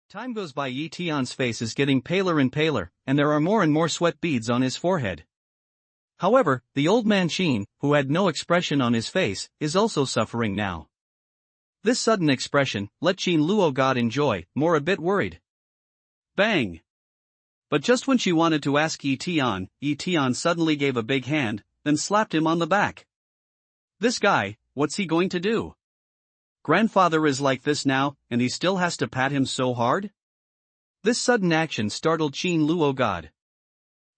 Time goes by. Tian's face is getting paler and paler, and there are more and more sweat beads on his forehead. However, the old man Tian, who had no expression on his face, is also suffering now. This sudden expression let Tian Luo God enjoy, more a bit worried. Bang! But just when she wanted to ask Tian suddenly gave a big hand, then slapped him on the back. This guy, what's he going to do? Grandfather is like this now, and he still has to pat him so hard? This sudden action startled Tian Luo God.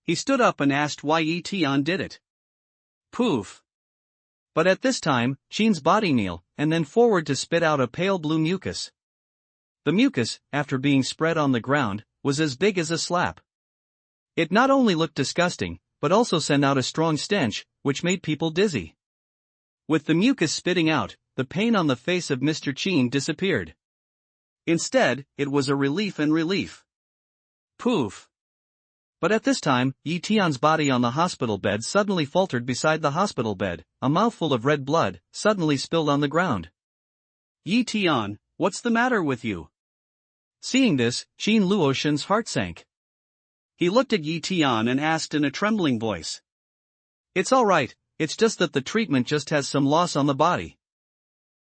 He stood up and asked why Tian did it. Poof! But at this time, Tian's body knelt, and then forward to spit out a pale blue mucus. The mucus, after being spread on the ground, was as big as a slap. It not only looked disgusting, but also sent out a strong stench, which made people dizzy. With the mucus spitting out, the pain on the face of Mr. Tian disappeared. Instead, it was a relief. Poof! But at this time, Tian's body on the hospital bed suddenly faltered beside the hospital bed, a mouthful of red blood, suddenly spilled on the ground. Tian, what's the matter with you? Seeing this, Tian Luoshan's heart sank. He looked at Tian and asked in a trembling voice. It's alright, it's just that the treatment just has some loss on the body.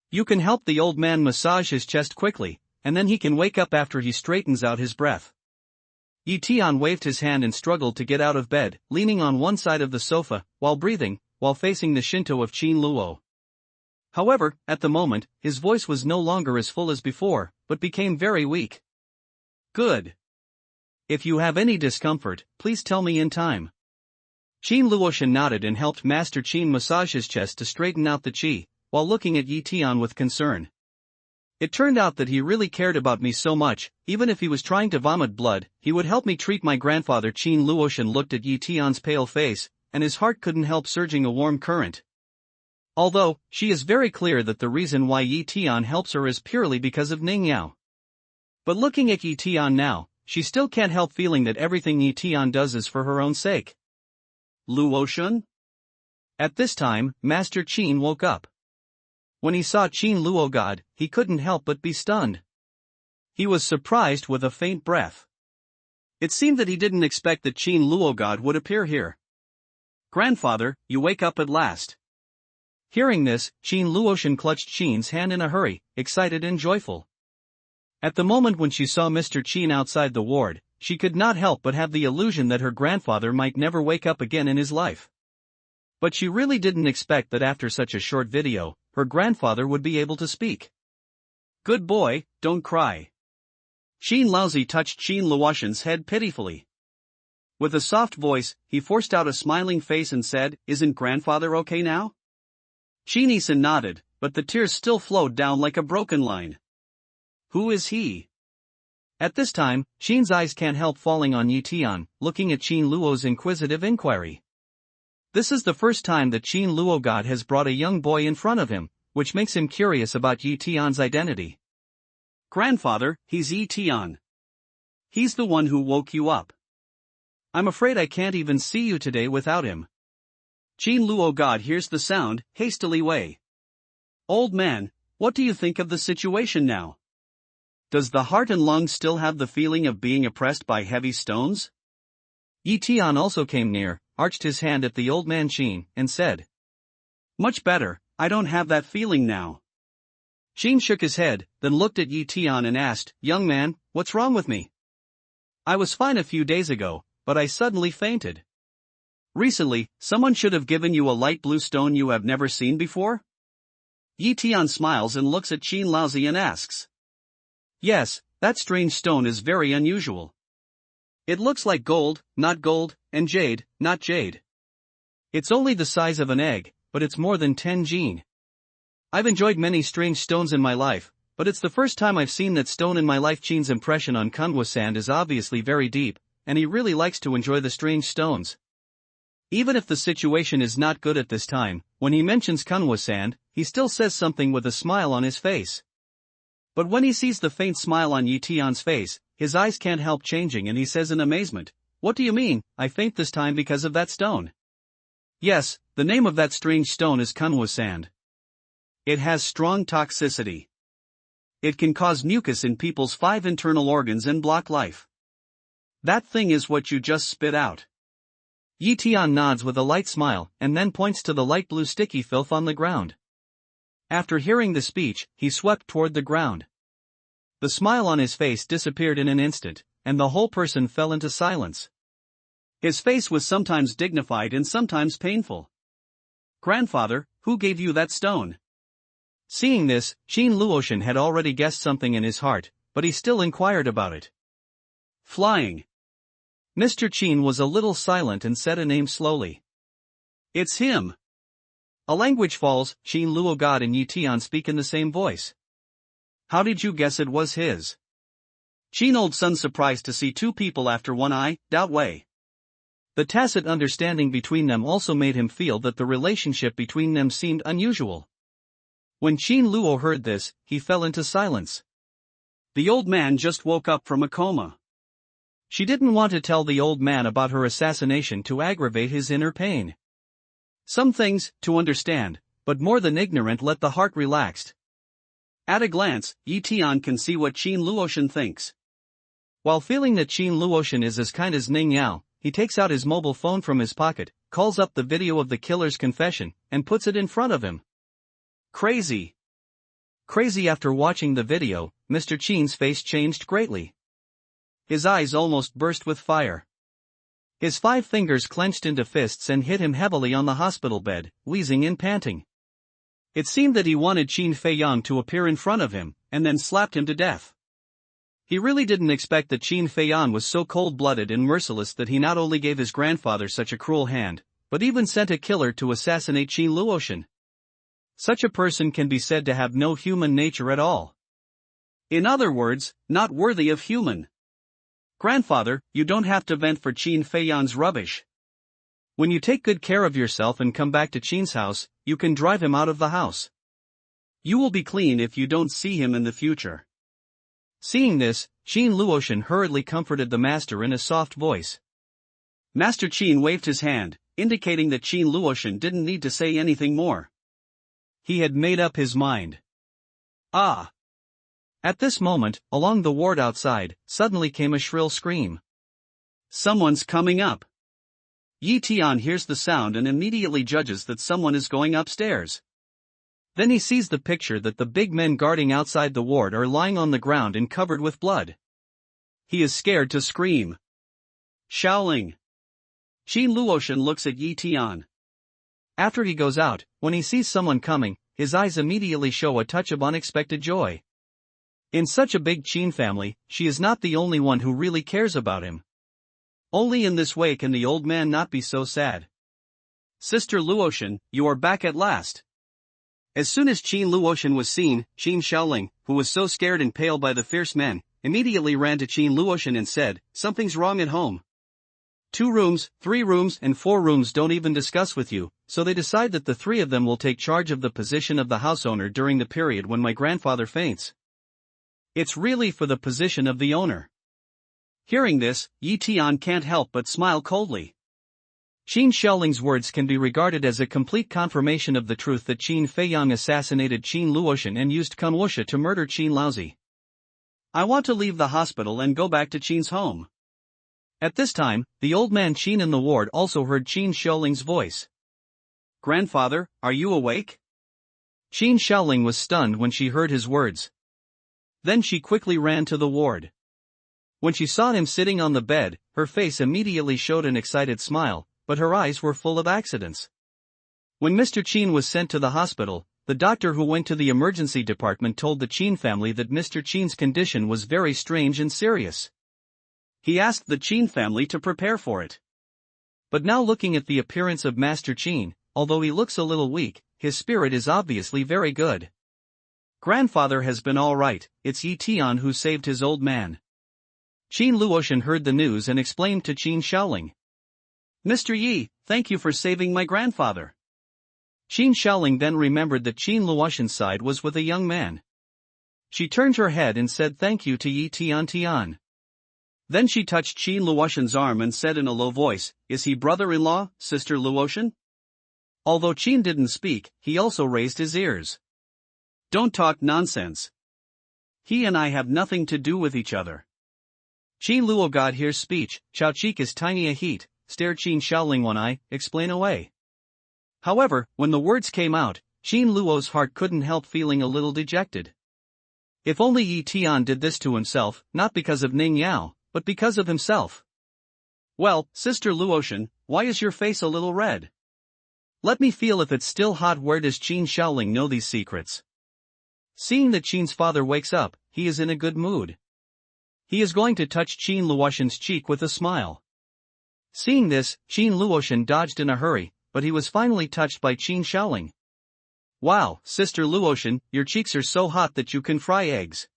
You can help the old man massage his chest quickly, and then he can wake up after he straightens out his breath. Tian waved his hand and struggled to get out of bed, leaning on one side of the sofa, while facing the Shinto of Tian Luo. However, at the moment, his voice was no longer as full as before, but became very weak. Good. If you have any discomfort, please tell me in time. Tian Luoshan nodded and helped Master Tian massage his chest to straighten out the qi, while looking at Tian with concern. It turned out that he really cared about me so much, even if he was trying to vomit blood, he would help me treat my grandfather. Tian Luoshan looked at Tian's pale face, and his heart couldn't help surging a warm current. Although, she is very clear that the reason why Tian helps her is purely because of Ning Yao. But looking at Tian now, she still can't help feeling that everything Tian does is for her own sake. Luoshan? At this time, Master Tian woke up. When he saw Tian Luo God, he couldn't help but be stunned. He was surprised with a faint breath. It seemed that he didn't expect that Tian Luo God would appear here. Grandfather, you wake up at last. Hearing this, Tian Luoshan clutched Tian's hand in a hurry, excited and joyful. At the moment when she saw Mr. Tian outside the ward, she could not help but have the illusion that her grandfather might never wake up again in his life. But she really didn't expect that after such a short video, her grandfather would be able to speak. Good boy, don't cry. Tian Laozi touched Tian Luoshan's head pitifully. With a soft voice, he forced out a smiling face and said, Isn't grandfather okay now? Tian Yisan nodded, but the tears still flowed down like a broken line. Who is he? At this time, Tian's eyes can't help falling on Tian, looking at Tian Luo's inquisitive inquiry. This is the first time that Tian Luo God has brought a young boy in front of him, which makes him curious about Tian's identity. Grandfather, he's Tian. He's the one who woke you up. I'm afraid I can't even see you today without him. Tian Luo God hears the sound, hastily way. Old man, what do you think of the situation now? Does the heart and lungs still have the feeling of being oppressed by heavy stones? Tian also came near, arched his hand at the old man Tian, and said. Much better, I don't have that feeling now. Tian shook his head, then looked at Tian and asked, Young man, what's wrong with me? I was fine a few days ago, but I suddenly fainted. Recently, someone should have given you a light blue stone you have never seen before? Tian smiles and looks at Tian Laozi and asks. Yes, that strange stone is very unusual. It looks like gold, not gold, and jade, not jade. It's only the size of an egg, but it's more than 10 gene. I've enjoyed many strange stones in my life, but it's the first time I've seen that stone in my life. Tian's impression on Kunhua sand is obviously very deep, and he really likes to enjoy the strange stones. Even if the situation is not good at this time, when he mentions Kunhua sand, he still says something with a smile on his face. But when he sees the faint smile on Tian's face, his eyes can't help changing and he says in amazement, What do you mean, I faint this time because of that stone? Yes, the name of that strange stone is Kunhua sand. It has strong toxicity. It can cause mucus in people's 5 internal organs and block life. That thing is what you just spit out. Tian nods with a light smile and then points to the light blue sticky filth on the ground. After hearing the speech, he swept toward the ground. The smile on his face disappeared in an instant, and the whole person fell into silence. His face was sometimes dignified and sometimes painful. "Grandfather, who gave you that stone?" Seeing this, Qin Luotian had already guessed something in his heart, but he still inquired about it. "Flying." Mr. Qin was a little silent and said a name slowly. "It's him." A language falls, Qin Luo God and Yi Tian speak in the same voice. "How did you guess it was his?" Qin old son surprised to see 2 people after one eye, doubt way. The tacit understanding between them also made him feel that the relationship between them seemed unusual. When Qin Luo heard this, he fell into silence. The old man just woke up from a coma. She didn't want to tell the old man about her assassination to aggravate his inner pain. Some things, to understand, but more than ignorant let the heart relaxed. At a glance, Yi Tian can see what Qin Luotian thinks. While feeling that Qin Luotian is as kind as Ning Yao, he takes out his mobile phone from his pocket, calls up the video of the killer's confession, and puts it in front of him. Crazy. After watching the video, Mr. Qin's face changed greatly. His eyes almost burst with fire. His 5 fingers clenched into fists and hit him heavily on the hospital bed, wheezing and panting. It seemed that he wanted Qin Feiyang to appear in front of him, and then slapped him to death. He really didn't expect that Qin Feiyang was so cold-blooded and merciless that he not only gave his grandfather such a cruel hand, but even sent a killer to assassinate Qin Luotian. Such a person can be said to have no human nature at all. In other words, not worthy of human. Grandfather, you don't have to vent for Qin Feiyang's rubbish. When you take good care of yourself and come back to Qin's house, you can drive him out of the house. You will be clean if you don't see him in the future. Seeing this, Qin Luotian hurriedly comforted the master in a soft voice. Master Qin waved his hand, indicating that Qin Luotian didn't need to say anything more. He had made up his mind. Ah! At this moment, along the ward outside, suddenly came a shrill scream. Someone's coming up. Yi Tian hears the sound and immediately judges that someone is going upstairs. Then he sees the picture that the big men guarding outside the ward are lying on the ground and covered with blood. He is scared to scream. Shaoling. Qin Luotian looks at Yi Tian. After he goes out, when he sees someone coming, his eyes immediately show a touch of unexpected joy. In such a big Qin family, she is not the only one who really cares about him. Only in this way can the old man not be so sad. Sister Luotian, you are back at last. As soon as Qin Luotian was seen, Qin Shaoling, who was so scared and pale by the fierce men, immediately ran to Qin Luotian and said, "Something's wrong at home. 2 rooms, 3 rooms and 4 rooms don't even discuss with you, so they decide that the 3 of them will take charge of the position of the house owner during the period when my grandfather faints. It's really for the position of the owner." Hearing this, Yi Tian can't help but smile coldly. Qin Shaoling's words can be regarded as a complete confirmation of the truth that Qin Feiyang assassinated Qin Luotian and used Kunwuxia to murder Qin Laozi. I want to leave the hospital and go back to Qin's home. At this time, the old man Qin in the ward also heard Qin Shaoling's voice. Grandfather, are you awake? Qin Shaoling was stunned when she heard his words. Then she quickly ran to the ward. When she saw him sitting on the bed, her face immediately showed an excited smile, but her eyes were full of accidents. When Mr. Qin was sent to the hospital, the doctor who went to the emergency department told the Qin family that Mr. Qin's condition was very strange and serious. He asked the Qin family to prepare for it. But now looking at the appearance of Master Qin, although he looks a little weak, his spirit is obviously very good. Grandfather has been all right, it's Yi Tian who saved his old man. Qin Luotian heard the news and explained to Qin Shaoling. Mr. Yi, thank you for saving my grandfather. Qin Shaoling then remembered that Qin Luotian's side was with a young man. She turned her head and said thank you to Yi Tian. Then she touched Qin Luotian's arm and said in a low voice, "Is he brother-in-law, Sister Luotian?" Although Qin didn't speak, he also raised his ears. Don't talk nonsense. He and I have nothing to do with each other. Qin Luo God hears speech, Chao cheek is tiny a heat, stare Qin Shaoling one eye, explain away. However, when the words came out, Qin Luo's heart couldn't help feeling a little dejected. If only Yi Tian did this to himself, not because of Ning Yao, but because of himself. Well, Sister Luotian, why is your face a little red? Let me feel if it's still hot. Where does Qin Shaoling know these secrets? Seeing that Qin's father wakes up, he is in a good mood. He is going to touch Qin Luotian's cheek with a smile. Seeing this, Qin Luotian dodged in a hurry, but he was finally touched by Qin Shaoling. Wow, Sister Luotian, your cheeks are so hot that you can fry eggs.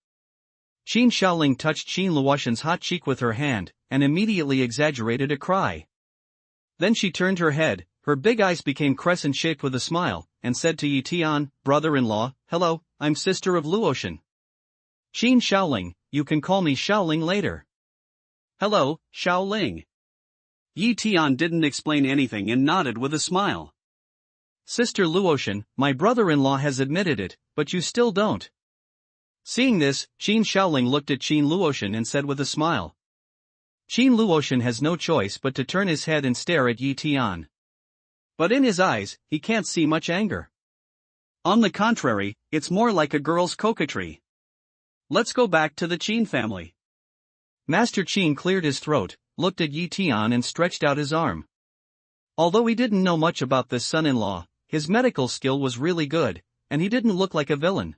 Qin Shaoling touched Qin Luotian's hot cheek with her hand, and immediately exaggerated a cry. Then she turned her head, her big eyes became crescent-shaped with a smile, and said to Yi Tian, brother-in-law, hello, I'm sister of Luotian. Qin Shaoling, you can call me Shaoling later. Hello, Shaoling. Yi Tian didn't explain anything and nodded with a smile. Sister Luotian, my brother-in-law has admitted it, but you still don't. Seeing this, Qin Shaoling looked at Qin Luotian and said with a smile. Qin Luotian has no choice but to turn his head and stare at Yi Tian. But in his eyes, he can't see much anger. On the contrary, it's more like a girl's coquetry. Let's go back to the Qin family. Master Qin cleared his throat, looked at Yi Tian and stretched out his arm. Although he didn't know much about this son-in-law, his medical skill was really good, and he didn't look like a villain.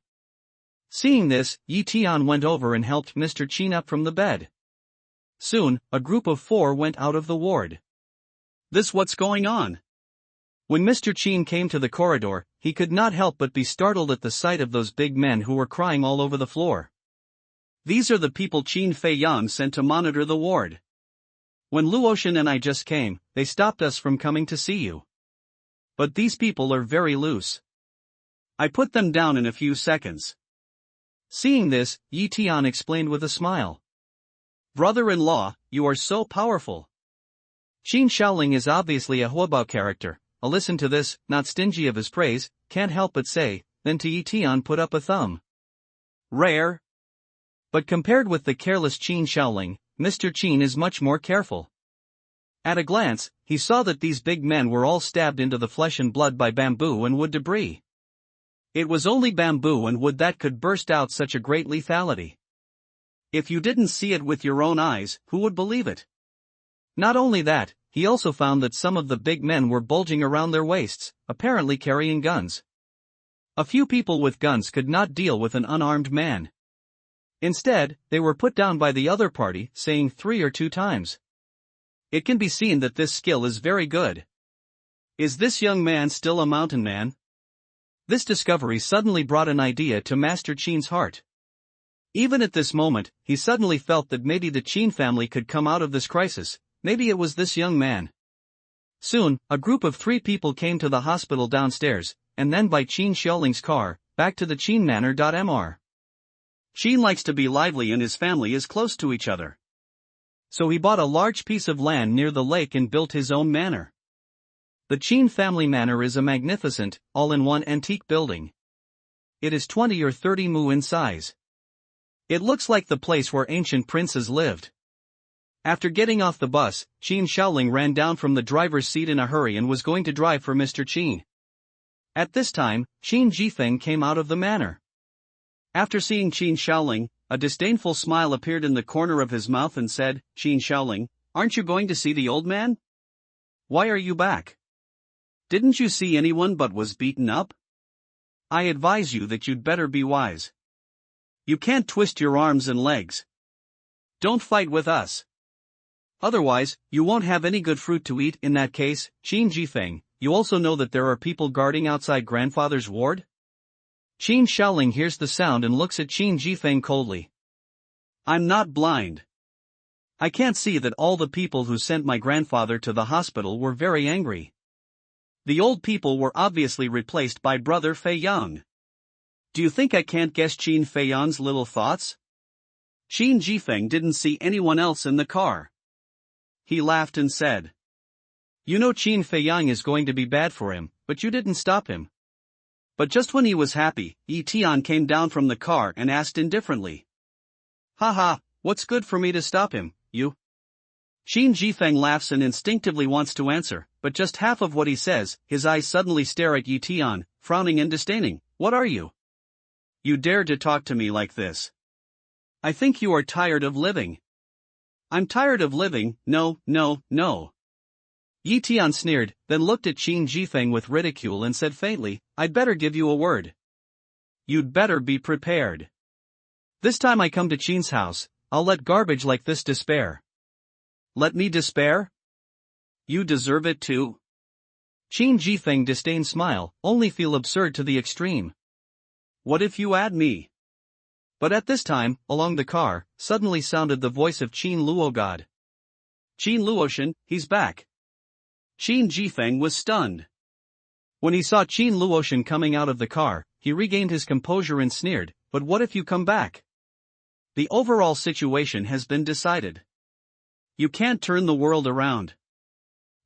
Seeing this, Yi Tian went over and helped Mr. Qin up from the bed. Soon, a group of 4 went out of the ward. This what's going on? When Mr. Qin came to the corridor, he could not help but be startled at the sight of those big men who were crying all over the floor. These are the people Qin Feiyang sent to monitor the ward. When Luotian and I just came, they stopped us from coming to see you. But these people are very loose. I put them down in a few seconds. Seeing this, Yi Tian explained with a smile. Brother-in-law, you are so powerful. Qin Shaoling is obviously a Huabao character. I'll listen to this, not stingy of his praise, can't help but say, then to Yi Tian put up a thumb. Rare. But compared with the careless Qin Shaoling, Mr. Qin is much more careful. At a glance, he saw that these big men were all stabbed into the flesh and blood by bamboo and wood debris. It was only bamboo and wood that could burst out such a great lethality. If you didn't see it with your own eyes, who would believe it? Not only that, he also found that some of the big men were bulging around their waists, apparently carrying guns. A few people with guns could not deal with an unarmed man. Instead, they were put down by the other party, saying 3 or 2 times. It can be seen that this skill is very good. Is this young man still a mountain man? This discovery suddenly brought an idea to Master Qin's heart. Even at this moment, he suddenly felt that maybe the Qin family could come out of this crisis. Maybe it was this young man. Soon, a group of 3 people came to the hospital downstairs, and then by Qin Xiaoling's car, back to the Qin Manor. Mr. Qin likes to be lively and his family is close to each other. So he bought a large piece of land near the lake and built his own manor. The Qin family manor is a magnificent, all-in-one antique building. It is 20 or 30 mu in size. It looks like the place where ancient princes lived. After getting off the bus, Qin Shaoling ran down from the driver's seat in a hurry and was going to drive for Mr. Qin. At this time, Qin Jifeng came out of the manor. After seeing Qin Shaoling, a disdainful smile appeared in the corner of his mouth and said, Qin Shaoling, aren't you going to see the old man? Why are you back? Didn't you see anyone but was beaten up? I advise you that you'd better be wise. You can't twist your arms and legs. Don't fight with us. Otherwise, you won't have any good fruit to eat. In that case, Qin Jifeng, you also know that there are people guarding outside grandfather's ward? Qin Shaoling hears the sound and looks at Qin Jifeng coldly. I'm not blind. I can't see that all the people who sent my grandfather to the hospital were very angry. The old people were obviously replaced by Brother Feiyang. Do you think I can't guess Qin Feiyang's little thoughts? Qin Jifeng didn't see anyone else in the car. He laughed and said, You know Qin Feiyang is going to be bad for him, but you didn't stop him. But just when he was happy, Tian came down from the car and asked indifferently. Haha, what's good for me to stop him, you? Qin Jifeng laughs and instinctively wants to answer, but just half of what he says, his eyes suddenly stare at Tian, frowning and disdaining. What are you? You dare to talk to me like this? I think you are tired of living. I'm tired of living, no. Tian sneered, then looked at Qin Jifeng with ridicule and said faintly, I'd better give you a word. You'd better be prepared. This time I come to Qin's house, I'll let garbage like this despair. Let me despair? You deserve it too. Qin Jifeng disdain smile, only feel absurd to the extreme. What if you add me? But at this time, along the car, suddenly sounded the voice of Qin Luogod. Qin Luoshan, he's back. Qin Jifeng was stunned. When he saw Qin Luoshan coming out of the car, he regained his composure and sneered, but what if you come back? The overall situation has been decided. You can't turn the world around.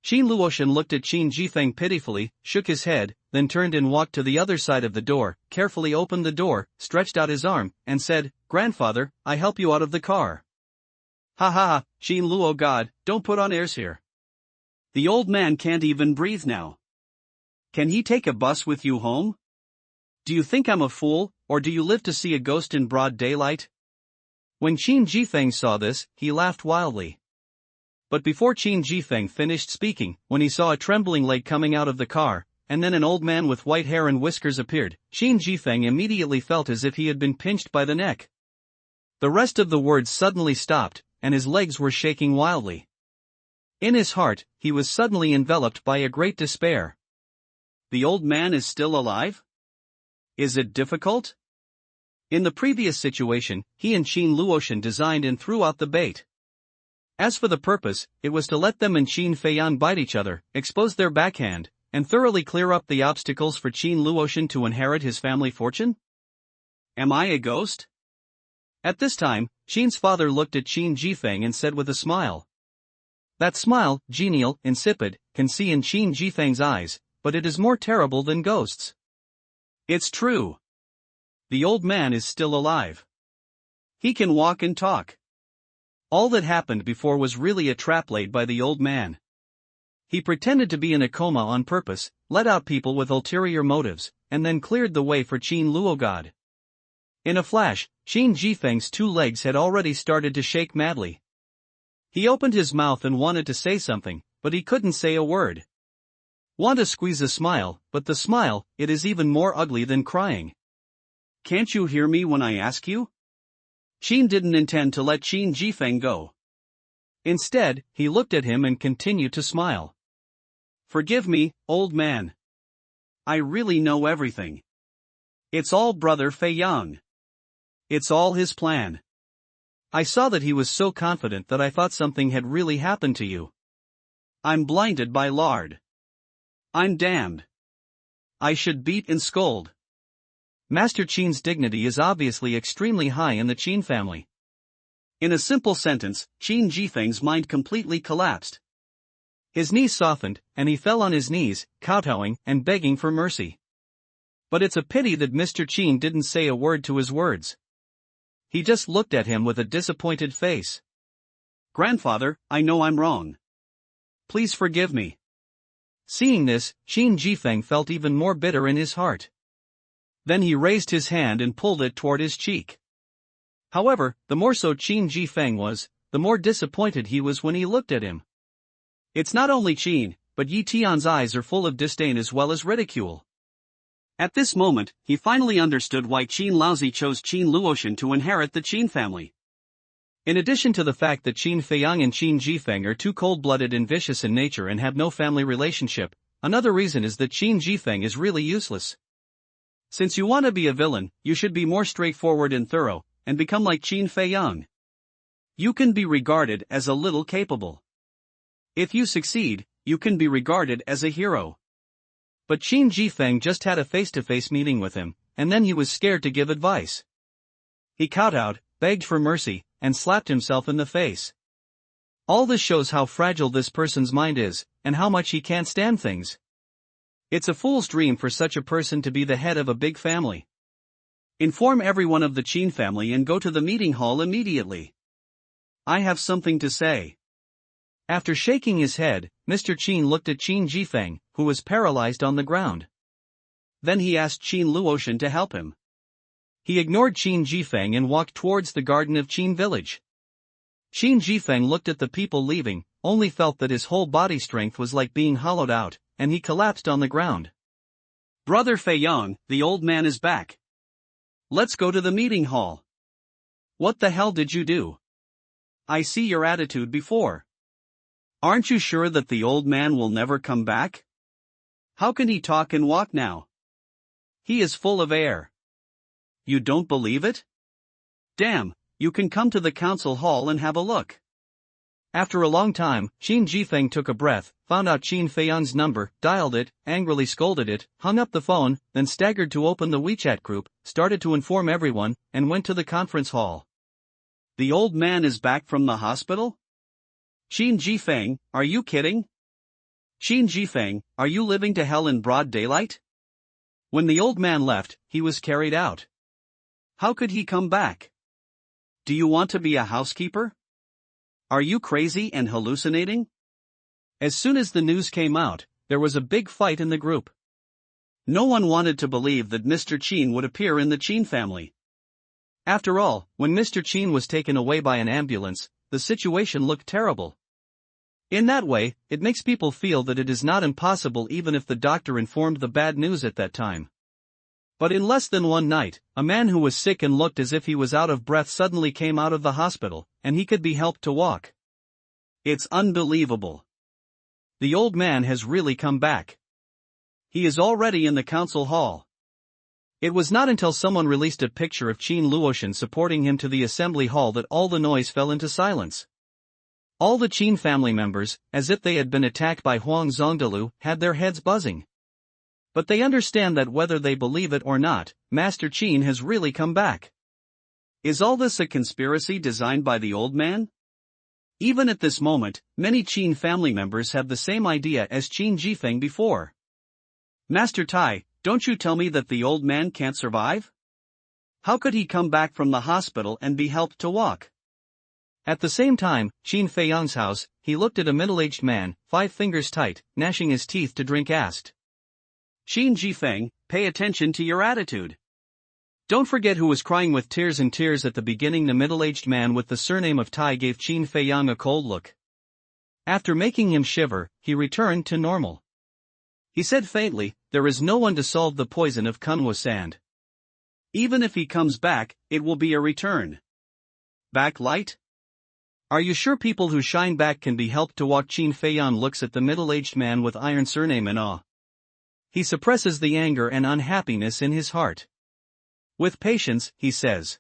Qin Luoshan looked at Qin Jifeng pitifully, shook his head, then turned and walked to the other side of the door, carefully opened the door, stretched out his arm, and said, Grandfather, I help you out of the car. Ha ha ha, Qin Luogod, don't put on airs here. The old man can't even breathe now. Can he take a bus with you home? Do you think I'm a fool, or do you live to see a ghost in broad daylight? When Qin Jifeng saw this, he laughed wildly. But before Qin Jifeng finished speaking, when he saw a trembling leg coming out of the car, and then an old man with white hair and whiskers appeared, Qin Jifeng immediately felt as if he had been pinched by the neck. The rest of the words suddenly stopped, and his legs were shaking wildly. In his heart, he was suddenly enveloped by a great despair. The old man is still alive? Is it difficult? In the previous situation, he and Qin Luoshan designed and threw out the bait. As for the purpose, it was to let them and Qin Feiyan bite each other, expose their backhand, and thoroughly clear up the obstacles for Qin Luoshan to inherit his family fortune? Am I a ghost? At this time, Qin's father looked at Qin Jifeng and said with a smile. That smile, genial, insipid, can see in Qin Jifeng's eyes, but it is more terrible than ghosts. It's true. The old man is still alive. He can walk and talk. All that happened before was really a trap laid by the old man. He pretended to be in a coma on purpose, let out people with ulterior motives, and then cleared the way for Qin Luogod. In a flash, Qin Jifeng's two legs had already started to shake madly. He opened his mouth and wanted to say something, but he couldn't say a word. Want to squeeze a smile, but the smile, it is even more ugly than crying. Can't you hear me when I ask you? Qin didn't intend to let Qin Jifeng go. Instead, he looked at him and continued to smile. Forgive me, old man. I really know everything. It's all Brother Feiyang. It's all his plan. I saw that he was so confident that I thought something had really happened to you. I'm blinded by lard. I'm damned. I should beat and scold. Master Qin's dignity is obviously extremely high in the Qin family. In a simple sentence, Qin Jifeng's mind completely collapsed. His knees softened, and he fell on his knees, kowtowing and begging for mercy. But it's a pity that Mr. Qin didn't say a word to his words. He just looked at him with a disappointed face. Grandfather, I know I'm wrong. Please forgive me. Seeing this, Qin Jifeng felt even more bitter in his heart. Then he raised his hand and pulled it toward his cheek. However, the more so Qin Jifeng was, the more disappointed he was when he looked at him. It's not only Qin, but Yi Tian's eyes are full of disdain as well as ridicule. At this moment, he finally understood why Qin Laozi chose Qin Luoshan to inherit the Qin family. In addition to the fact that Qin Feiyang and Qin Jifeng are too cold-blooded and vicious in nature and have no family relationship, another reason is that Qin Jifeng is really useless. Since you want to be a villain, you should be more straightforward and thorough, and become like Qin Feiyang. You can be regarded as a little capable. If you succeed, you can be regarded as a hero. But Qin Jifeng just had a face-to-face meeting with him, and then he was scared to give advice. He kowtowed, begged for mercy, and slapped himself in the face. All this shows how fragile this person's mind is, and how much he can't stand things. It's a fool's dream for such a person to be the head of a big family. Inform everyone of the Qin family and go to the meeting hall immediately. I have something to say. After shaking his head, Mr. Qin looked at Qin Jifeng, who was paralyzed on the ground. Then he asked Qin Luotian to help him. He ignored Qin Jifeng and walked towards the garden of Qin village. Qin Jifeng looked at the people leaving, only felt that his whole body strength was like being hollowed out, and he collapsed on the ground. Brother Feiyang, the old man is back. Let's go to the meeting hall. What the hell did you do? I see your attitude before. Aren't you sure that the old man will never come back? How can he talk and walk now? He is full of air. You don't believe it? Damn, you can come to the council hall and have a look. After a long time, Qin Jifeng took a breath, found out Qin Feiyang's number, dialed it, angrily scolded it, hung up the phone, then staggered to open the WeChat group, started to inform everyone, and went to the conference hall. The old man is back from the hospital? Qin Jifeng, are you kidding? Qin Jifeng, are you living to hell in broad daylight? When the old man left, he was carried out. How could he come back? Do you want to be a housekeeper? Are you crazy and hallucinating? As soon as the news came out, there was a big fight in the group. No one wanted to believe that Mr. Qin would appear in the Qin family. After all, when Mr. Qin was taken away by an ambulance, the situation looked terrible. In that way, it makes people feel that it is not impossible even if the doctor informed the bad news at that time. But in less than one night, a man who was sick and looked as if he was out of breath suddenly came out of the hospital, and he could be helped to walk. It's unbelievable. The old man has really come back. He is already in the council hall. It was not until someone released a picture of Qin Luotian supporting him to the assembly hall that all the noise fell into silence. All the Qin family members, as if they had been attacked by Huang Zongdalu, had their heads buzzing. But they understand that whether they believe it or not, Master Qin has really come back. Is all this a conspiracy designed by the old man? Even at this moment, many Qin family members have the same idea as Qin Jifeng before. Master Tai, don't you tell me that the old man can't survive? How could he come back from the hospital and be helped to walk? At the same time, Qin Feiyang's house, he looked at a middle-aged man, 5 fingers tight, gnashing his teeth to drink, asked. Qin Jifeng, pay attention to your attitude. Don't forget who was crying with tears and tears at the beginning. The middle-aged man with the surname of Tai gave Qin Feiyang a cold look. After making him shiver, he returned to normal. He said faintly, there is no one to solve the poison of Kunwa sand. Even if he comes back, it will be a return. Backlight? Are you sure people who shine back can be helped to walk? Qin Feiyang looks at the middle-aged man with iron surname in awe. He suppresses the anger and unhappiness in his heart. With patience, he says.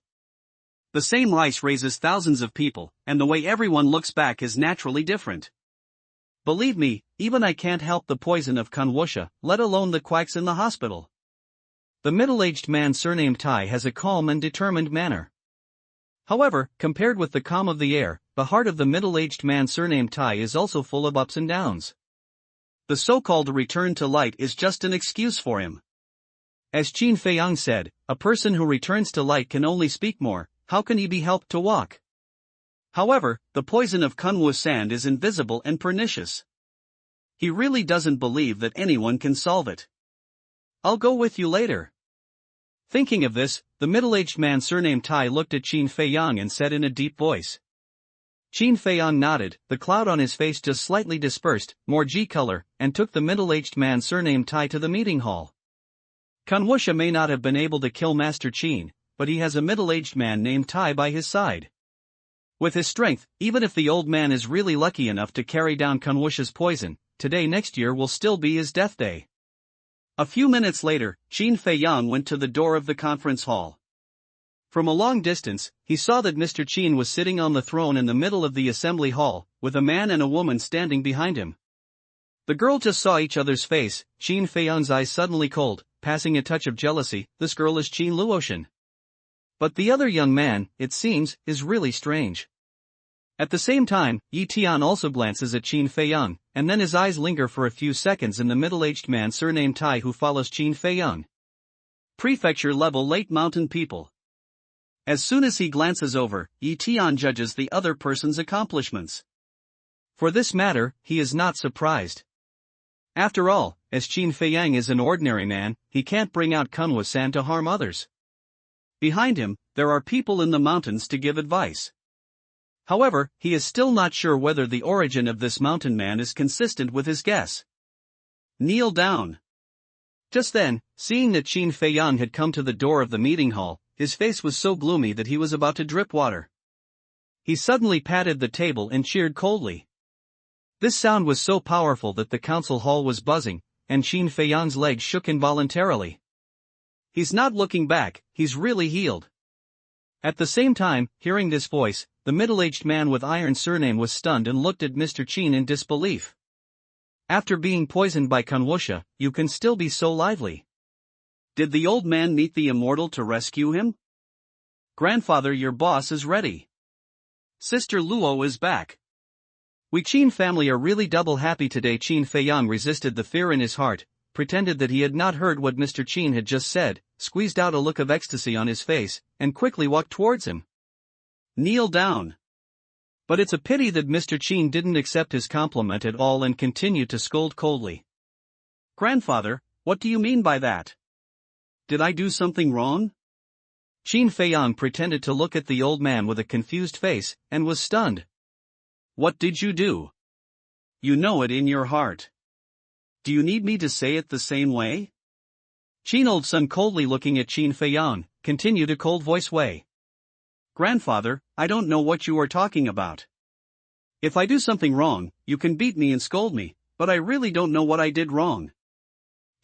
The same rice raises thousands of people, and the way everyone looks back is naturally different. Believe me, even I can't help the poison of Kunwusha, let alone the quacks in the hospital. The middle-aged man surnamed Tai has a calm and determined manner. However, compared with the calm of the air, the heart of the middle-aged man surnamed Tai is also full of ups and downs. The so-called return to light is just an excuse for him. As Qin Feiyang said, a person who returns to light can only speak more, how can he be helped to walk? However, the poison of Kunwu sand is invisible and pernicious. He really doesn't believe that anyone can solve it. I'll go with you later. Thinking of this, the middle-aged man surnamed Tai looked at Qin Feiyang and said in a deep voice. Qin Feiyang nodded, the cloud on his face just slightly dispersed, more G-color, and took the middle-aged man surnamed Tai to the meeting hall. Kunwusha may not have been able to kill Master Qin, but he has a middle-aged man named Tai by his side. With his strength, even if the old man is really lucky enough to carry down Kunwusha's poison, today next year will still be his death day. A few minutes later, Qin Feiyang went to the door of the conference hall. From a long distance, he saw that Mr. Qin was sitting on the throne in the middle of the assembly hall, with a man and a woman standing behind him. The girl just saw each other's face. Qin Feiyang's eyes suddenly cold, passing a touch of jealousy. This girl is Qin Luotian. But the other young man, it seems, is really strange. At the same time, Tian also glances at Qin Feiyang, and then his eyes linger for a few seconds in the middle-aged man surnamed Tai who follows Qin Feiyang. Prefecture-level late mountain people. As soon as he glances over, Tian judges the other person's accomplishments. For this matter, he is not surprised. After all, as Qin Feiyang is an ordinary man, he can't bring out Kunwa-san to harm others. Behind him, there are people in the mountains to give advice. However, he is still not sure whether the origin of this mountain man is consistent with his guess. Kneel down. Just then, seeing that Qin Feiyang had come to the door of the meeting hall, his face was so gloomy that he was about to drip water. He suddenly patted the table and cheered coldly. This sound was so powerful that the council hall was buzzing, and Qin Feiyang's legs shook involuntarily. He's not looking back, he's really healed. At the same time, hearing this voice, the middle-aged man with iron surname was stunned and looked at Mr. Qin in disbelief. After being poisoned by Kunwusha, you can still be so lively. Did the old man meet the Immortal to rescue him? Grandfather, your boss is ready. Sister Luo is back. We Qin family are really double happy today. Qin Feiyang resisted the fear in his heart, pretended that he had not heard what Mr. Qin had just said, squeezed out a look of ecstasy on his face, and quickly walked towards him. Kneel down. But it's a pity that Mr. Qin didn't accept his compliment at all and continued to scold coldly. Grandfather, what do you mean by that? Did I do something wrong? Qin Feiyang pretended to look at the old man with a confused face, and was stunned. What did you do? You know it in your heart. Do you need me to say it the same way? Qin old son coldly looking at Qin Feiyang, continued a cold voice way. Grandfather, I don't know what you are talking about. If I do something wrong, you can beat me and scold me, but I really don't know what I did wrong.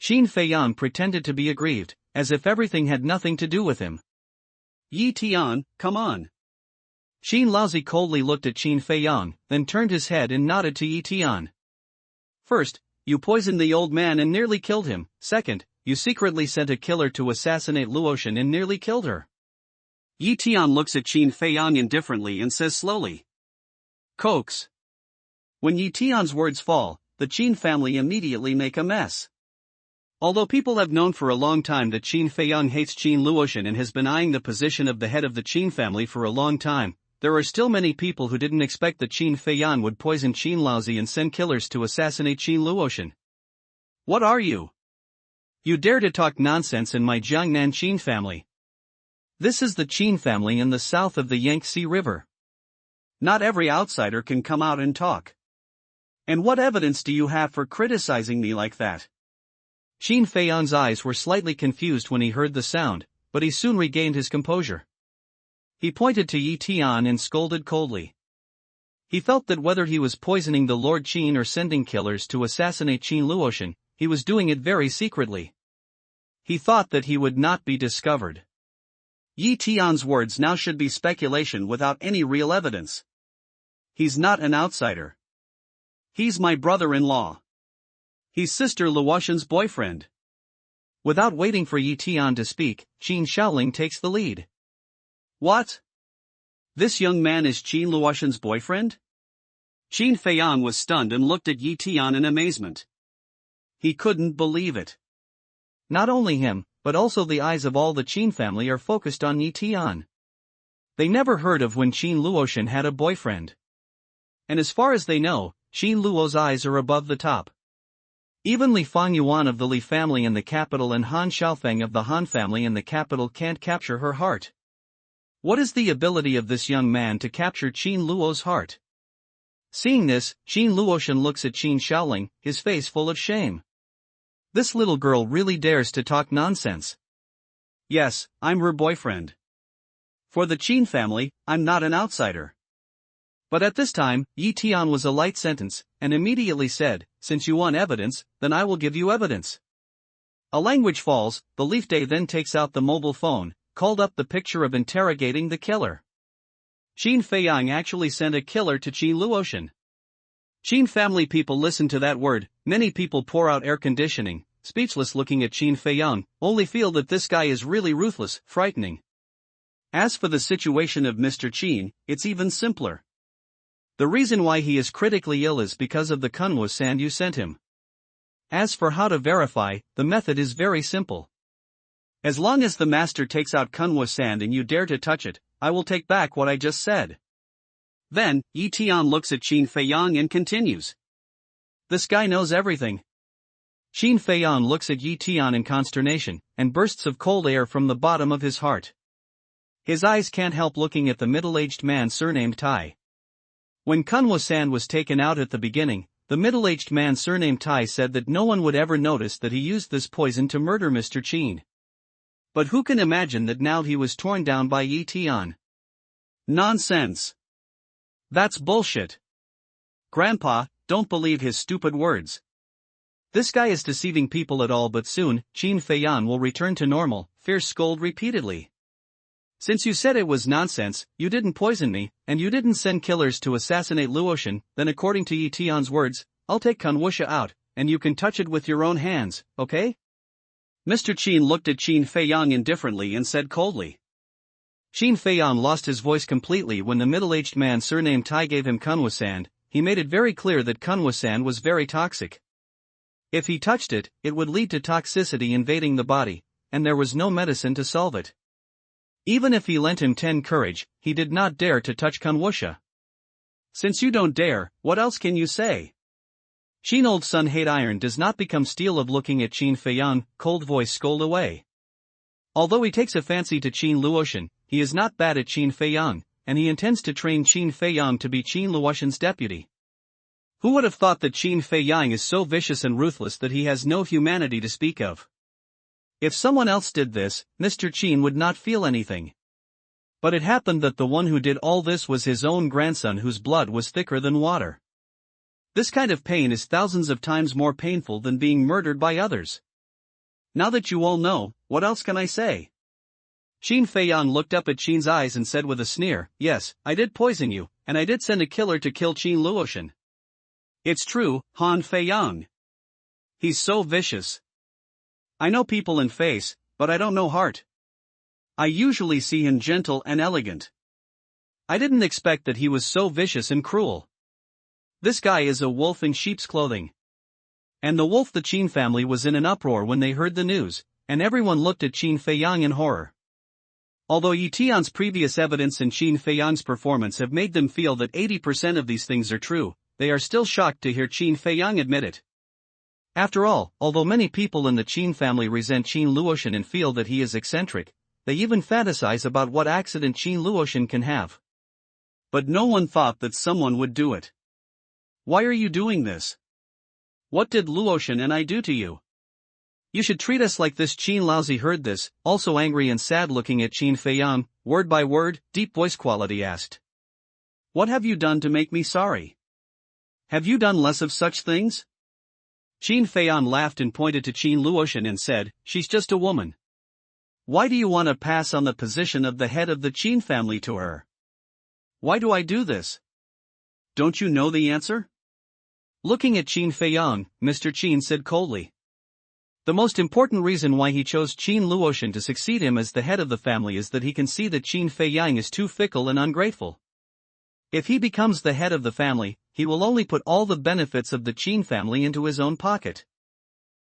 Qin Feiyang pretended to be aggrieved, as if everything had nothing to do with him. Tian, come on. Qin Laozi coldly looked at Qin Feiyang, then turned his head and nodded to Tian. First, you poisoned the old man and nearly killed him. Second, you secretly sent a killer to assassinate Luoshan and nearly killed her. Tian looks at Qin Feiyang indifferently and says slowly. Coax. When Tian's words fall, the Qin family immediately make a mess. Although people have known for a long time that Qin Feiyang hates Qin Luoshan and has been eyeing the position of the head of the Qin family for a long time, there are still many people who didn't expect that Qin Feiyang would poison Qin Laozi and send killers to assassinate Qin Luoshan. What are you? You dare to talk nonsense in my Jiangnan Qin family. This is the Qin family in the south of the Yangtze River. Not every outsider can come out and talk. And what evidence do you have for criticizing me like that? Qin Feiyang's eyes were slightly confused when he heard the sound, but he soon regained his composure. He pointed to Tian and scolded coldly. He felt that whether he was poisoning the Lord Qin or sending killers to assassinate Qin Luoshan, he was doing it very secretly. He thought that he would not be discovered. Tian's words now should be speculation without any real evidence. He's not an outsider. He's my brother-in-law. He's Sister Luoshan's boyfriend. Without waiting for Tian to speak, Qin Shaoling takes the lead. What? This young man is Qin Luoshan's boyfriend? Qin Feiyang was stunned and looked at Tian in amazement. He couldn't believe it. Not only him, but also the eyes of all the Qin family are focused on Tian. They never heard of when Qin Luoshan had a boyfriend. And as far as they know, Qin Luo's eyes are above the top. Even Li Fangyuan of the Li family in the capital and Han Xiaofeng of the Han family in the capital can't capture her heart. What is the ability of this young man to capture Qin Luo's heart? Seeing this, Qin Luoshan looks at Qin Shaoling, his face full of shame. This little girl really dares to talk nonsense. Yes, I'm her boyfriend. For the Qin family, I'm not an outsider. But at this time, Tian was a light sentence, and immediately said, since you want evidence, then I will give you evidence. A language falls, the Leaf Day then takes out the mobile phone, called up the picture of interrogating the killer. Qin Feiyang actually sent a killer to Qin Luoshan. Qin family people listen to that word, many people pour out air conditioning, speechless looking at Qin Feiyang, only feel that this guy is really ruthless, frightening. As for the situation of Mr. Qin, it's even simpler. The reason why he is critically ill is because of the kunwa sand you sent him. As for how to verify, the method is very simple. As long as the master takes out kunwa sand and you dare to touch it, I will take back what I just said. Then, Tian looks at Qin Feiyang and continues. This guy knows everything. Qin Feiyang looks at Tian in consternation, and bursts of cold air from the bottom of his heart. His eyes can't help looking at the middle-aged man surnamed Tai. When kunwa sand was taken out at the beginning, the middle-aged man surnamed Tai said that no one would ever notice that he used this poison to murder Mr. Qin. But who can imagine that now he was torn down by Tian? Nonsense. That's bullshit. Grandpa, don't believe his stupid words. This guy is deceiving people at all, but soon, Qin Feiyang will return to normal, fierce scold repeatedly. Since you said it was nonsense, you didn't poison me, and you didn't send killers to assassinate Luotian, then according to Tian's words, I'll take Kunwusha out, and you can touch it with your own hands, okay? Mr. Qin looked at Qin Feiyang indifferently and said coldly. Qin Feiyang lost his voice completely when the middle-aged man surnamed Tai gave him kunwa sand. He made it very clear that kunwa sand was very toxic. If he touched it, it would lead to toxicity invading the body, and there was no medicine to solve it. Even if he lent him 10 courage, he did not dare to touch Kunwusha. Since you don't dare, what else can you say? Qin old son hate iron does not become steel of looking at Qin Feiyang, cold voice scold away. Although he takes a fancy to Qin Luotian, he is not bad at Qin Feiyang, and he intends to train Qin Feiyang to be Qin Luotian's deputy. Who would have thought that Qin Feiyang is so vicious and ruthless that he has no humanity to speak of? If someone else did this, Mr. Qin would not feel anything. But it happened that the one who did all this was his own grandson, whose blood was thicker than water. This kind of pain is thousands of times more painful than being murdered by others. Now that you all know, what else can I say? Qin Feiyang looked up at Qin's eyes and said with a sneer, yes, I did poison you, and I did send a killer to kill Qin Luotian. It's true, Han Feiyang. He's so vicious. I know people in face, but I don't know heart. I usually see him gentle and elegant. I didn't expect that he was so vicious and cruel. This guy is a wolf in sheep's clothing. And the wolf, the Qin family, was in an uproar when they heard the news, and everyone looked at Qin Feiyang in horror. Although Tian's previous evidence and Qin Feiyang's performance have made them feel that 80% of these things are true, they are still shocked to hear Qin Feiyang admit it. After all, although many people in the Qin family resent Qin Luotian and feel that he is eccentric, they even fantasize about what accident Qin Luotian can have. But no one thought that someone would do it. Why are you doing this? What did Luotian and I do to you? You should treat us like this. Qin Laozi heard this, also angry and sad, looking at Qin Feiyang, word by word, deep voice quality asked. What have you done to make me sorry? Have you done less of such things? Qin Feiyang laughed and pointed to Qin Luotian and said, she's just a woman. Why do you want to pass on the position of the head of the Qin family to her? Why do I do this? Don't you know the answer? Looking at Qin Feiyang, Mr. Qin said coldly. The most important reason why he chose Qin Luotian to succeed him as the head of the family is that he can see that Qin Feiyang is too fickle and ungrateful. If he becomes the head of the family, he will only put all the benefits of the Qin family into his own pocket.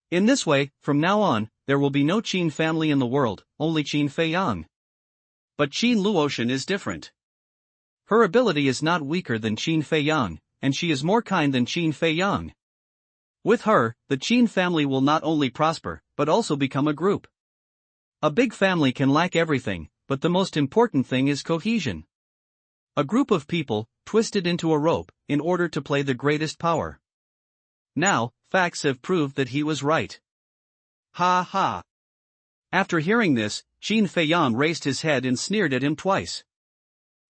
In this way, from now on, there will be no Qin family in the world, only Qin Feiyang. But Qin Luotian is different. Her ability is not weaker than Qin Feiyang, and she is more kind than Qin Feiyang. With her, the Qin family will not only prosper, but also become a group. A big family can lack everything, but the most important thing is cohesion. A group of people, twisted into a rope, in order to play the greatest power. Now, facts have proved that he was right. Ha ha. After hearing this, Qin Feiyang raised his head and sneered at him twice.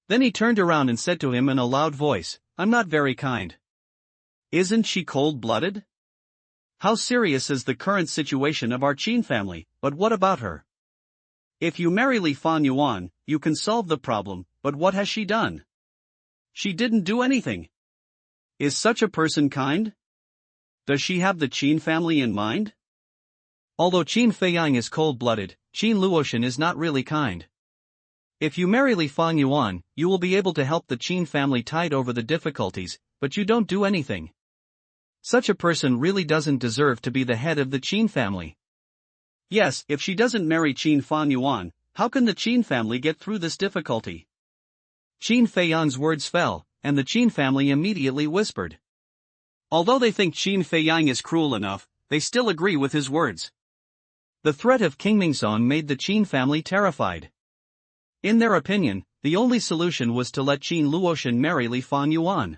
Then he turned around and said to him in a loud voice, I'm not very kind. Isn't she cold-blooded? How serious is the current situation of our Qin family, but what about her? If you marry Li Fan Yuan, you can solve the problem, but what has she done? She didn't do anything. Is such a person kind? Does she have the Qin family in mind? Although Qin Feiyang is cold-blooded, Qin Luotian is not really kind. If you marry Li Fang Yuan, you will be able to help the Qin family tide over the difficulties, but you don't do anything. Such a person really doesn't deserve to be the head of the Qin family. Yes, if she doesn't marry Qin Fan Yuan, how can the Qin family get through this difficulty? Qin Feiyang's words fell, and the Qin family immediately whispered. Although they think Qin Feiyang is cruel enough, they still agree with his words. The threat of King Mingzong made the Qin family terrified. In their opinion, the only solution was to let Qin Luoshan marry Li Fang Yuan.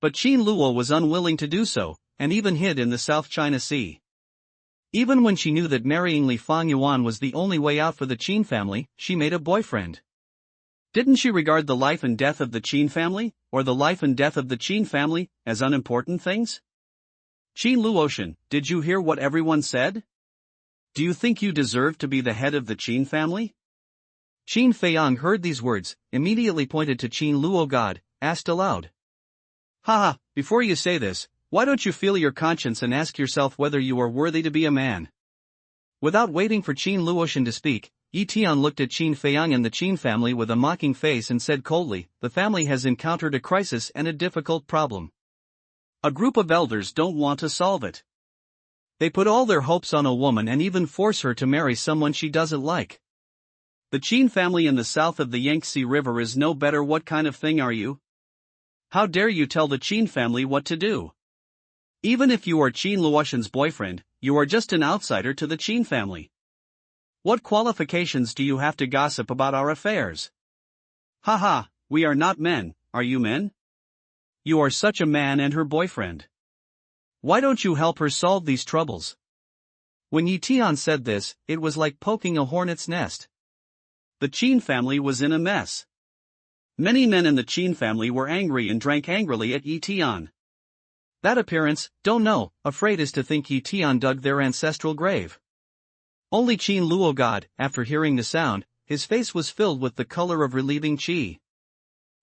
But Qin Luo was unwilling to do so, and even hid in the South China Sea. Even when she knew that marrying Li Fang Yuan was the only way out for the Qin family, she made a boyfriend. Didn't she regard the life and death of the Qin family, or the life and death of the Qin family, as unimportant things? Qin Luoshan, did you hear what everyone said? Do you think you deserve to be the head of the Qin family? Qin Feiyang heard these words, immediately pointed to Qin Luo God, asked aloud. Haha, before you say this, why don't you feel your conscience and ask yourself whether you are worthy to be a man? Without waiting for Qin Luoshan to speak, Tian looked at Qin Feiyang and the Qin family with a mocking face and said coldly, the family has encountered a crisis and a difficult problem. A group of elders don't want to solve it. They put all their hopes on a woman and even force her to marry someone she doesn't like. The Qin family in the south of the Yangtze River is no better. What kind of thing are you? How dare you tell the Qin family what to do? Even if you are Qin Luoshan's boyfriend, you are just an outsider to the Qin family. What qualifications do you have to gossip about our affairs? Haha, we are not men, are you men? You are such a man and her boyfriend. Why don't you help her solve these troubles? When Tian said this, it was like poking a hornet's nest. The Qin family was in a mess. Many men in the Qin family were angry and drank angrily at Tian. That appearance, don't know, afraid is to think Tian dug their ancestral grave. Only Qin Luo God, after hearing the sound, his face was filled with the color of relieving qi.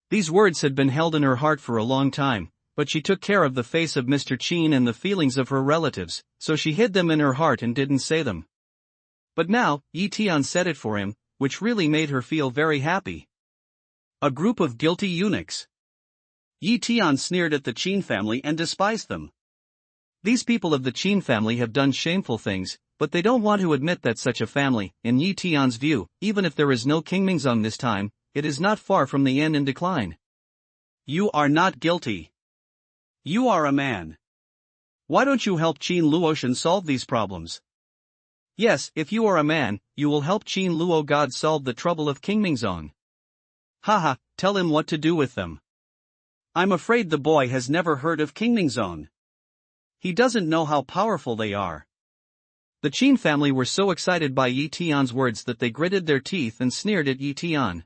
These words had been held in her heart for a long time, but she took care of the face of Mr. Qin and the feelings of her relatives, so she hid them in her heart and didn't say them. But now, Tian said it for him, which really made her feel very happy. A group of guilty eunuchs. Tian sneered at the Qin family and despised them. These people of the Qin family have done shameful things, but they don't want to admit that such a family, in Tian's view, even if there is no King Mingzong this time, it is not far from the end in decline. You are not guilty. You are a man. Why don't you help Qin Luoshan solve these problems? Yes, if you are a man, you will help Qin Luo God solve the trouble of King Mingzong. Haha, tell him what to do with them. I'm afraid the boy has never heard of King Mingzong. He doesn't know how powerful they are. The Qin family were so excited by Tian's words that they gritted their teeth and sneered at Tian.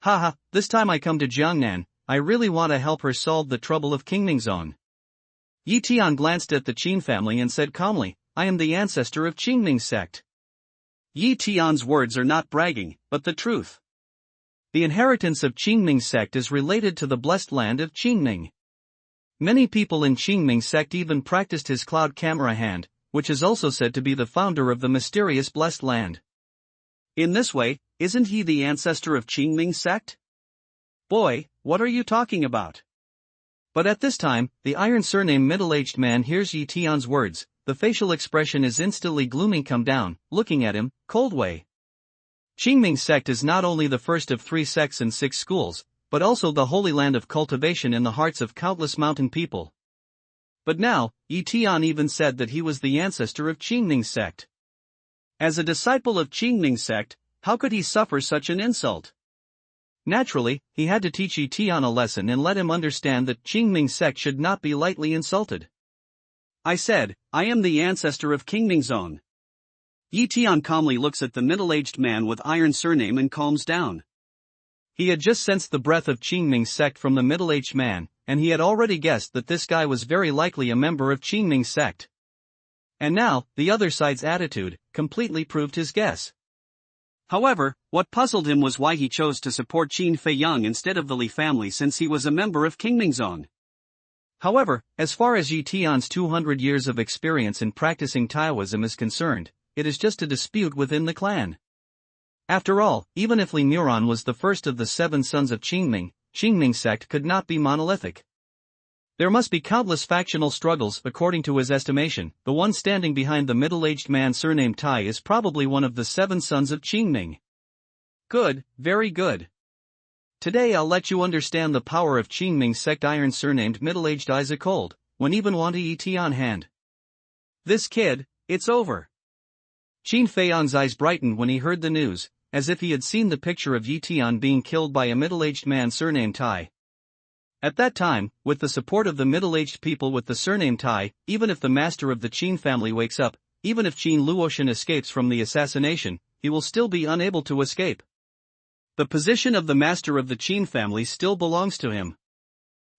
Haha, this time I come to Jiangnan, I really want to help her solve the trouble of King Mingzong. Tian glanced at the Qin family and said calmly, I am the ancestor of Qingming sect. Tian's words are not bragging, but the truth. The inheritance of Qingming sect is related to the blessed land of Qingming. Many people in Qingming sect even practiced his cloud camera hand, which is also said to be the founder of the mysterious blessed land. In this way, isn't he the ancestor of Qingming sect? Boy, what are you talking about? But at this time, the iron surname middle-aged man hears Tian's words, the facial expression is instantly gloomy. Come down, looking at him, cold way. Qingming sect is not only the first of 3 sects and 6 schools, but also the holy land of cultivation in the hearts of countless mountain people. But now, Tian even said that he was the ancestor of Qingming sect. As a disciple of Qingming sect, how could he suffer such an insult? Naturally, he had to teach Tian a lesson and let him understand that Qingming sect should not be lightly insulted. I said, I am the ancestor of King Mingzong. Tian calmly looks at the middle-aged man with iron surname and calms down. He had just sensed the breath of Qingming sect from the middle-aged man, and he had already guessed that this guy was very likely a member of Qingming sect. And now, the other side's attitude completely proved his guess. However, what puzzled him was why he chose to support Qin Feiyang instead of the Li family since he was a member of King Mingzong. However, as far as Tian's 200 years of experience in practicing Taoism is concerned, it is just a dispute within the clan. After all, even if Li Muran was the first of the 7 sons of Qingming, Qingming sect could not be monolithic. There must be countless factional struggles. According to his estimation, the one standing behind the middle-aged man surnamed Tai is probably one of the 7 sons of Qingming. Good, very good. Today I'll let you understand the power of Qingming sect iron surnamed middle-aged eyes cold, when even want to eat on hand. This kid, it's over. Qin Feiyan's eyes brightened when he heard the news, as if he had seen the picture of Yi Tian being killed by a middle-aged man surnamed Tai. At that time, with the support of the middle-aged people with the surname Tai, even if the master of the Qin family wakes up, even if Qin Luotian escapes from the assassination, he will still be unable to escape. The position of the master of the Qin family still belongs to him.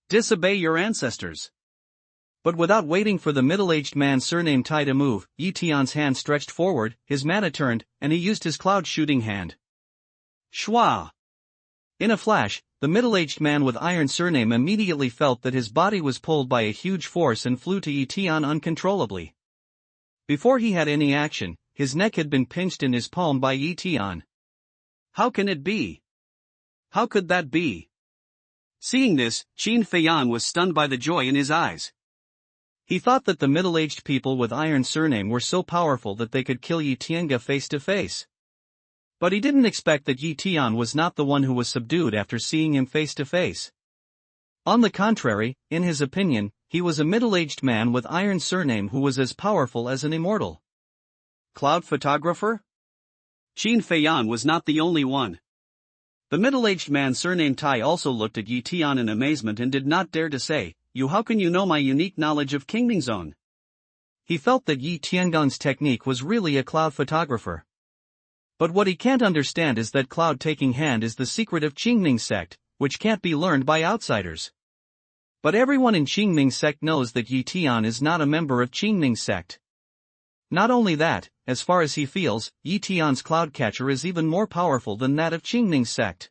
Disobey your ancestors. But without waiting for the middle-aged man surnamed Tai to move, Yi Tian's hand stretched forward, his mana turned, and he used his cloud-shooting hand. Shwa! In a flash, the middle-aged man with iron surname immediately felt that his body was pulled by a huge force and flew to Yi Tian uncontrollably. Before he had any action, his neck had been pinched in his palm by Yi Tian. How can it be? How could that be? Seeing this, Qin Feiyan was stunned by the joy in his eyes. He thought that the middle-aged people with iron surname were so powerful that they could kill Yi Tian face to face. But he didn't expect that Yi Tian was not the one who was subdued after seeing him face to face. On the contrary, in his opinion, he was a middle-aged man with iron surname who was as powerful as an immortal. Cloud photographer? Qin Feiyan was not the only one. The middle-aged man surnamed Tai also looked at Yi Tian in amazement and did not dare to say, "You, how can you know my unique knowledge of Qingming Zone?" He felt that Yi Tiangong's technique was really a cloud photographer. But what he can't understand is that cloud-taking hand is the secret of Qingming sect, which can't be learned by outsiders. But everyone in Qingming sect knows that Yi Tian is not a member of Qingming sect. Not only that, as far as he feels, Yi Tian's cloud catcher is even more powerful than that of Qingming sect.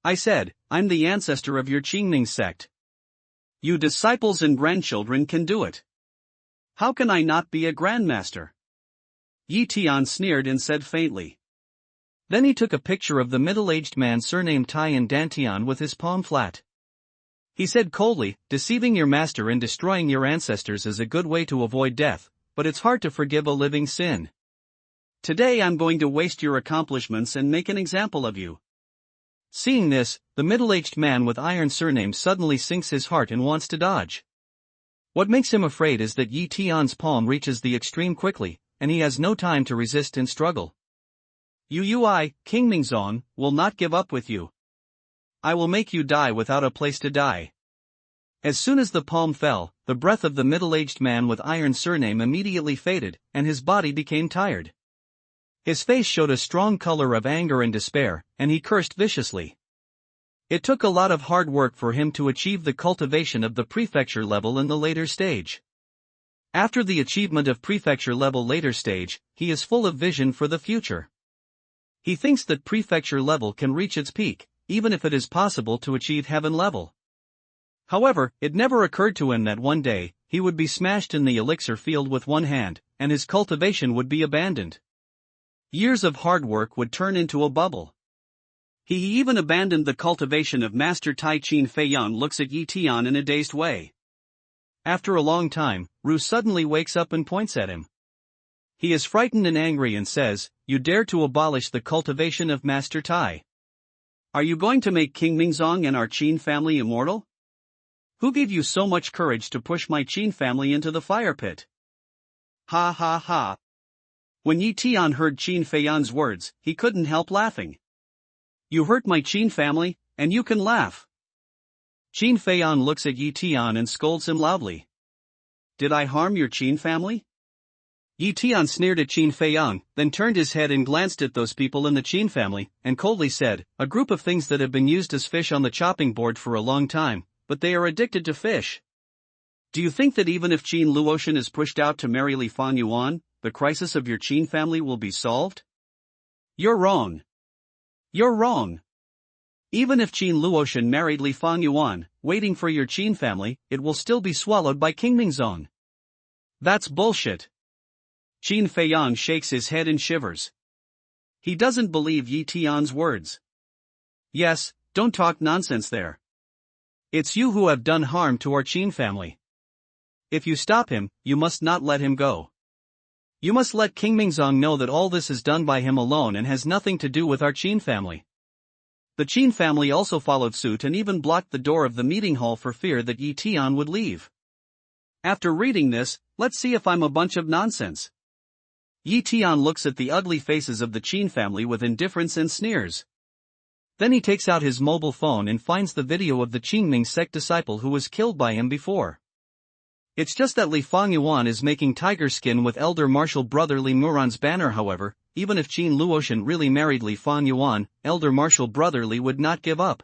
I said, I'm the ancestor of your Qingming sect. You disciples and grandchildren can do it. How can I not be a grandmaster? Yi Tian sneered and said faintly. Then he took a picture of the middle-aged man surnamed Tai and Dantian with his palm flat. He said coldly, deceiving your master and destroying your ancestors is a good way to avoid death, but it's hard to forgive a living sin. Today I'm going to waste your accomplishments and make an example of you. Seeing this, the middle-aged man with iron surname suddenly sinks his heart and wants to dodge. What makes him afraid is that Yi Tian's palm reaches the extreme quickly, and he has no time to resist and struggle. Qingming Zone, will not give up with you. I will make you die without a place to die. As soon as the palm fell, the breath of the middle-aged man with iron surname immediately faded, and his body became tired. His face showed a strong color of anger and despair, and he cursed viciously. It took a lot of hard work for him to achieve the cultivation of the prefecture level in the later stage. After the achievement of prefecture level later stage, he is full of vision for the future. He thinks that prefecture level can reach its peak, even if it is possible to achieve heaven level. However, it never occurred to him that one day, he would be smashed in the elixir field with one hand, and his cultivation would be abandoned. Years of hard work would turn into a bubble. He even abandoned the cultivation of Master Tai. Qin Feiyan looks at Yi Tian in a dazed way. After a long time, Ru suddenly wakes up and points at him. He is frightened and angry and says, "You dare to abolish the cultivation of Master Tai. Are you going to make Qingming Zong and our Qin family immortal? Who gave you so much courage to push my Qin family into the fire pit?" Ha ha ha. When Yi Tian heard Qin Feiyan's words, he couldn't help laughing. You hurt my Qin family, and you can laugh. Qin Feiyan looks at Yi Tian and scolds him loudly. Did I harm your Qin family? Yi Tian sneered at Qin Feiyan, then turned his head and glanced at those people in the Qin family, and coldly said, a group of things that have been used as fish on the chopping board for a long time, but they are addicted to fish. Do you think that even if Qin Luotian is pushed out to marry Li Fanyuan, the crisis of your Qin family will be solved? You're wrong. You're wrong. Even if Qin Luotian married Li Fanyuan, waiting for your Qin family, it will still be swallowed by Qingming Zong. That's bullshit. Qin Feiyan shakes his head and shivers. He doesn't believe Yi Tian's words. Yes, don't talk nonsense there. It's you who have done harm to our Qin family. If you stop him, you must not let him go. You must let King Mingzong know that all this is done by him alone and has nothing to do with our Qin family. The Qin family also followed suit and even blocked the door of the meeting hall for fear that Yi Tian would leave. After reading this, let's see if I'm a bunch of nonsense. Yi Tian looks at the ugly faces of the Qin family with indifference and sneers. Then he takes out his mobile phone and finds the video of the Qingming sect disciple who was killed by him before. It's just that Li Fangyuan is making tiger skin with elder martial brother Li Muran's banner. However, even if Qin Luotian really married Li Fangyuan, elder martial brother Li would not give up.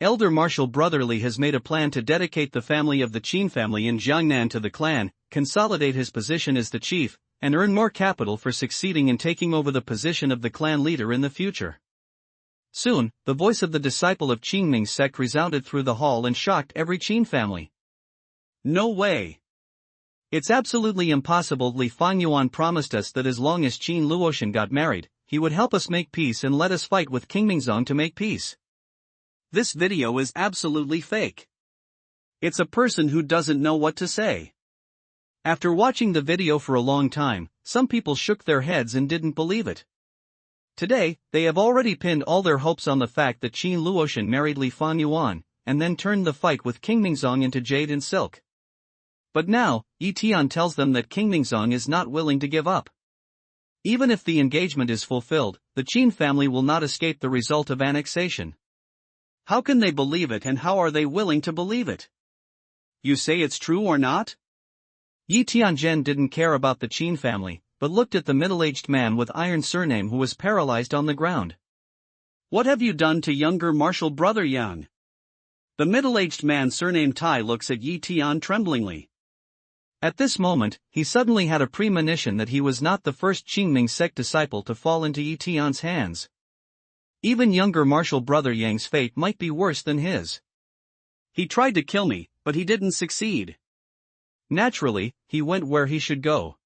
Elder martial brother Li has made a plan to dedicate the family of the Qin family in Jiangnan to the clan, consolidate his position as the chief, and earn more capital for succeeding in taking over the position of the clan leader in the future. Soon, the voice of the disciple of Qingming's sect resounded through the hall and shocked every Qin family. No way! It's absolutely impossible. Li Fangyuan promised us that as long as Qin Luotian got married, he would help us make peace and let us fight with King Mingzong to make peace. This video is absolutely fake. It's a person who doesn't know what to say. After watching the video for a long time, some people shook their heads and didn't believe it. Today, they have already pinned all their hopes on the fact that Qin Luotian married Li Fangyuan, and then turned the fight with King Mingzong into jade and silk. But now, Yi Tian tells them that King Mingzong is not willing to give up. Even if the engagement is fulfilled, the Qin family will not escape the result of annexation. How can they believe it, and how are they willing to believe it? You say it's true or not? Yi Tianzhen didn't care about the Qin family, but looked at the middle-aged man with iron surname who was paralyzed on the ground. What have you done to younger martial brother Yang? The middle-aged man surnamed Tai looks at Yi Tian tremblingly. At this moment, he suddenly had a premonition that he was not the first Qingming sect disciple to fall into Yi Tian's hands. Even younger martial brother Yang's fate might be worse than his. He tried to kill me, but he didn't succeed. Naturally, he went where he should go.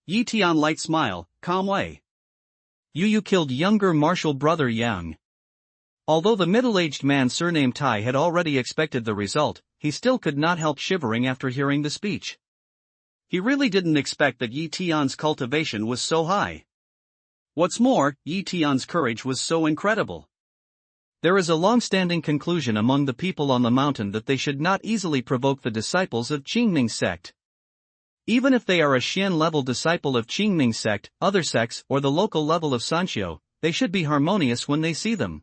Yi Tian light smile, calm way. You killed younger martial brother Yang. Although the middle-aged man surnamed Tai had already expected the result, he still could not help shivering after hearing the speech. He really didn't expect that Yi Tian's cultivation was so high. What's more, Yi Tian's courage was so incredible. There is a long-standing conclusion among the people on the mountain that they should not easily provoke the disciples of Qingming sect. Even if they are a Xian-level disciple of Qingming sect, other sects, or the local level of Sanxiu, they should be harmonious when they see them.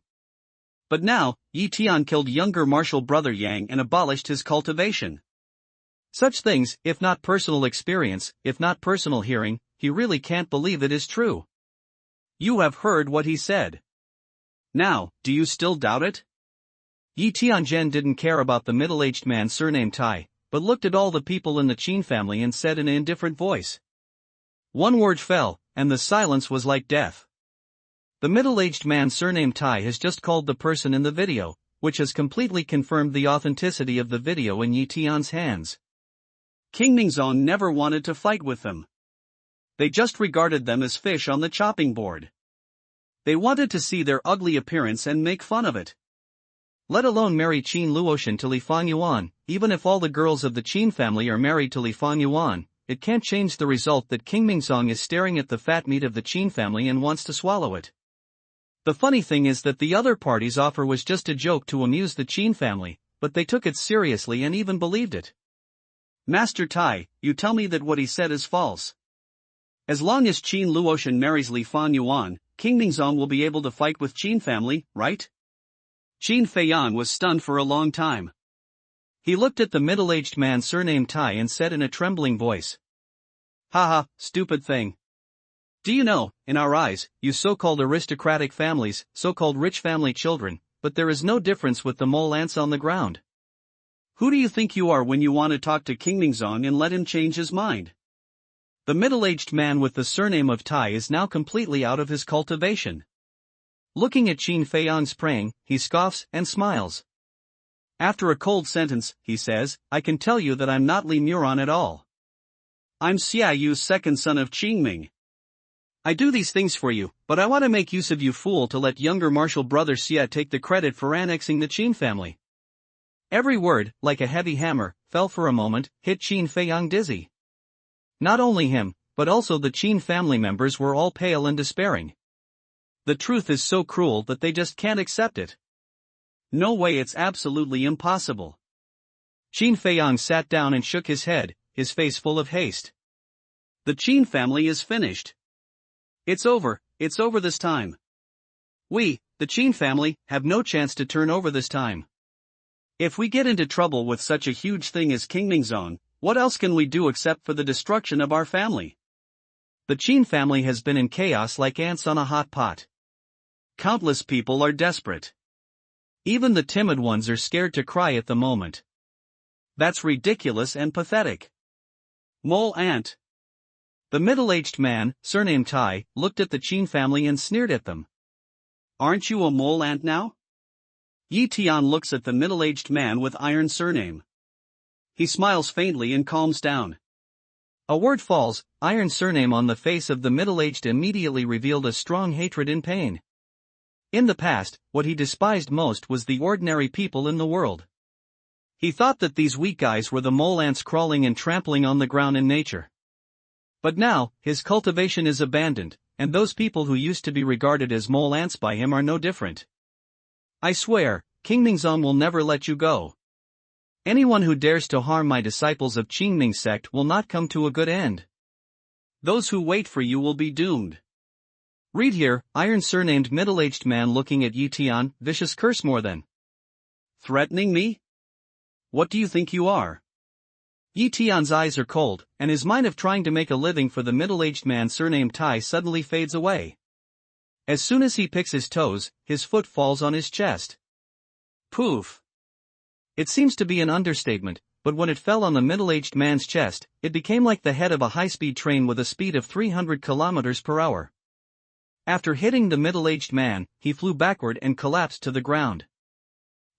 But now, Yi Tian killed younger martial brother Yang and abolished his cultivation. Such things, if not personal experience, if not personal hearing, he really can't believe it is true. You have heard what he said. Now, do you still doubt it? Yi Tianzhen didn't care about the middle-aged man surnamed Tai, but looked at all the people in the Qin family and said in an indifferent voice. One word fell, and the silence was like death. The middle-aged man surnamed Tai has just called the person in the video, which has completely confirmed the authenticity of the video in Yi Tian's hands. King Mingzong never wanted to fight with them. They just regarded them as fish on the chopping board. They wanted to see their ugly appearance and make fun of it. Let alone marry Qin Luotian to Li Fangyuan. Even if all the girls of the Qin family are married to Li Fangyuan, it can't change the result that King Mingzong is staring at the fat meat of the Qin family and wants to swallow it. The funny thing is that the other party's offer was just a joke to amuse the Qin family, but they took it seriously and even believed it. Master Tai, you tell me that what he said is false. As long as Qin Luotian marries Li Fangyuan, King Mingzong will be able to fight with Qin family, right? Qin Feiyan was stunned for a long time. He looked at the middle-aged man surnamed Tai and said in a trembling voice. Haha, stupid thing. Do you know, in our eyes, you so-called aristocratic families, so-called rich family children, but there is no difference with the mole ants on the ground. Who do you think you are when you want to talk to King Mingzong and let him change his mind? The middle-aged man with the surname of Tai is now completely out of his cultivation. Looking at Qin Feiyang's praying, he scoffs and smiles. After a cold sentence, he says, I can tell you that I'm not Li Muran at all. I'm Xia Yu's second son of Qingming. I do these things for you, but I want to make use of you fool to let younger martial brother Xia take the credit for annexing the Qin family. Every word, like a heavy hammer, fell for a moment, hit Qin Feiyang dizzy. Not only him, but also the Qin family members were all pale and despairing. The truth is so cruel that they just can't accept it. No way, it's absolutely impossible. Qin Feiyang sat down and shook his head, his face full of haste. The Qin family is finished. It's over this time. We, the Qin family, have no chance to turn over this time. If we get into trouble with such a huge thing as Qingmingzong, what else can we do except for the destruction of our family? The Qin family has been in chaos like ants on a hot pot. Countless people are desperate. Even the timid ones are scared to cry at the moment. That's ridiculous and pathetic. Mole ant. The middle-aged man, surnamed Tai, looked at the Qin family and sneered at them. Aren't you a mole ant now? Tian looks at the middle-aged man with iron surname. He smiles faintly and calms down. A word falls, iron surname on the face of the middle-aged immediately revealed a strong hatred and pain. In the past, what he despised most was the ordinary people in the world. He thought that these weak guys were the mole ants crawling and trampling on the ground in nature. But now, his cultivation is abandoned, and those people who used to be regarded as mole ants by him are no different. I swear, Qingmingzong will never let you go. Anyone who dares to harm my disciples of Qingming sect will not come to a good end. Those who wait for you will be doomed. Read here, iron surnamed middle-aged man looking at Tian, vicious curse more than. Threatening me? What do you think you are? Tian's eyes are cold, and his mind of trying to make a living for the middle-aged man surnamed Tai suddenly fades away. As soon as he picks his toes, his foot falls on his chest. Poof! It seems to be an understatement, but when it fell on the middle-aged man's chest, it became like the head of a high-speed train with a speed of 300 kilometers per hour. After hitting the middle-aged man, he flew backward and collapsed to the ground.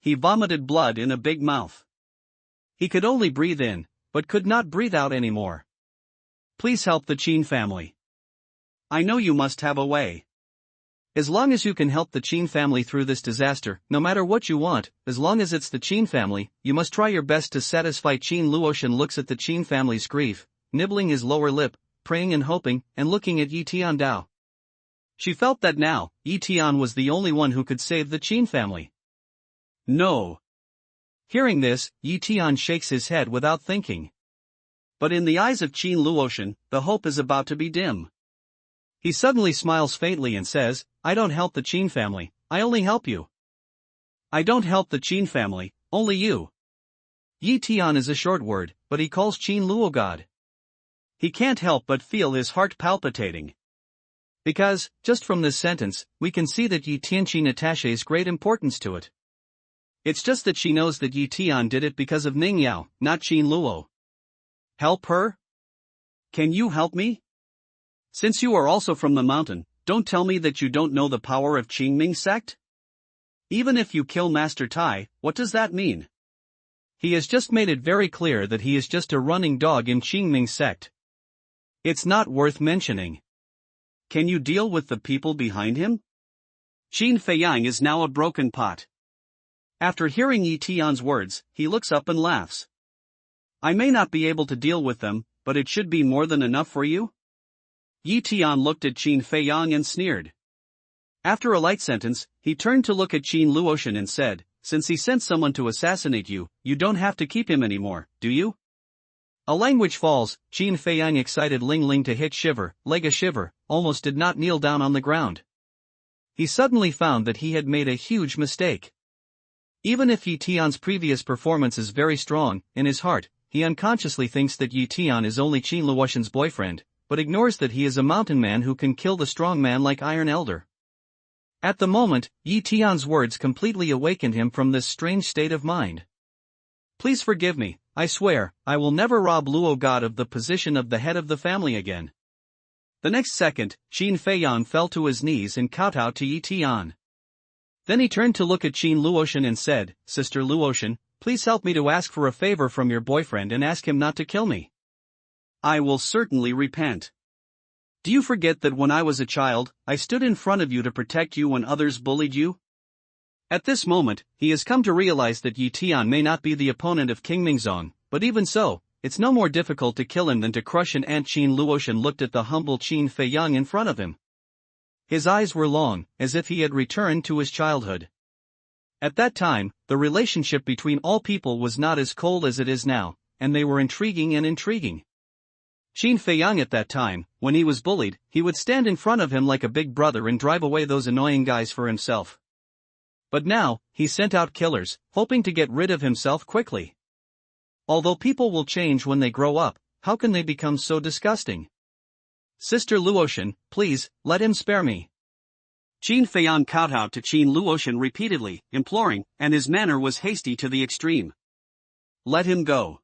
He vomited blood in a big mouth. He could only breathe in, but could not breathe out anymore. Please help the Qin family. I know you must have a way. As long as you can help the Qin family through this disaster, no matter what you want, as long as it's the Qin family, you must try your best to satisfy Qin Luotian looks at the Qin family's grief, nibbling his lower lip, praying and hoping, and looking at Tian Dao. She felt that now, Tian was the only one who could save the Qin family. No. Hearing this, Tian shakes his head without thinking. But in the eyes of Qin Luotian, the hope is about to be dim. He suddenly smiles faintly and says, I don't help the Qin family, I only help you. I don't help the Qin family, only you. Tian is a short word, but he calls Qin Luo God. He can't help but feel his heart palpitating. Because, just from this sentence, we can see that Tianqin attaches great importance to it. It's just that she knows that Tian did it because of Ning Yao, not Qin Luo. Help her? Can you help me? Since you are also from the mountain, don't tell me that you don't know the power of Qingming sect? Even if you kill Master Tai, what does that mean? He has just made it very clear that he is just a running dog in Qingming sect. It's not worth mentioning. Can you deal with the people behind him? Qin Feiyang is now a broken pot. After hearing Tian's words, he looks up and laughs. I may not be able to deal with them, but it should be more than enough for you? Tian looked at Qin Feiyang and sneered. After a light sentence, he turned to look at Qin Luotian and said, since he sent someone to assassinate you, you don't have to keep him anymore, do you? A language falls, Qin Feiyang excited Ling Ling to hit shiver, leg a shiver, almost did not kneel down on the ground. He suddenly found that he had made a huge mistake. Even if Tian's previous performance is very strong, in his heart, he unconsciously thinks that Tian is only Qin Luotian's boyfriend, but ignores that he is a mountain man who can kill the strong man like Iron Elder. At the moment, Tian's words completely awakened him from this strange state of mind. Please forgive me, I swear, I will never rob Luo God of the position of the head of the family again. The next second, Qin Feiyang fell to his knees and kowtowed to Tian. Then he turned to look at Qin Luotian and said, Sister Luotian, please help me to ask for a favor from your boyfriend and ask him not to kill me. I will certainly repent. Do you forget that when I was a child, I stood in front of you to protect you when others bullied you? At this moment, he has come to realize that Tian may not be the opponent of King Mingzong, but even so, it's no more difficult to kill him than to crush an ant. Qin Luotian looked at the humble Qin Feiyang in front of him. His eyes were long, as if he had returned to his childhood. At that time, the relationship between all people was not as cold as it is now, and they were intriguing. Qin Feiyang at that time, when he was bullied, he would stand in front of him like a big brother and drive away those annoying guys for himself. But now, he sent out killers, hoping to get rid of himself quickly. Although people will change when they grow up, how can they become so disgusting? Sister Luotian, please, let him spare me. Qin Feiyang kowtowed to Qin Luotian repeatedly, imploring, and his manner was hasty to the extreme. Let him go.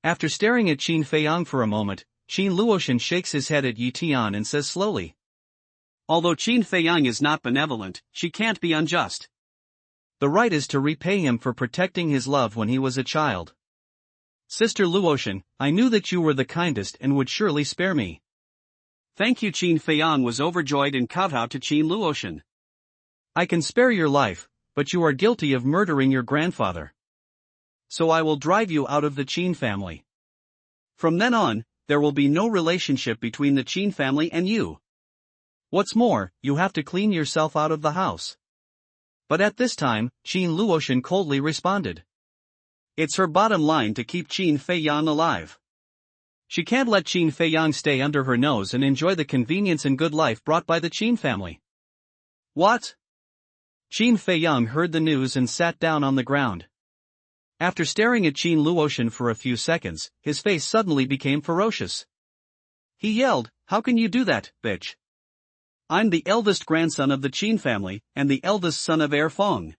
After staring at Qin Feiyang for a moment, Qin Luotian shakes his head at Tian and says slowly. Although Qin Feiyang is not benevolent, she can't be unjust. The right is to repay him for protecting his love when he was a child. Sister Luotian, I knew that you were the kindest and would surely spare me. Thank you. Qin Feiyang was overjoyed and kowtowed to Qin Luotian. I can spare your life, but you are guilty of murdering your grandfather. So I will drive you out of the Qin family. From then on, there will be no relationship between the Qin family and you. What's more, you have to clean yourself out of the house. But at this time, Qin Luotian coldly responded. It's her bottom line to keep Qin Feiyang alive. She can't let Qin Feiyang stay under her nose and enjoy the convenience and good life brought by the Qin family. What? Qin Feiyang heard the news and sat down on the ground. After staring at Qin Luotian for a few seconds, his face suddenly became ferocious. He yelled, "How can you do that, bitch? I'm the eldest grandson of the Qin family, and the eldest son of Heir Fong.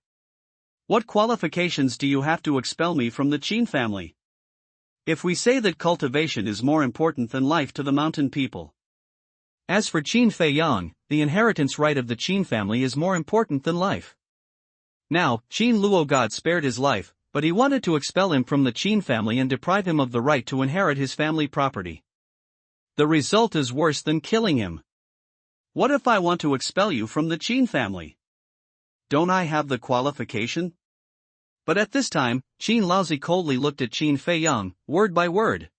What qualifications do you have to expel me from the Qin family? If we say that cultivation is more important than life to the mountain people. As for Qin Feiyang, the inheritance right of the Qin family is more important than life. Now, Qin Luo God spared his life, but he wanted to expel him from the Qin family and deprive him of the right to inherit his family property. The result is worse than killing him. What if I want to expel you from the Qin family? Don't I have the qualification?" But at this time, Qin Laozi coldly looked at Qin Feiyang, word by word.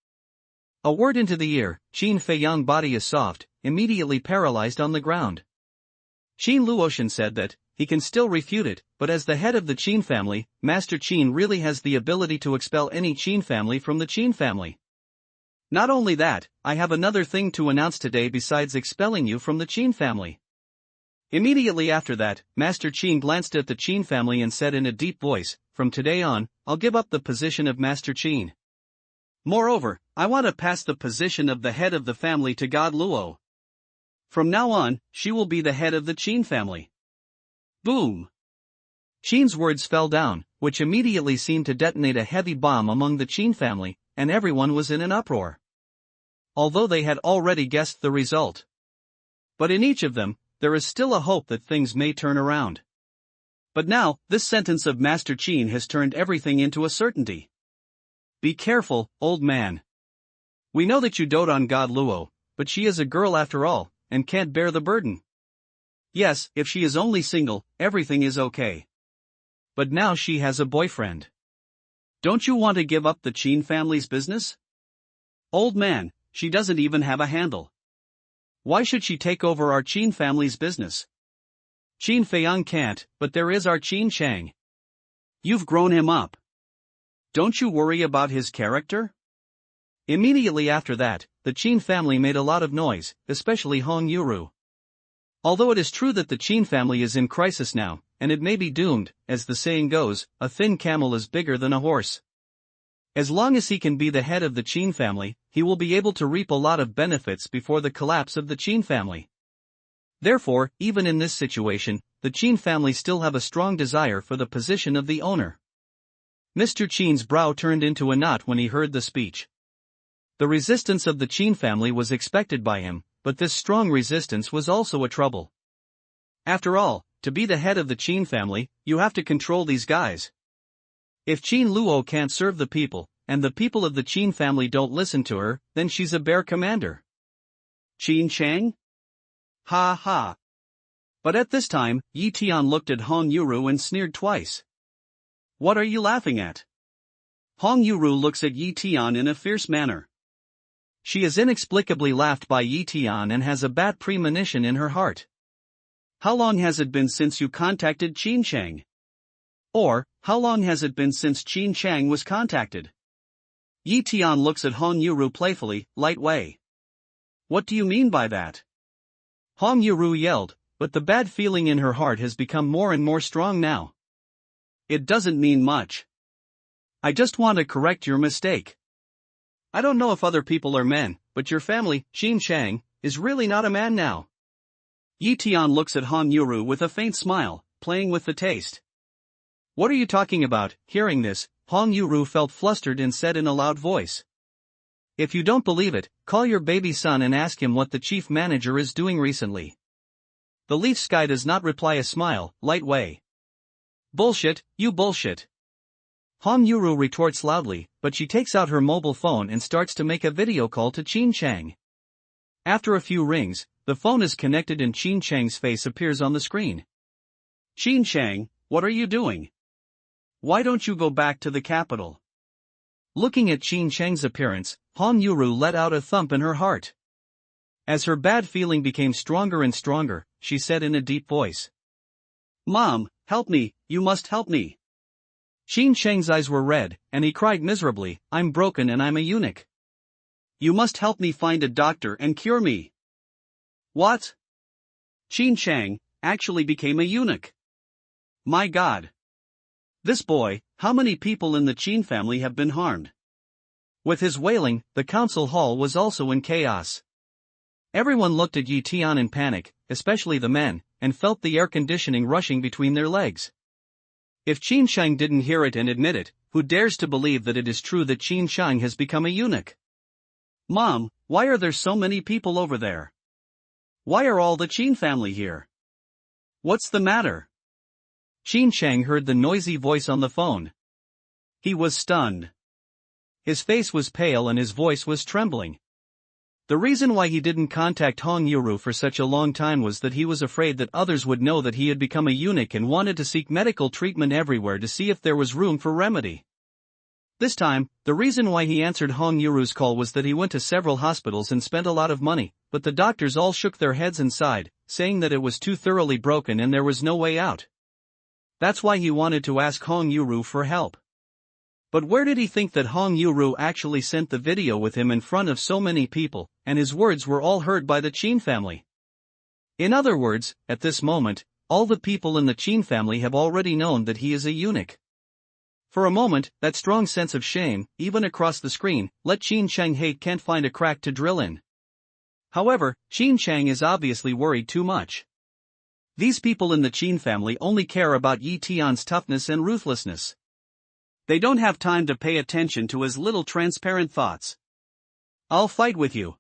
A word into the ear, Qin Feiyang's body is soft, immediately paralyzed on the ground. Qin Luotian said that, he can still refute it, but as the head of the Qin family, Master Qin really has the ability to expel any Qin family from the Qin family. Not only that, I have another thing to announce today besides expelling you from the Qin family. Immediately after that, Master Qin glanced at the Qin family and said in a deep voice, "From today on, I'll give up the position of Master Qin. Moreover, I want to pass the position of the head of the family to God Luo. From now on, she will be the head of the Qin family." Boom! Qin's words fell down, which immediately seemed to detonate a heavy bomb among the Qin family, and everyone was in an uproar. Although they had already guessed the result. But in each of them, there is still a hope that things may turn around. But now, this sentence of Master Qin has turned everything into a certainty. Be careful, old man. We know that you dote on God Luo, but she is a girl after all, and can't bear the burden. Yes, if she is only single, everything is okay. But now she has a boyfriend. Don't you want to give up the Qin family's business? Old man, she doesn't even have a handle. Why should she take over our Qin family's business? Qin Feiyang can't, but there is our Qin Chang. You've grown him up. Don't you worry about his character? Immediately after that, the Qin family made a lot of noise, especially Hong Yuru. Although it is true that the Qin family is in crisis now, and it may be doomed, as the saying goes, a thin camel is bigger than a horse. As long as he can be the head of the Qin family, he will be able to reap a lot of benefits before the collapse of the Qin family. Therefore, even in this situation, the Qin family still have a strong desire for the position of the owner. Mr. Qin's brow turned into a knot when he heard the speech. The resistance of the Qin family was expected by him, but this strong resistance was also a trouble. After all, to be the head of the Qin family, you have to control these guys. If Qin Luo can't serve the people, and the people of the Qin family don't listen to her, then she's a bare commander. Qin Chang? Ha ha. But at this time, Yi Tian looked at Hong Yuru and sneered twice. What are you laughing at? Hong Yuru looks at Yi Tian in a fierce manner. She is inexplicably laughed by Yi Tian and has a bad premonition in her heart. How long has it been since you contacted Qin Chang? Or, how long has it been since Qin Chang was contacted? Yi Tian looks at Hong Yuru playfully, light way. What do you mean by that? Hong Yuru yelled, but the bad feeling in her heart has become more and more strong now. It doesn't mean much. I just want to correct your mistake. I don't know if other people are men, but your family, Qin Chang, is really not a man now. Yi Tian looks at Hong Yuru with a faint smile, playing with the taste. What are you talking about? Hearing this, Hong Yuru felt flustered and said in a loud voice. If you don't believe it, call your baby son and ask him what the chief manager is doing recently. The leaf sky does not reply a smile, light way. Bullshit, you bullshit. Hong Yuru retorts loudly, but she takes out her mobile phone and starts to make a video call to Qin Chang. After a few rings, the phone is connected and Qin Chang's face appears on the screen. Qin Chang, what are you doing? Why don't you go back to the capital? Looking at Qin Chang's appearance, Hong Yuru let out a thump in her heart. As her bad feeling became stronger and stronger, she said in a deep voice. Mom, help me, you must help me. Qin Chang's eyes were red, and he cried miserably, I'm broken and I'm a eunuch. You must help me find a doctor and cure me. What? Qin Chang actually became a eunuch. My God. This boy, how many people in the Qin family have been harmed? With his wailing, the council hall was also in chaos. Everyone looked at Yi Tian in panic, especially the men, and felt the air conditioning rushing between their legs. If Qin Chang didn't hear it and admit it, who dares to believe that it is true that Qin Chang has become a eunuch? Mom, why are there so many people over there? Why are all the Qin family here? What's the matter? Qin Chang heard the noisy voice on the phone. He was stunned. His face was pale and his voice was trembling. The reason why he didn't contact Hong Yuru for such a long time was that he was afraid that others would know that he had become a eunuch and wanted to seek medical treatment everywhere to see if there was room for remedy. This time, the reason why he answered Hong Yuru's call was that he went to several hospitals and spent a lot of money, but the doctors all shook their heads and sighed, saying that it was too thoroughly broken and there was no way out. That's why he wanted to ask Hong Yuru for help. But where did he think that Hong Yuru actually sent the video with him in front of so many people, and his words were all heard by the Qin family? In other words, at this moment, all the people in the Qin family have already known that he is a eunuch. For a moment, that strong sense of shame, even across the screen, let Qin Chang hate can't find a crack to drill in. However, Qin Chang is obviously worried too much. These people in the Qin family only care about Yi Tian's toughness and ruthlessness. They don't have time to pay attention to his little transparent thoughts. I'll fight with you.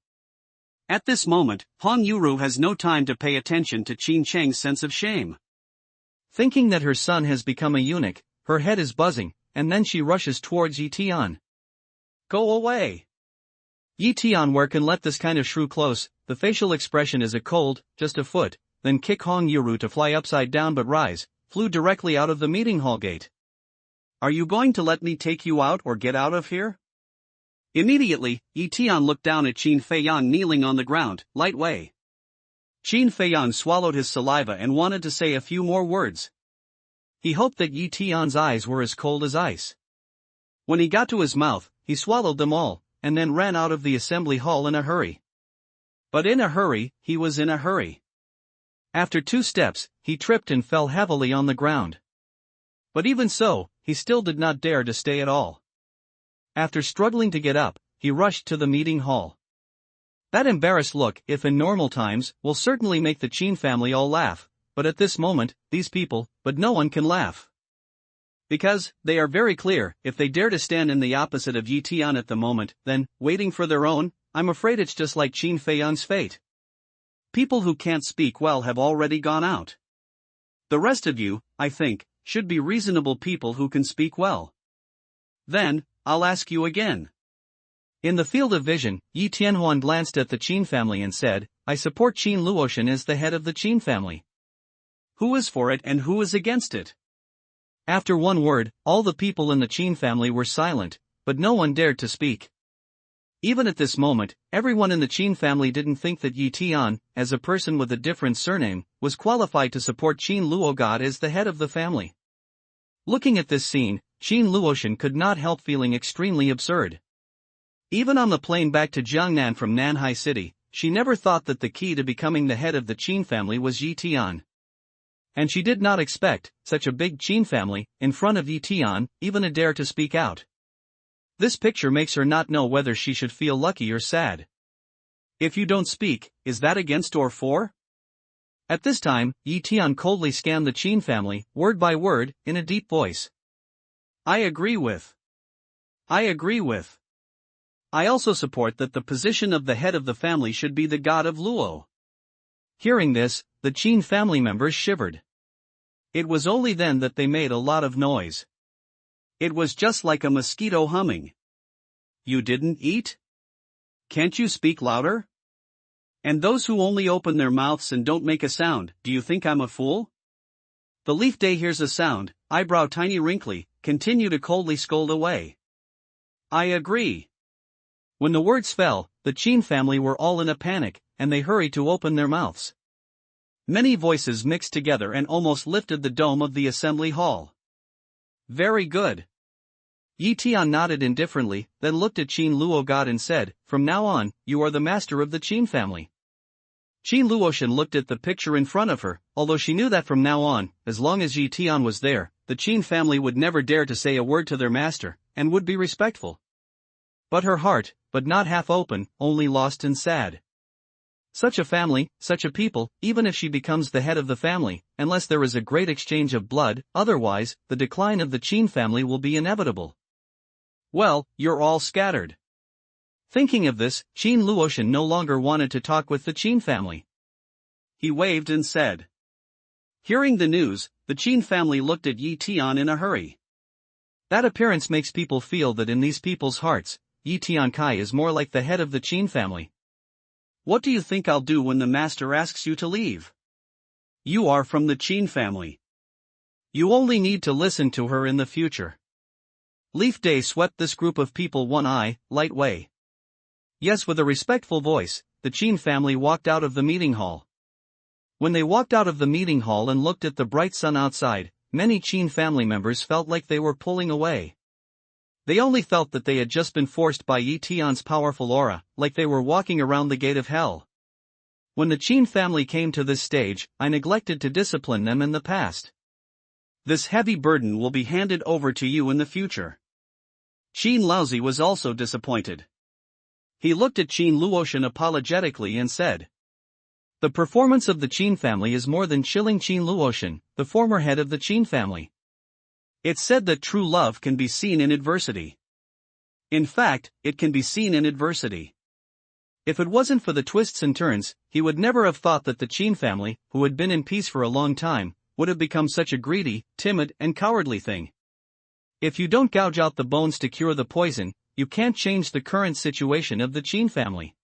At this moment, Hong Yuru has no time to pay attention to Qin Chang's sense of shame. Thinking that her son has become a eunuch, her head is buzzing, and then she rushes towards Yi Tian. Go away! Yi Tian where can let this kind of shrew close, the facial expression is a cold, just a foot, then kick Hong Yuru to fly upside down but rise, flew directly out of the meeting hall gate. Are you going to let me take you out or get out of here? Immediately, Yi Tian looked down at Qin Feiyang kneeling on the ground, light way. Qin Feiyang swallowed his saliva and wanted to say a few more words. He hoped that Yi Tian's eyes were as cold as ice. When he got to his mouth, he swallowed them all, and then ran out of the assembly hall in a hurry. But in a hurry, he was in a hurry. After 2 steps, he tripped and fell heavily on the ground. But even so, he still did not dare to stay at all. After struggling to get up, he rushed to the meeting hall. That embarrassed look, if in normal times, will certainly make the Qin family all laugh, but at this moment, these people, but no one can laugh. Because, they are very clear, if they dare to stand in the opposite of Yi Tian at the moment, then, waiting for their own, I'm afraid it's just like Qin Feiyang's fate. People who can't speak well have already gone out. The rest of you, I think, should be reasonable people who can speak well. Then, I'll ask you again. In the field of vision, Yi Tianhuan glanced at the Qin family and said, I support Qin Luotian as the head of the Qin family. Who is for it and who is against it? After one word, all the people in the Qin family were silent, but no one dared to speak. Even at this moment, everyone in the Qin family didn't think that Yi Tian, as a person with a different surname, was qualified to support Qin Luogod as the head of the family. Looking at this scene, Qin Luotian could not help feeling extremely absurd. Even on the plane back to Jiangnan from Nanhai City, she never thought that the key to becoming the head of the Qin family was Yi Tian. And she did not expect such a big Qin family, in front of Yi Tian, even to dare to speak out. This picture makes her not know whether she should feel lucky or sad. If you don't speak, is that against or for? At this time, Yi Tian coldly scanned the Qin family, word by word, in a deep voice. I agree with. I also support that the position of the head of the family should be the god of Luo. Hearing this, the Qin family members shivered. It was only then that they made a lot of noise. It was just like a mosquito humming. You didn't eat? Can't you speak louder? And those who only open their mouths and don't make a sound, do you think I'm a fool? The leaf day hears a sound, eyebrow tiny wrinkly, continue to coldly scold away. I agree. When the words fell, the Qin family were all in a panic, and they hurried to open their mouths. Many voices mixed together and almost lifted the dome of the assembly hall. Very good. Yi Tian nodded indifferently, then looked at Qin Luogod and said, From now on, you are the master of the Qin family. Qin Luotian looked at the picture in front of her, although she knew that from now on, as long as Yi Tian was there, the Qin family would never dare to say a word to their master, and would be respectful. But her heart, but not half open, only lost and sad. Such a family, such a people, even if she becomes the head of the family, unless there is a great exchange of blood, otherwise, the decline of the Qin family will be inevitable. Well, you're all scattered. Thinking of this, Qin Luotian no longer wanted to talk with the Qin family. He waved and said. Hearing the news, the Qin family looked at Yi Tian in a hurry. That appearance makes people feel that in these people's hearts, Yi Tian Kai is more like the head of the Qin family. What do you think I'll do when the master asks you to leave? You are from the Qin family. You only need to listen to her in the future. Leaf Day swept this group of people one eye, light way. Yes, with a respectful voice, the Qin family walked out of the meeting hall. When they walked out of the meeting hall and looked at the bright sun outside, many Qin family members felt like they were pulling away. They only felt that they had just been forced by Yi Tian's powerful aura, like they were walking around the gate of hell. When the Qin family came to this stage, I neglected to discipline them in the past. This heavy burden will be handed over to you in the future. Qin Laozi was also disappointed. He looked at Qin Luotian apologetically and said, The performance of the Qin family is more than chilling Qin Luotian, the former head of the Qin family. It's said that true love can be seen in adversity. In fact, it can be seen in adversity. If it wasn't for the twists and turns, he would never have thought that the Qin family, who had been in peace for a long time, would have become such a greedy, timid, and cowardly thing. If you don't gouge out the bones to cure the poison, you can't change the current situation of the Qin family.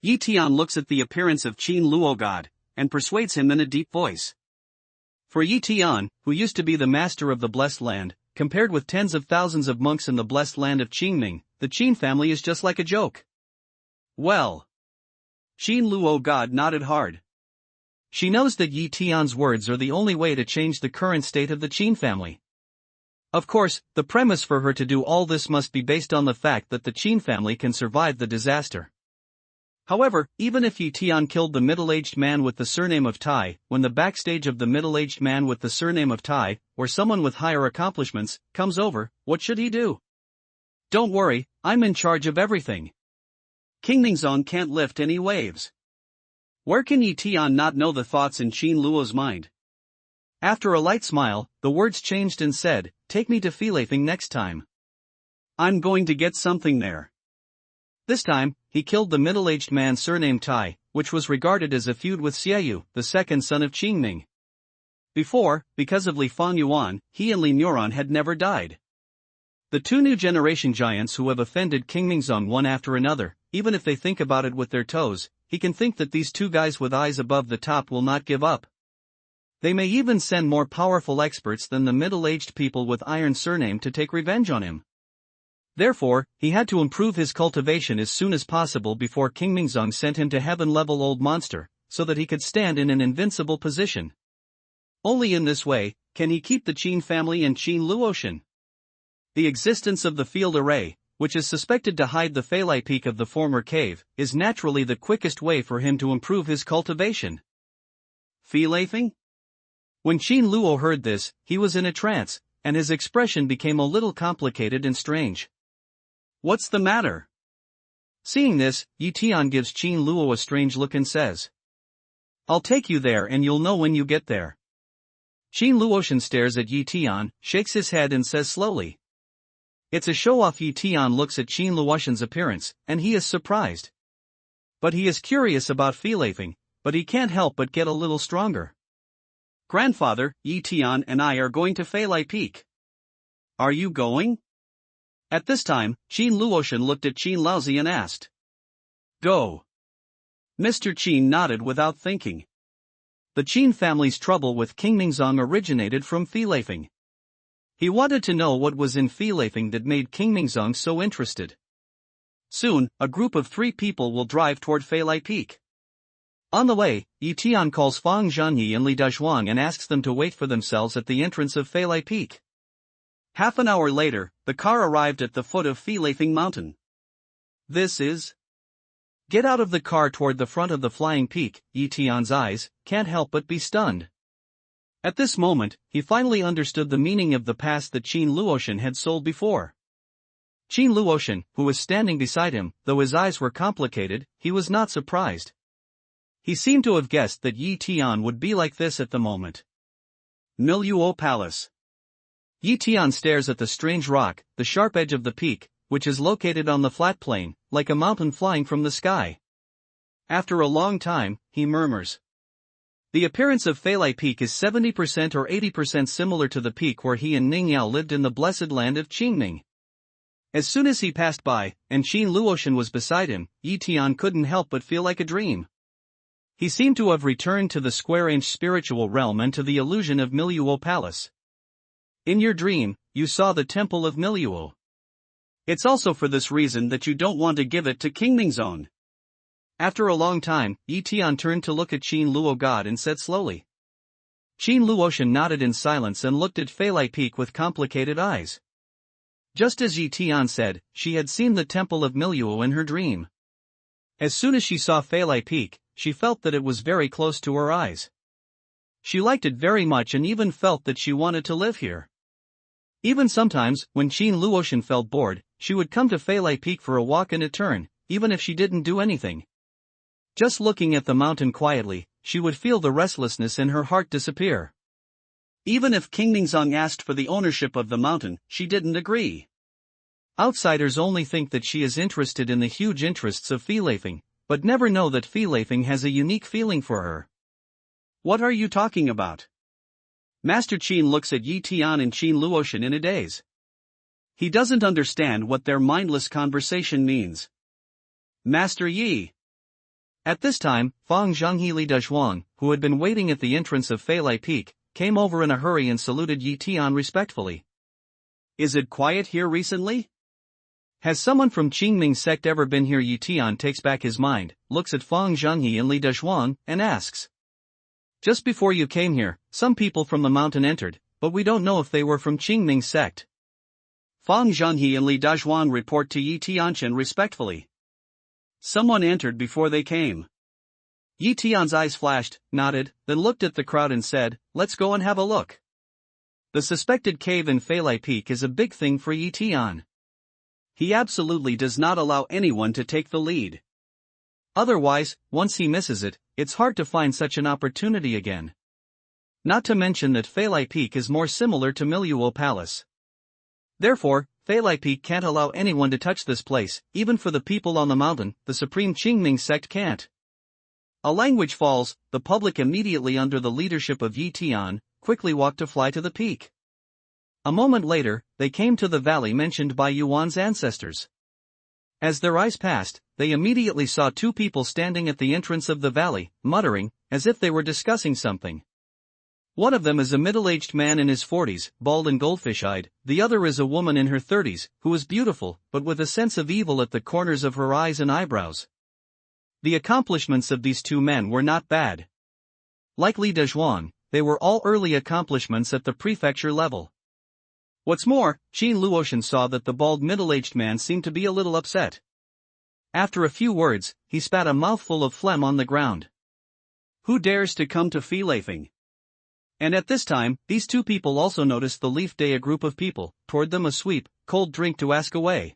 Yi Tian looks at the appearance of Qin Luogod, and persuades him in a deep voice. For Yi Tian, who used to be the master of the blessed land, compared with tens of thousands of monks in the blessed land of Qingming, the Qin family is just like a joke. Well. Qin Luogod nodded hard. She knows that Yi Tian's words are the only way to change the current state of the Qin family. Of course, the premise for her to do all this must be based on the fact that the Qin family can survive the disaster. However, even if Yi Tian killed the middle-aged man with the surname of Tai, when the backstage of the middle-aged man with the surname of Tai, or someone with higher accomplishments, comes over, what should he do? Don't worry, I'm in charge of everything. King Ningzong can't lift any waves. Where can Yi Tian not know the thoughts in Qin Luo's mind? After a light smile, the words changed and said, Take me to Filething next time. I'm going to get something there. This time, he killed the middle-aged man surnamed Tai, which was regarded as a feud with Xiaoyu, the second son of Qingming. Before, because of Li Fangyuan, he and Li Nuran had never died. The two new generation giants who have offended King Mingzong one after another, even if they think about it with their toes, he can think that these two guys with eyes above the top will not give up. They may even send more powerful experts than the middle-aged people with Iron surname to take revenge on him. Therefore, he had to improve his cultivation as soon as possible before King Mingzong sent him to heaven-level old monster, so that he could stand in an invincible position. Only in this way can he keep the Qin family and Qin Luotian. The existence of the field array, which is suspected to hide the Feilai peak of the former cave, is naturally the quickest way for him to improve his cultivation. Feilai? When Qin Luo heard this, he was in a trance, and his expression became a little complicated and strange. What's the matter? Seeing this, Tian gives Qin Luo a strange look and says, I'll take you there and you'll know when you get there. Qin Luotian stares at Tian, shakes his head and says slowly. It's a show-off. Tian looks at Qin Luotian's appearance, and he is surprised. But he is curious about Feilai, but he can't help but get a little stronger. Grandfather, Tian and I are going to Feilai Peak. Are you going? At this time, Qin Luotian looked at Qin Laozi and asked. Go. Mr. Qin nodded without thinking. The Qin family's trouble with King Mingzong originated from Feilai. He wanted to know what was in Feilai that made King Mingzong so interested. Soon, a group of 3 people will drive toward Feilai Peak. On the way, Tian calls Fang Zhangyi and Li Dazhuang and asks them to wait for themselves at the entrance of Feilai Peak. Half an hour later, the car arrived at the foot of Feilai Mountain. This is... Get out of the car toward the front of the flying peak. Tian's eyes can't help but be stunned. At this moment, he finally understood the meaning of the pass that Qin Luotian had sold before. Qin Luotian, who was standing beside him, though his eyes were complicated, he was not surprised. He seemed to have guessed that Tian would be like this at the moment. Miluo Palace. Tian stares at the strange rock, the sharp edge of the peak, which is located on the flat plain, like a mountain flying from the sky. After a long time, he murmurs. The appearance of Feilai Peak is 70% or 80% similar to the peak where he and Ning Yao lived in the blessed land of Qingming. As soon as he passed by, and Qin Luotian was beside him, Tian couldn't help but feel like a dream. He seemed to have returned to the square-inch spiritual realm and to the illusion of Miluo Palace. In your dream, you saw the temple of Miluo. It's also for this reason that you don't want to give it to King Mingzong. After a long time, Tian turned to look at Qin Luo God and said slowly. Qin Luotian nodded in silence and looked at Feilai Peak with complicated eyes. Just as Tian said, she had seen the temple of Miluo in her dream. As soon as she saw Feilai Peak, she felt that it was very close to her eyes. She liked it very much and even felt that she wanted to live here. Even sometimes, when Qin Luotian felt bored, she would come to Feilai Peak for a walk and a turn, even if she didn't do anything. Just looking at the mountain quietly, she would feel the restlessness in her heart disappear. Even if King Mingzong asked for the ownership of the mountain, she didn't agree. Outsiders only think that she is interested in the huge interests of Feilai, but never know that Feilai has a unique feeling for her. What are you talking about? Master Qin looks at Tian and Qin Luotian in a daze. He doesn't understand what their mindless conversation means. Master Yi. At this time, Fang Zhangyi Li Dazhuang, who had been waiting at the entrance of Feilai Peak, came over in a hurry and saluted Tian respectfully. Is it quiet here recently? Has someone from Qingming sect ever been here? Tian takes back his mind, looks at Fang Zhangyi and Li Dazhuang, and asks. Just before you came here, some people from the mountain entered, but we don't know if they were from Qingming sect. Fang Zhangyi and Li Dazhuang report to Tianchen respectfully. Someone entered before they came. Tian's eyes flashed, nodded, then looked at the crowd and said, let's go and have a look. The suspected cave in Feilai Peak is a big thing for Tian. He absolutely does not allow anyone to take the lead. Otherwise, once he misses it, it's hard to find such an opportunity again. Not to mention that Feilai Peak is more similar to Miluo Palace. Therefore, Feilai Peak can't allow anyone to touch this place, even for the people on the mountain. The supreme Qingming sect can't. A language falls, the public immediately under the leadership of Tian, quickly walked to fly to the peak. A moment later, they came to the valley mentioned by Yuan's ancestors. As their eyes passed, they immediately saw two people standing at the entrance of the valley, muttering, as if they were discussing something. One of them is a middle-aged man in his 40s, bald and goldfish-eyed, the other is a woman in her 30s, who is beautiful, but with a sense of evil at the corners of her eyes and eyebrows. The accomplishments of these two men were not bad. Like Li Dezhuang, they were all early accomplishments at the prefecture level. What's more, Qin Luotian saw that the bald middle-aged man seemed to be a little upset. After a few words, he spat a mouthful of phlegm on the ground. Who dares to come to Filafing? And at this time, these two people also noticed the Leaf Day, a group of people, poured them a sweet, cold drink to ask away.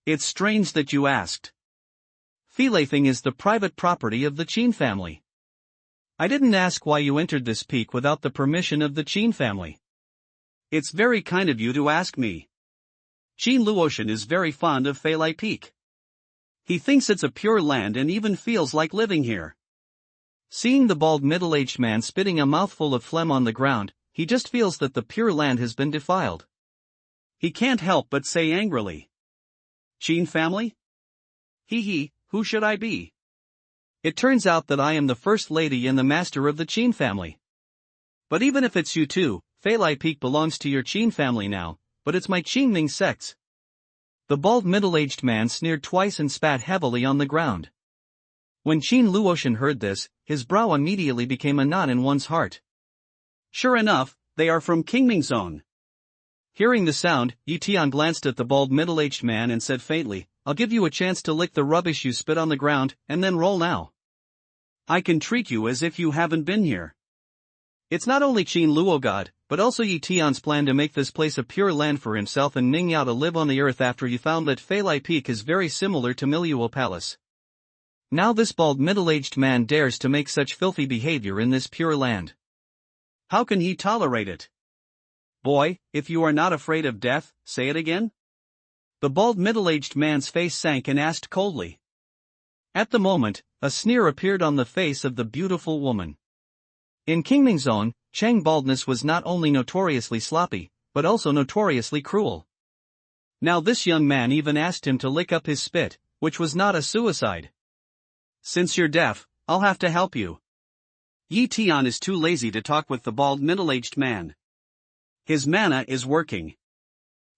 It's strange that you asked. Filafing is the private property of the Qin family. I didn't ask why you entered this peak without the permission of the Qin family. It's very kind of you to ask me. Qin Luotian is very fond of Feilai Peak. He thinks it's a pure land and even feels like living here. Seeing the bald middle-aged man spitting a mouthful of phlegm on the ground, he just feels that the pure land has been defiled. He can't help but say angrily. Qin family? Hee, who should I be? It turns out that I am the first lady and the master of the Qin family. But even if it's you too, Feilai Peak belongs to your Qin family now, but it's my Qingming sect's. The bald middle-aged man sneered twice and spat heavily on the ground. When Qin Luotian heard this, his brow immediately became a knot in one's heart. Sure enough, they are from Qingming Zone. Hearing the sound, Tian glanced at the bald middle-aged man and said faintly, I'll give you a chance to lick the rubbish you spit on the ground, and then roll now. I can treat you as if you haven't been here. It's not only Qin Luo God, but also Tian's plan to make this place a pure land for himself and Ning Yao to live on the earth after he found that Feilai Peak is very similar to Miluo Palace. Now this bald middle-aged man dares to make such filthy behavior in this pure land. How can he tolerate it? Boy, if you are not afraid of death, say it again? The bald middle-aged man's face sank and asked coldly. At the moment, a sneer appeared on the face of the beautiful woman. In Qingming Zone, Cheng baldness was not only notoriously sloppy, but also notoriously cruel. Now this young man even asked him to lick up his spit, which was not a suicide. Since you're deaf, I'll have to help you. Tian is too lazy to talk with the bald middle-aged man. His mana is working.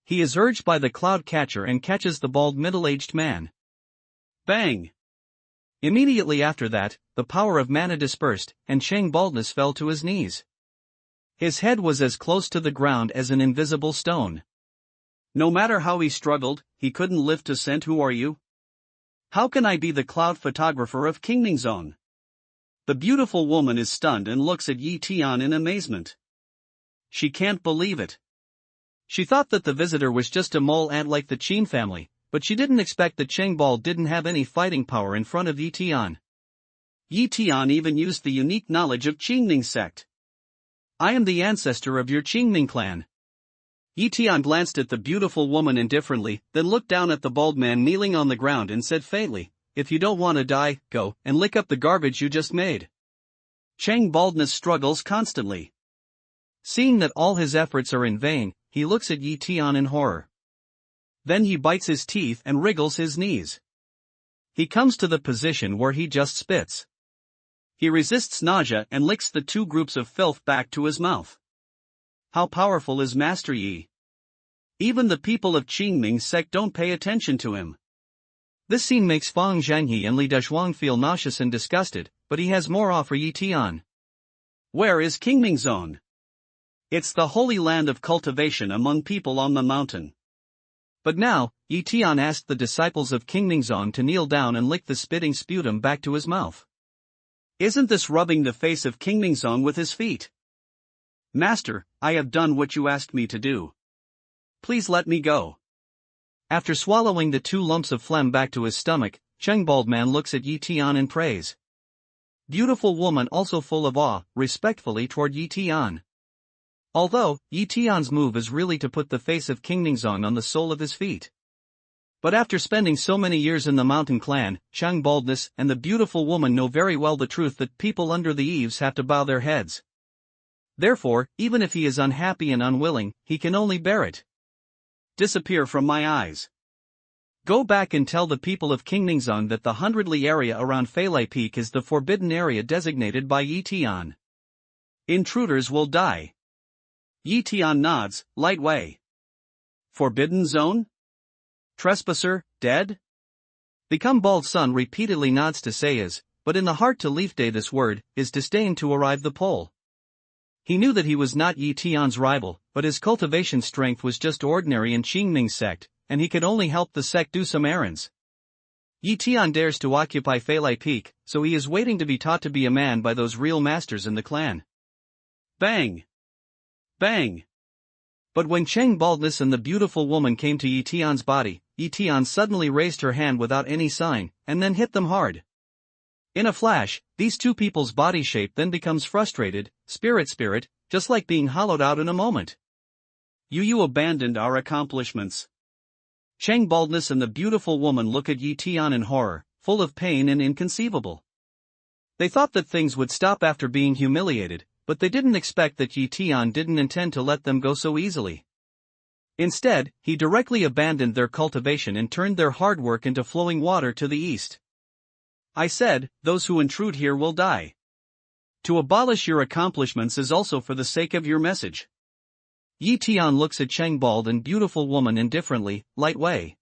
He is urged by the cloud catcher and catches the bald middle-aged man. Bang! Immediately after that, the power of mana dispersed, and Cheng baldness fell to his knees. His head was as close to the ground as an invisible stone. No matter how he struggled, he couldn't lift to scent. Who are you? How can I be the cloud photographer of Qingming Zone? The beautiful woman is stunned and looks at Tian in amazement. She can't believe it. She thought that the visitor was just a mole ant like the Qin family, but she didn't expect that Cheng Bald didn't have any fighting power in front of Tian. Tian even used the unique knowledge of Qingming sect. I am the ancestor of your Qingming clan. Tian glanced at the beautiful woman indifferently, then looked down at the bald man kneeling on the ground and said faintly, if you don't want to die, go and lick up the garbage you just made. Cheng baldness struggles constantly. Seeing that all his efforts are in vain, he looks at Tian in horror. Then he bites his teeth and wriggles his knees. He comes to the position where he just spits. He resists nausea and licks the two groups of filth back to his mouth. How powerful is Master Yi? Even the people of Qingming sect don't pay attention to him. This scene makes Fang Zhangyi and Li Dezhuang feel nauseous and disgusted, but he has more for Tian. Where is Qingming Zone? It's the holy land of cultivation among people on the mountain. But now, Tian asked the disciples of Qingming Zone to kneel down and lick the spitting sputum back to his mouth. Isn't this rubbing the face of Qingming Zone with his feet? Master, I have done what you asked me to do. Please let me go. After swallowing the 2 lumps of phlegm back to his stomach, Cheng Baldman looks at Tian in praise. Beautiful woman also full of awe, respectfully toward Tian. Although, Tian's move is really to put the face of Qingming Zone on the sole of his feet. But after spending so many years in the mountain clan, Cheng Baldness and the beautiful woman know very well the truth that people under the eaves have to bow their heads. Therefore, even if he is unhappy and unwilling, he can only bear it. Disappear from my eyes. Go back and tell the people of Qingningzong that the 100 li area around Feilai Peak is the forbidden area designated by Yi Tian. Intruders will die. Yi Tian nods, light way. Forbidden zone? Trespasser, dead? Become Bald Sun repeatedly nods to say is, but in the heart to Leaf Day this word, is disdain to arrive the pole. He knew that he was not Yi Tian's rival, but his cultivation strength was just ordinary in Qingming sect, and he could only help the sect do some errands. Yi Tian dares to occupy Feilai Peak, so he is waiting to be taught to be a man by those real masters in the clan. Bang! Bang! But when Cheng Baldness and the beautiful woman came to Yi Tian's body, Yi Tian suddenly raised her hand without any sign, and then hit them hard. In a flash, these two people's body shape then becomes frustrated, spirit, just like being hollowed out in a moment. You abandoned our accomplishments. Cheng Baldness and the beautiful woman look at Yi Tian in horror, full of pain and inconceivable. They thought that things would stop after being humiliated, but they didn't expect that Yi Tian didn't intend to let them go so easily. Instead, he directly abandoned their cultivation and turned their hard work into flowing water to the east. I said, those who intrude here will die. To abolish your accomplishments is also for the sake of your message. Yi Tian looks at Cheng Bald and beautiful woman indifferently, light way.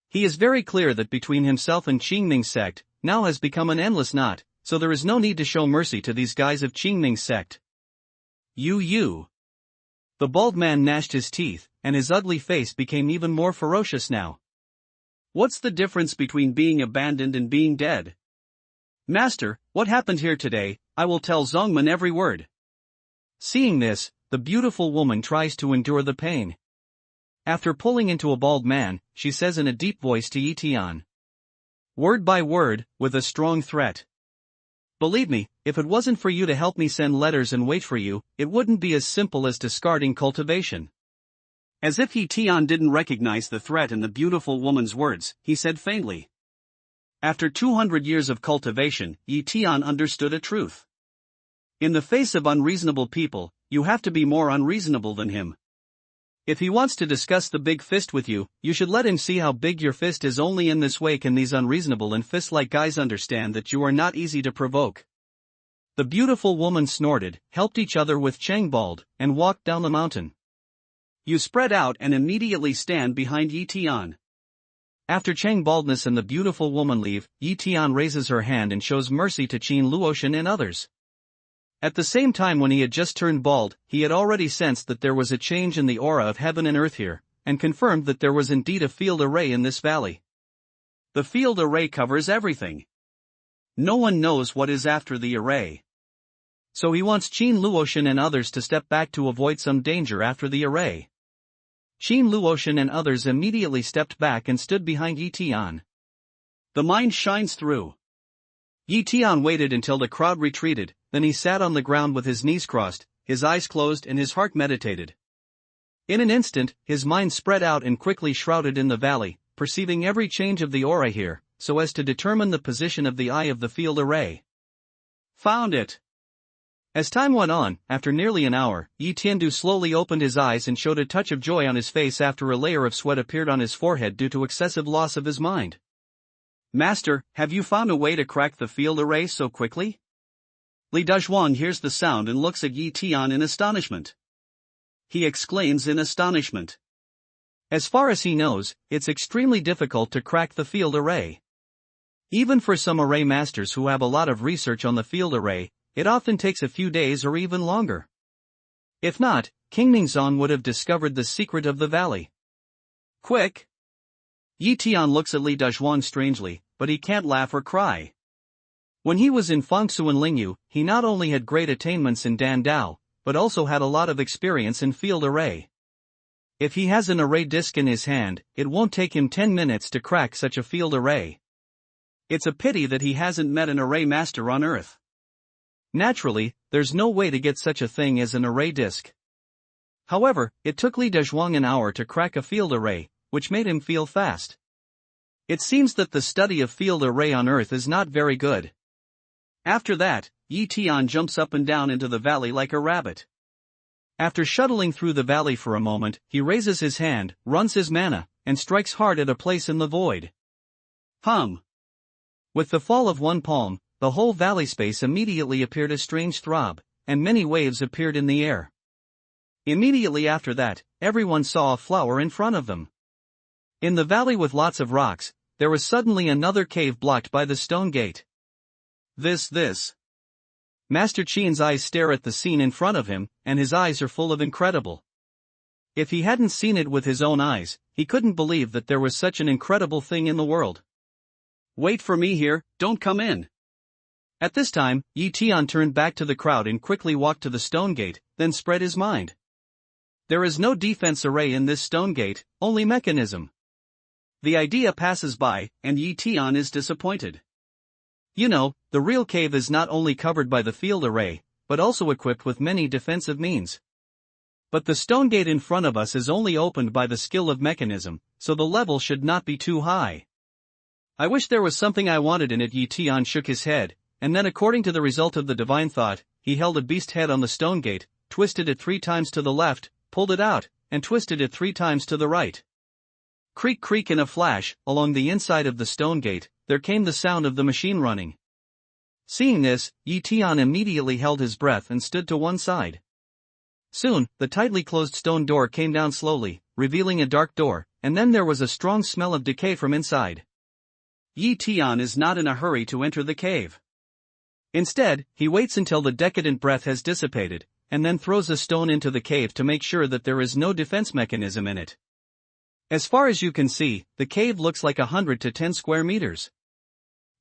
He is very clear that between himself and Qingming sect, now has become an endless knot, so there is no need to show mercy to these guys of Qingming sect. You. The bald man gnashed his teeth, and his ugly face became even more ferocious now. What's the difference between being abandoned and being dead? Master, what happened here today, I will tell Zongman every word. Seeing this, the beautiful woman tries to endure the pain. After pulling into a bald man, she says in a deep voice to Yi Tian. Word by word, with a strong threat. Believe me, if it wasn't for you to help me send letters and wait for you, it wouldn't be as simple as discarding cultivation. As if Yi Tian didn't recognize the threat in the beautiful woman's words, he said faintly. After 200 years of cultivation, Yi Tian understood a truth. In the face of unreasonable people, you have to be more unreasonable than him. If he wants to discuss the big fist with you, you should let him see how big your fist is. Only in this way can these unreasonable and fist-like guys understand that you are not easy to provoke. The beautiful woman snorted, helped each other with Cheng Bald, and walked down the mountain. You spread out and immediately stand behind Yi Tian. After Cheng Baldness and the beautiful woman leave, Yi Tian raises her hand and shows mercy to Qin Luotian and others. At the same time when he had just turned bald, he had already sensed that there was a change in the aura of heaven and earth here, and confirmed that there was indeed a field array in this valley. The field array covers everything. No one knows what is after the array. So he wants Qin Luotian and others to step back to avoid some danger after the array. Qin Luotian and others immediately stepped back and stood behind Yi Tian. The mind shines through. Yi Tian waited until the crowd retreated, then he sat on the ground with his knees crossed, his eyes closed and his heart meditated. In an instant, his mind spread out and quickly shrouded in the valley, perceiving every change of the aura here, so as to determine the position of the eye of the field array. Found it! As time went on, after nearly an hour, Yi Tiandu slowly opened his eyes and showed a touch of joy on his face after a layer of sweat appeared on his forehead due to excessive loss of his mind. Master, have you found a way to crack the field array so quickly? Li Dazhuang hears the sound and looks at Yi Tian in astonishment. He exclaims in astonishment. As far as he knows, it's extremely difficult to crack the field array. Even for some array masters who have a lot of research on the field array, it often takes a few days or even longer. If not, King Ningzong would have discovered the secret of the valley. Quick! Yi Tian looks at Li Dazhuang strangely, but he can't laugh or cry. When he was in Fangsu and Lingyu, he not only had great attainments in Dan Dao, but also had a lot of experience in field array. If he has an array disc in his hand, it won't take him 10 minutes to crack such a field array. It's a pity that he hasn't met an array master on Earth. Naturally, there's no way to get such a thing as an array disc. However, it took Li Dazhuang an hour to crack a field array, which made him feel fast. It seems that the study of field array on Earth is not very good. After that, Yi Tian jumps up and down into the valley like a rabbit. After shuttling through the valley for a moment, he raises his hand, runs his mana, and strikes hard at a place in the void. Hum. With the fall of one palm, the whole valley space immediately appeared a strange throb, and many waves appeared in the air. Immediately after that, everyone saw a flower in front of them. In the valley with lots of rocks, there was suddenly another cave blocked by the stone gate. This. Master Qian's eyes stare at the scene in front of him, and his eyes are full of incredible. If he hadn't seen it with his own eyes, he couldn't believe that there was such an incredible thing in the world. Wait for me here, don't come in. At this time, Tian turned back to the crowd and quickly walked to the stone gate, then spread his mind. There is no defense array in this stone gate, only mechanism. The idea passes by, and Tian is disappointed. You know, the real cave is not only covered by the field array, but also equipped with many defensive means. But the stone gate in front of us is only opened by the skill of mechanism, so the level should not be too high. I wish there was something I wanted in it. Tian shook his head, and then according to the result of the divine thought, he held a beast head on the stone gate, twisted it 3 times to the left, pulled it out, and twisted it 3 times to the right. Creak creak in a flash, along the inside of the stone gate, there came the sound of the machine running. Seeing this, Tian immediately held his breath and stood to one side. Soon, the tightly closed stone door came down slowly, revealing a dark door, and then there was a strong smell of decay from inside. Tian is not in a hurry to enter the cave. Instead, he waits until the decadent breath has dissipated, and then throws a stone into the cave to make sure that there is no defense mechanism in it. As far as you can see, the cave looks like 100 to 10 square meters.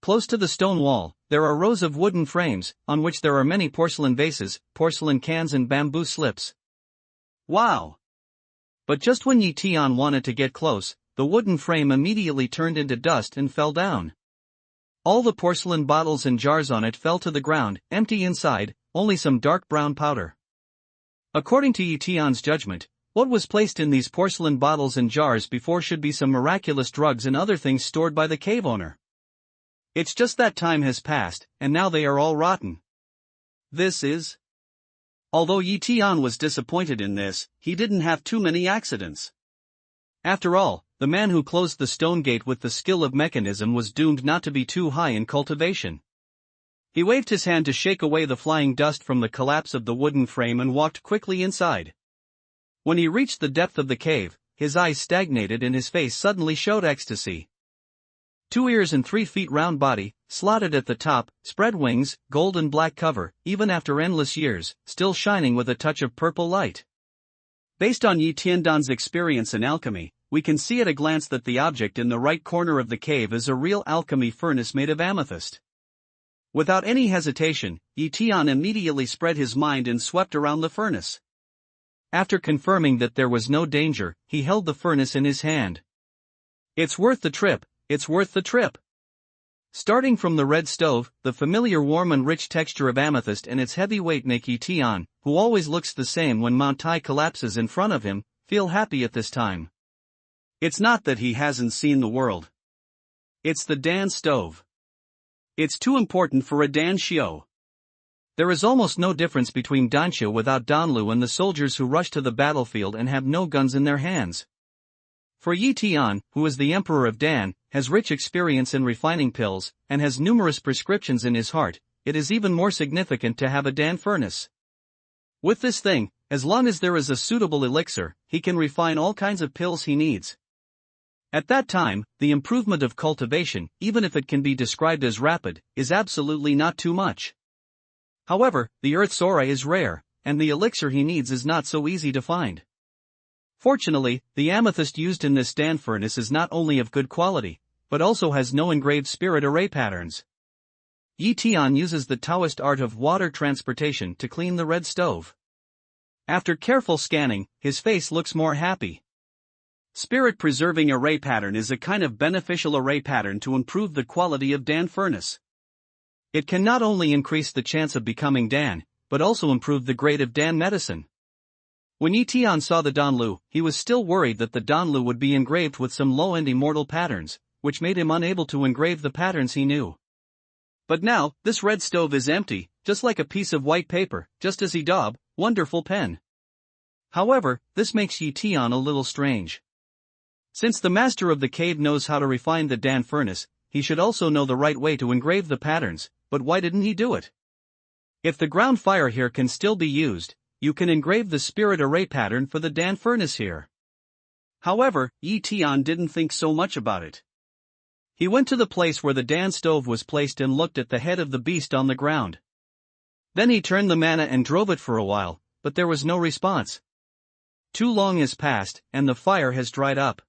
Close to the stone wall, there are rows of wooden frames, on which there are many porcelain vases, porcelain cans and bamboo slips. Wow! But just when Tian wanted to get close, the wooden frame immediately turned into dust and fell down. All the porcelain bottles and jars on it fell to the ground, empty inside, only some dark brown powder. According to Tian's judgment, what was placed in these porcelain bottles and jars before should be some miraculous drugs and other things stored by the cave owner. It's just that time has passed, and now they are all rotten. This is... Although Tian was disappointed in this, he didn't have too many accidents. After all, the man who closed the stone gate with the skill of mechanism was doomed not to be too high in cultivation. He waved his hand to shake away the flying dust from the collapse of the wooden frame and walked quickly inside. When he reached the depth of the cave, his eyes stagnated and his face suddenly showed ecstasy. 2 ears and 3 feet round body, slotted at the top, spread wings, gold and black cover, even after endless years, still shining with a touch of purple light. Based on Tian's experience in alchemy, we can see at a glance that the object in the right corner of the cave is a real alchemy furnace made of amethyst. Without any hesitation, Tian immediately spread his mind and swept around the furnace. After confirming that there was no danger, he held the furnace in his hand. It's worth the trip, it's worth the trip. Starting from the red stove, the familiar warm and rich texture of amethyst and its heavy weight make Tian, who always looks the same when Mount Tai collapses in front of him, feel happy at this time. It's not that he hasn't seen the world. It's the Dan stove. It's too important for a Dan Xiao. There is almost no difference between Danxia without Danlu and the soldiers who rush to the battlefield and have no guns in their hands. For Tian, who is the emperor of Dan, has rich experience in refining pills, and has numerous prescriptions in his heart, it is even more significant to have a Dan furnace. With this thing, as long as there is a suitable elixir, he can refine all kinds of pills he needs. At that time, the improvement of cultivation, even if it can be described as rapid, is absolutely not too much. However, the Earth's aura is rare, and the elixir he needs is not so easy to find. Fortunately, the amethyst used in this Dan furnace is not only of good quality, but also has no engraved spirit array patterns. Tian uses the Taoist art of water transportation to clean the red stove. After careful scanning, his face looks more happy. Spirit-preserving array pattern is a kind of beneficial array pattern to improve the quality of Dan furnace. It can not only increase the chance of becoming Dan, but also improve the grade of Dan medicine. When Tian saw the Danlu, he was still worried that the Danlu would be engraved with some low-end immortal patterns, which made him unable to engrave the patterns he knew. But now, this red stove is empty, just like a piece of white paper, just as he daub, wonderful pen. However, this makes Yi Tian a little strange. Since the master of the cave knows how to refine the Dan furnace, he should also know the right way to engrave the patterns, but why didn't he do it? If the ground fire here can still be used, you can engrave the spirit array pattern for the Dan furnace here. However, Yi Tian didn't think so much about it. He went to the place where the Dan stove was placed and looked at the head of the beast on the ground. Then he turned the mana and drove it for a while, but there was no response. Too long has passed, and the fire has dried up.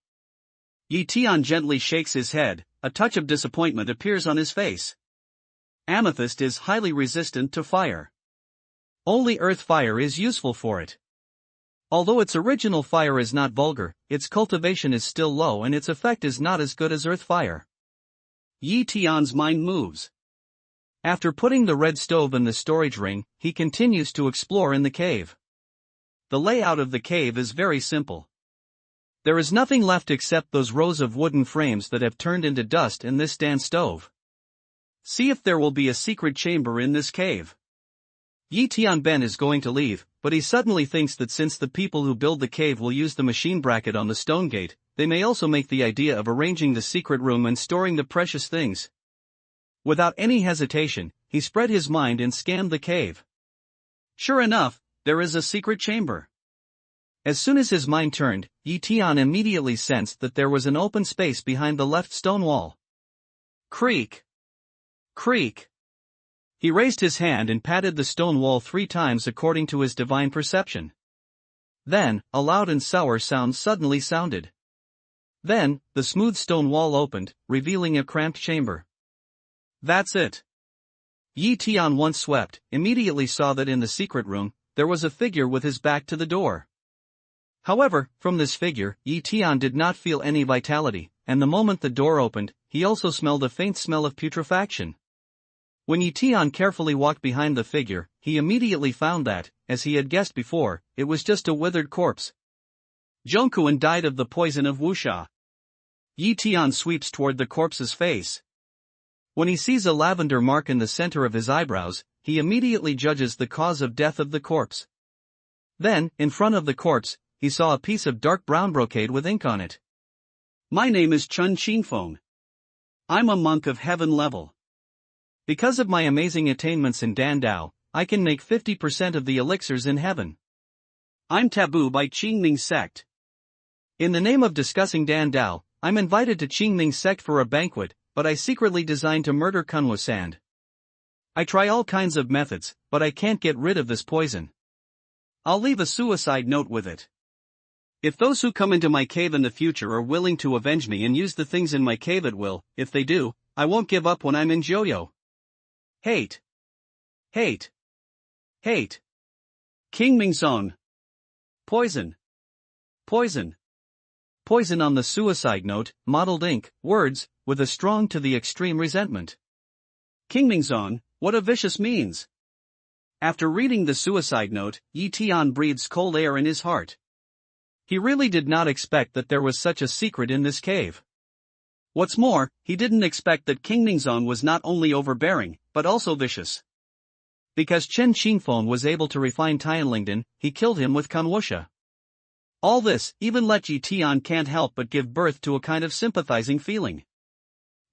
Yi Tian gently shakes his head, a touch of disappointment appears on his face. Amethyst is highly resistant to fire. Only earth fire is useful for it. Although its original fire is not vulgar, its cultivation is still low and its effect is not as good as earth fire. Yi Tian's mind moves. After putting the red stove in the storage ring, he continues to explore in the cave. The layout of the cave is very simple. There is nothing left except those rows of wooden frames that have turned into dust in this Dan stove. See if there will be a secret chamber in this cave. Yi Tianben is going to leave, but he suddenly thinks that since the people who build the cave will use the machine bracket on the stone gate, they may also make the idea of arranging the secret room and storing the precious things. Without any hesitation, he spread his mind and scanned the cave. Sure enough, there is a secret chamber. As soon as his mind turned, Yi Tian immediately sensed that there was an open space behind the left stone wall. Creak! Creak! He raised his hand and patted the stone wall 3 times according to his divine perception. Then, a loud and sour sound suddenly sounded. Then, the smooth stone wall opened, revealing a cramped chamber. That's it. Yi Tian, once swept, immediately saw that in the secret room, there was a figure with his back to the door. However, from this figure, Yi Tian did not feel any vitality, and the moment the door opened, he also smelled a faint smell of putrefaction. When Yi Tian carefully walked behind the figure, he immediately found that, as he had guessed before, it was just a withered corpse. Zhongkuan died of the poison of wuxia. Yi Tian sweeps toward the corpse's face. When he sees a lavender mark in the center of his eyebrows, he immediately judges the cause of death of the corpse. Then, in front of the corpse, he saw a piece of dark brown brocade with ink on it. My name is Chen Qingfeng. I'm a monk of heaven level. Because of my amazing attainments in Dan Dao, I can make 50% of the elixirs in heaven. I'm taboo by Qingming sect. In the name of discussing Dan Dao, I'm invited to Qingming sect for a banquet, but I secretly designed to murder Kunwu Sand. I try all kinds of methods, but I can't get rid of this poison. I'll leave a suicide note with it. If those who come into my cave in the future are willing to avenge me and use the things in my cave at will, if they do, I won't give up when I'm in Joyo. Hate. Hate. Hate. Qingming Zone. Poison. Poison. Poison on the suicide note, mottled ink, words, with a strong to the extreme resentment. Qingming Zone, what a vicious means. After reading the suicide note, Yi Tian breathes cold air in his heart. He really did not expect that there was such a secret in this cave. What's more, he didn't expect that Qingming Zone was not only overbearing, but also vicious. Because Chen Qingfeng was able to refine Tianlingdan, he killed him with Kanwusha. All this, even let Yi Tian can't help but give birth to a kind of sympathizing feeling.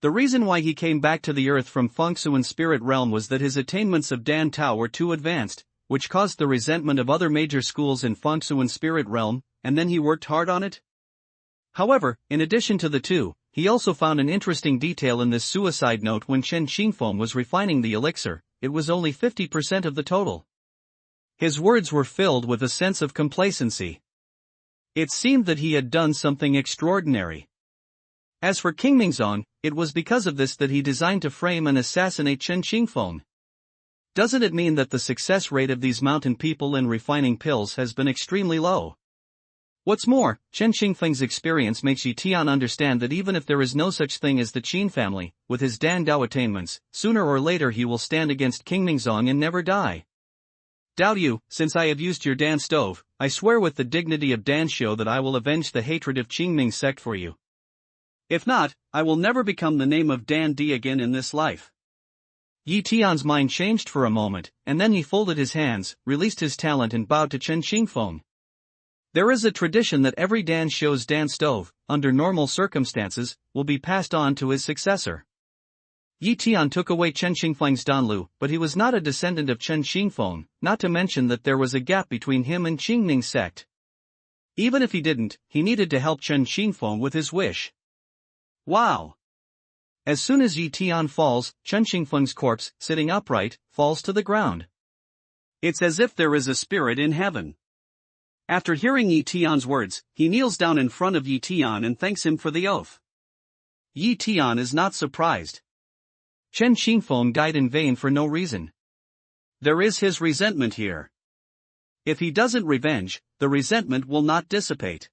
The reason why he came back to the earth from Fengsuan spirit realm was that his attainments of Dan Tao were too advanced, which caused the resentment of other major schools in Fengsuan spirit realm, and then he worked hard on it. However, in addition to the two, he also found an interesting detail in this suicide note. When Chen Qingfeng was refining the elixir, it was only 50% of the total. His words were filled with a sense of complacency. It seemed that he had done something extraordinary. As for Qingming Zone, it was because of this that he designed to frame and assassinate Chen Qingfeng. Doesn't it mean that the success rate of these mountain people in refining pills has been extremely low? What's more, Chen Qingfeng's experience makes Yi Tian understand that even if there is no such thing as the Qin family, with his Dan Dao attainments, sooner or later he will stand against Qingming Zong and never die. Dao Yu, since I have used your Dan stove, I swear with the dignity of Dan Shio that I will avenge the hatred of Qingming sect for you. If not, I will never become the name of Dan Di again in this life. Yi Tian's mind changed for a moment, and then he folded his hands, released his talent and bowed to Chen Qingfeng. There is a tradition that every Dan Shou's Dan stove, under normal circumstances, will be passed on to his successor. Yi Tian took away Chen Xingfeng's Danlu, but he was not a descendant of Chen Xingfeng, not to mention that there was a gap between him and Qingming's sect. Even if he didn't, he needed to help Chen Xingfeng with his wish. Wow! As soon as Yi Tian falls, Chen Xingfeng's corpse, sitting upright, falls to the ground. It's as if there is a spirit in heaven. After hearing Yi Tian's words, he kneels down in front of Yi Tian and thanks him for the oath. Yi Tian is not surprised. Chen Xingfeng died in vain for no reason. There is his resentment here. If he doesn't revenge, the resentment will not dissipate.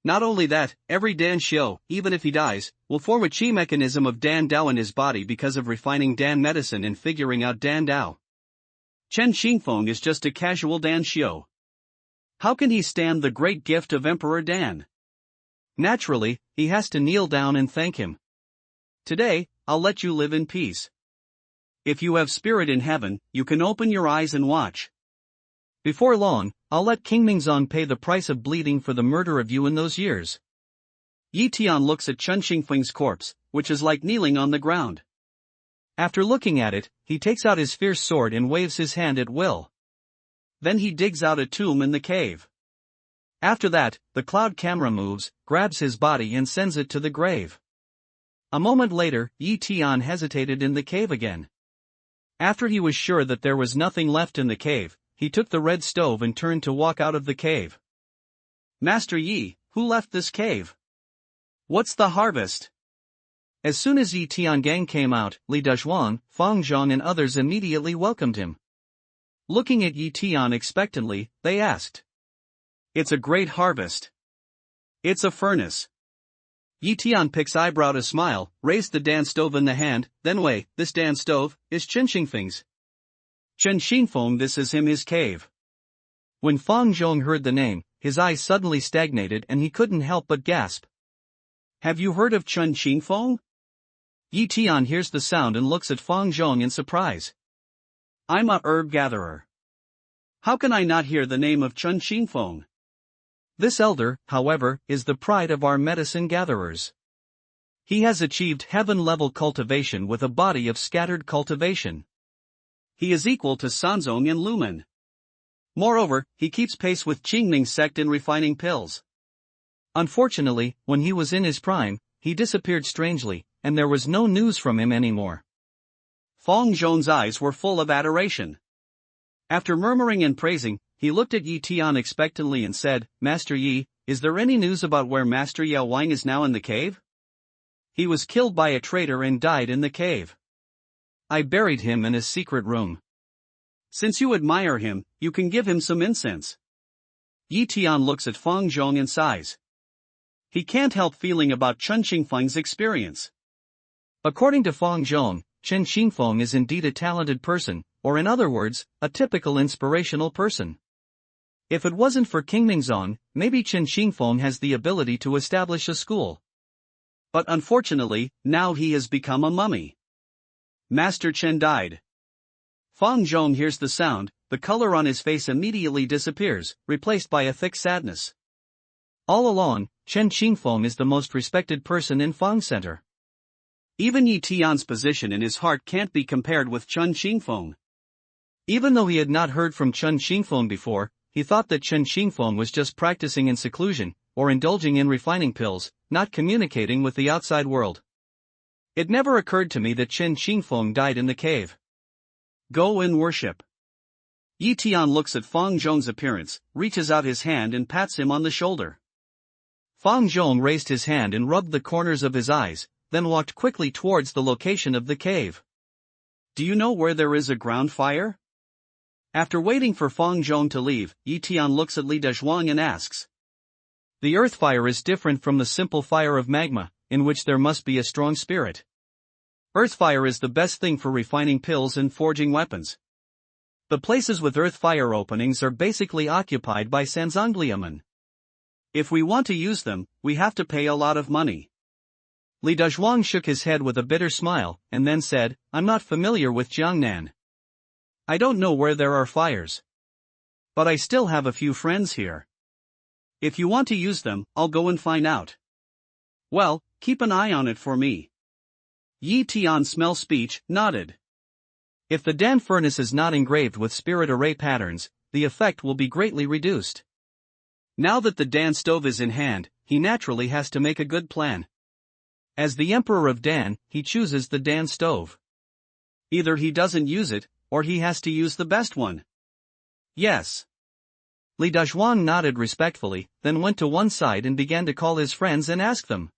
Not only that, every Dan Xiu, even if he dies, will form a qi mechanism of Dan Dao in his body because of refining Dan medicine and figuring out Dan Dao. Chen Xingfeng is just a casual Dan Xiu. How can he stand the great gift of Emperor Dan? Naturally, he has to kneel down and thank him. Today, I'll let you live in peace. If you have spirit in heaven, you can open your eyes and watch. Before long, I'll let King Mingzong pay the price of bleeding for the murder of you in those years. Yi Tian looks at Chen Xingfeng's corpse, which is like kneeling on the ground. After looking at it, he takes out his fierce sword and waves his hand at will. Then he digs out a tomb in the cave. After that, the cloud camera moves, grabs his body and sends it to the grave. A moment later, Yi Tian hesitated in the cave again. After he was sure that there was nothing left in the cave, he took the red stove and turned to walk out of the cave. Master Yi, who left this cave? What's the harvest? As soon as Yi Tiangang came out, Li Dezhuang, Fang Zhang and others immediately welcomed him. Looking at Yi Tian expectantly, they asked. It's a great harvest. It's a furnace. Yi Tian picks eyebrow to smile, raised the Dan stove in the hand, then wait, this Dan stove, is Chen Xingfeng's. Chen Xingfeng, this is his cave. When Fang Zhong heard the name, his eyes suddenly stagnated and he couldn't help but gasp. Have you heard of Chen Xingfeng? Yi Tian hears the sound and looks at Fang Zhong in surprise. I'm a herb gatherer. How can I not hear the name of Chen Xingfeng? This elder, however, is the pride of our medicine gatherers. He has achieved heaven-level cultivation with a body of scattered cultivation. He is equal to Sanzong and Lumen. Moreover, he keeps pace with Qingming's sect in refining pills. Unfortunately, when he was in his prime, he disappeared strangely, and there was no news from him anymore. Fang Zhong's eyes were full of adoration. After murmuring and praising, he looked at Yi Tian expectantly and said, Master Yi, is there any news about where Master Yao Wang is now in the cave? He was killed by a traitor and died in the cave. I buried him in a secret room. Since you admire him, you can give him some incense. Yi Tian looks at Fang Zhong and sighs. He can't help feeling about Chen Xingfeng's experience. According to Fang Zhong, Chen Xingfeng is indeed a talented person, or in other words, a typical inspirational person. If it wasn't for King Mingzong, maybe Chen Xingfeng has the ability to establish a school. But unfortunately, now he has become a mummy. Master Chen died. Fang Zhong hears the sound, the color on his face immediately disappears, replaced by a thick sadness. All along, Chen Xingfeng is the most respected person in Fang Center. Even Yi Tian's position in his heart can't be compared with Chen Xingfeng. Even though he had not heard from Chen Xingfeng before, he thought that Chen Xingfeng was just practicing in seclusion, or indulging in refining pills, not communicating with the outside world. It never occurred to me that Chen Xingfeng died in the cave. Go and worship. Yi Tian looks at Fang Zhong's appearance, reaches out his hand and pats him on the shoulder. Fang Zhong raised his hand and rubbed the corners of his eyes, then walked quickly towards the location of the cave. Do you know where there is a ground fire? After waiting for Fang Zhong to leave, Yi Tian looks at Li Dezhuang and asks. The earth fire is different from the simple fire of magma, in which there must be a strong spirit. Earth fire is the best thing for refining pills and forging weapons. The places with earth fire openings are basically occupied by Sanzongliamen. If we want to use them, we have to pay a lot of money. Li Dezhuang shook his head with a bitter smile, and then said, I'm not familiar with Jiangnan. I don't know where there are fires. But I still have a few friends here. If you want to use them, I'll go and find out. Well, keep an eye on it for me. Yi Tian's smell speech nodded. If the Dan furnace is not engraved with spirit array patterns, the effect will be greatly reduced. Now that the Dan stove is in hand, he naturally has to make a good plan. As the Emperor of Dan, he chooses the Dan stove. Either he doesn't use it, or he has to use the best one. Yes. Li Dazhuang nodded respectfully, then went to one side and began to call his friends and ask them.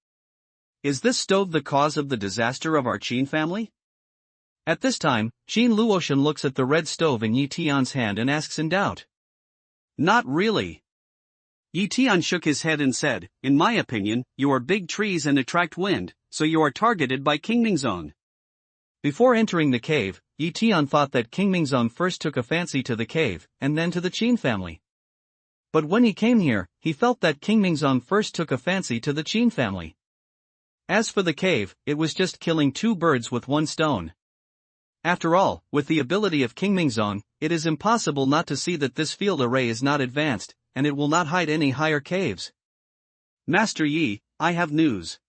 Is this stove the cause of the disaster of our Qin family? At this time, Qin Luotian looks at the red stove in Yi Tian's hand and asks in doubt. Not really. Yi Tian shook his head and said, in my opinion, you are big trees and attract wind, so you are targeted by King Mingzong. Before entering the cave, Yi Tian thought that King Mingzong first took a fancy to the cave, and then to the Qin family. But when he came here, he felt that King Mingzong first took a fancy to the Qin family. As for the cave, it was just killing two birds with one stone. After all, with the ability of King Mingzong, it is impossible not to see that this field array is not advanced, and it will not hide any higher caves. Master Yi, I have news.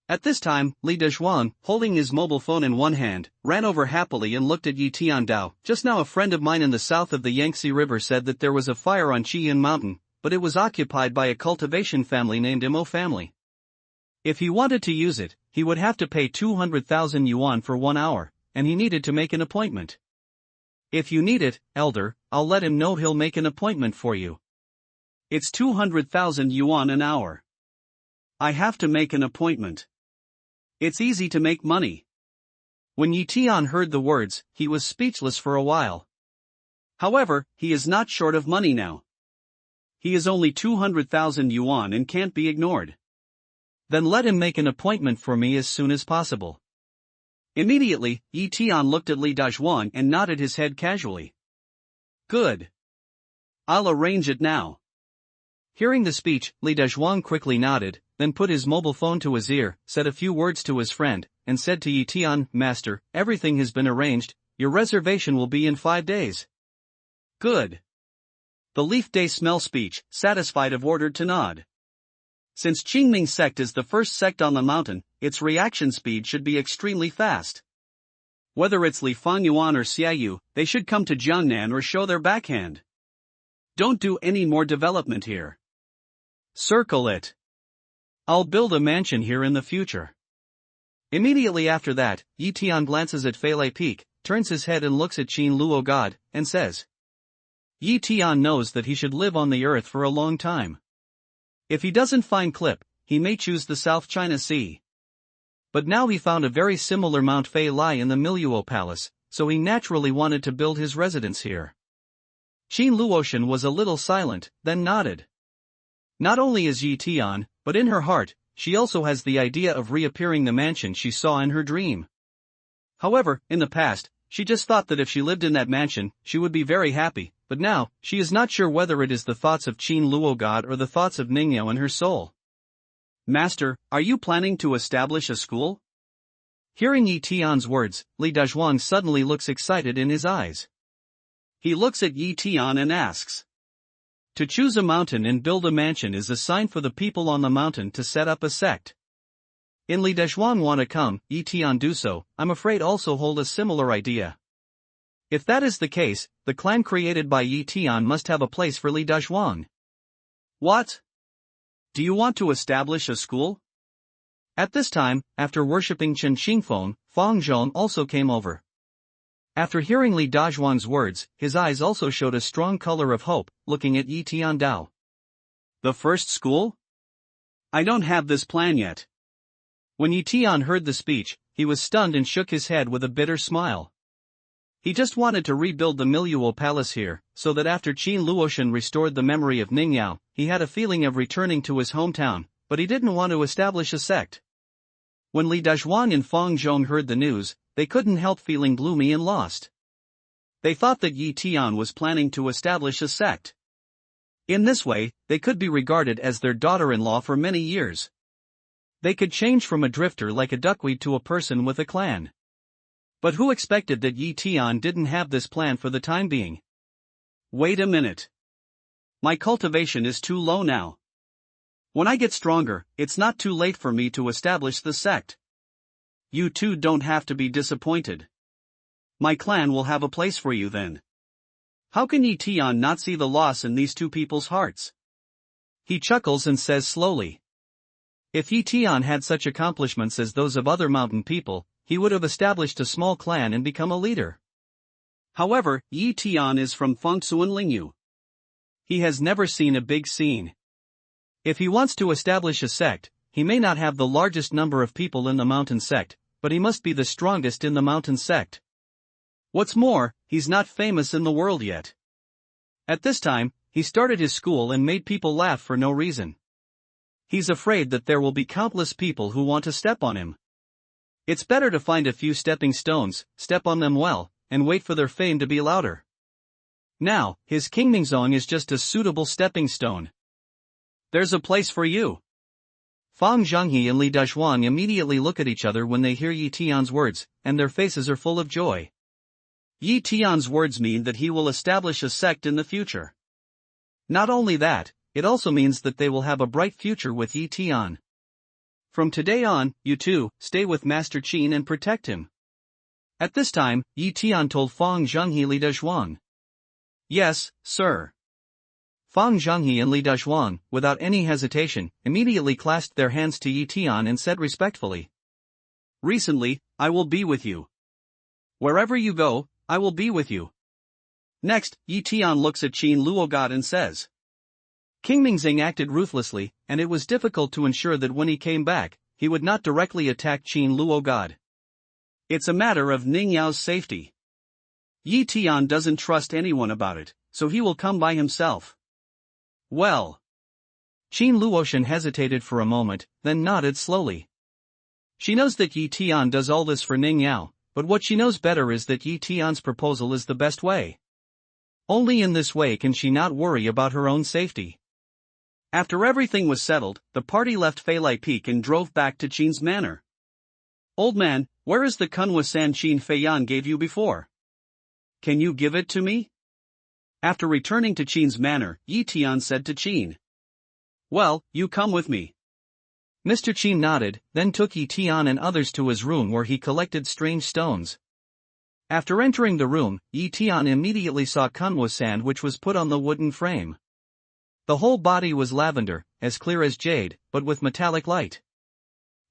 At this time, Li Dazhuang, holding his mobile phone in one hand, ran over happily and looked at Yi Tiandao. Just now a friend of mine in the south of the Yangtze River said that there was a fire on Qiyin Mountain, but it was occupied by a cultivation family named Immo family. If he wanted to use it, he would have to pay 200,000 yuan for 1 hour, and he needed to make an appointment. If you need it, elder, I'll let him know he'll make an appointment for you. It's 200,000 yuan an hour. I have to make an appointment. It's easy to make money. When Yi Tian heard the words, he was speechless for a while. However, he is not short of money now. He is only 200,000 yuan and can't be ignored. Then let him make an appointment for me as soon as possible. Immediately, Yi Tian looked at Li Dazhuang and nodded his head casually. Good. I'll arrange it now. Hearing the speech, Li Dazhuang quickly nodded, then put his mobile phone to his ear, said a few words to his friend, and said to Yi Tian, Master, everything has been arranged, your reservation will be in 5 days. Good. The Leaf Day smell speech, satisfied of ordered to nod. Since Qingming sect is the first sect on the mountain, its reaction speed should be extremely fast. Whether it's Li Fangyuan or Xiaoyu, they should come to Jiangnan or show their backhand. Don't do any more development here. Circle it. I'll build a mansion here in the future. Immediately after that, Yi Tian glances at Feilei Peak, turns his head and looks at Qin Luo God, and says. Yi Tian knows that he should live on the earth for a long time. If he doesn't find Clip, he may choose the South China Sea. But now he found a very similar Mount Fei Lai in the Miluo Palace, so he naturally wanted to build his residence here. Qin Luotian was a little silent, then nodded. Not only is Yi Tian, but in her heart, she also has the idea of reappearing the mansion she saw in her dream. However, in the past, she just thought that if she lived in that mansion, she would be very happy, but now, she is not sure whether it is the thoughts of Qin Luo God or the thoughts of Ningyao in her soul. Master, are you planning to establish a school? Hearing Yi Tian's words, Li Dazhuang suddenly looks excited in his eyes. He looks at Yi Tian and asks. To choose a mountain and build a mansion is a sign for the people on the mountain to set up a sect. In Li Dazhuang want to come, Yi Tian do so, I'm afraid also hold a similar idea. If that is the case, the clan created by Yi Tian must have a place for Li Dazhuang. What? Do you want to establish a school? At this time, after worshipping Chen Xingfeng, Fang Zhong also came over. After hearing Li Dazhuang's words, his eyes also showed a strong color of hope, looking at Yi Tiandao. The first school? I don't have this plan yet. When Yi Tian heard the speech, he was stunned and shook his head with a bitter smile. He just wanted to rebuild the Miluo Palace here, so that after Qin Luotian restored the memory of Ningyao, he had a feeling of returning to his hometown, but he didn't want to establish a sect. When Li Dazhuang and Fang Zhong heard the news, they couldn't help feeling gloomy and lost. They thought that Yi Tian was planning to establish a sect. In this way, they could be regarded as their daughter-in-law for many years. They could change from a drifter like a duckweed to a person with a clan. But who expected that Yi Tian didn't have this plan for the time being? Wait a minute. My cultivation is too low now. When I get stronger, it's not too late for me to establish the sect. You two don't have to be disappointed. My clan will have a place for you then. How can Yi Tian not see the loss in these two people's hearts? He chuckles and says slowly. If Yi Tian had such accomplishments as those of other mountain people, he would have established a small clan and become a leader. However, Yi Tian is from Fengsuan Lingyu. He has never seen a big scene. If he wants to establish a sect, he may not have the largest number of people in the mountain sect, but he must be the strongest in the mountain sect. What's more, he's not famous in the world yet. At this time, he started his school and made people laugh for no reason. He's afraid that there will be countless people who want to step on him. It's better to find a few stepping stones, step on them well, and wait for their fame to be louder. Now, his Kingmingzong is just a suitable stepping stone. There's a place for you. Fang Zhonghe and Li Dazhuang immediately look at each other when they hear Yi Tian's words, and their faces are full of joy. Yi Tian's words mean that he will establish a sect in the future. Not only that, it also means that they will have a bright future with Yi Tian. From today on, you two, stay with Master Qin and protect him. At this time, Yi Tian told Fang Zhonghe Li Dazhuang. Yes, sir. Fang Zhonghe and Li Dazhuang, without any hesitation, immediately clasped their hands to Yi Tian and said respectfully. Recently, I will be with you. Wherever you go, I will be with you. Next, Yi Tian looks at Qin Luogod and says. King Mingxing acted ruthlessly, and it was difficult to ensure that when he came back, he would not directly attack Qin Luogod. It's a matter of Ning Yao's safety. Yi Tian doesn't trust anyone about it, so he will come by himself. Well. Qin Luoshan hesitated for a moment, then nodded slowly. She knows that Yi Tian does all this for Ning Yao, but what she knows better is that Yi Tian's proposal is the best way. Only in this way can she not worry about her own safety. After everything was settled, the party left Feilai Peak and drove back to Qin's manor. Old man, where is the Kunwa San Qin Feiyan gave you before? Can you give it to me? After returning to Qin's manor, Yi Tian said to Qin. Well, you come with me. Mr. Qin nodded, then took Yi Tian and others to his room where he collected strange stones. After entering the room, Yi Tian immediately saw Kunwa sand which was put on the wooden frame. The whole body was lavender, as clear as jade, but with metallic light.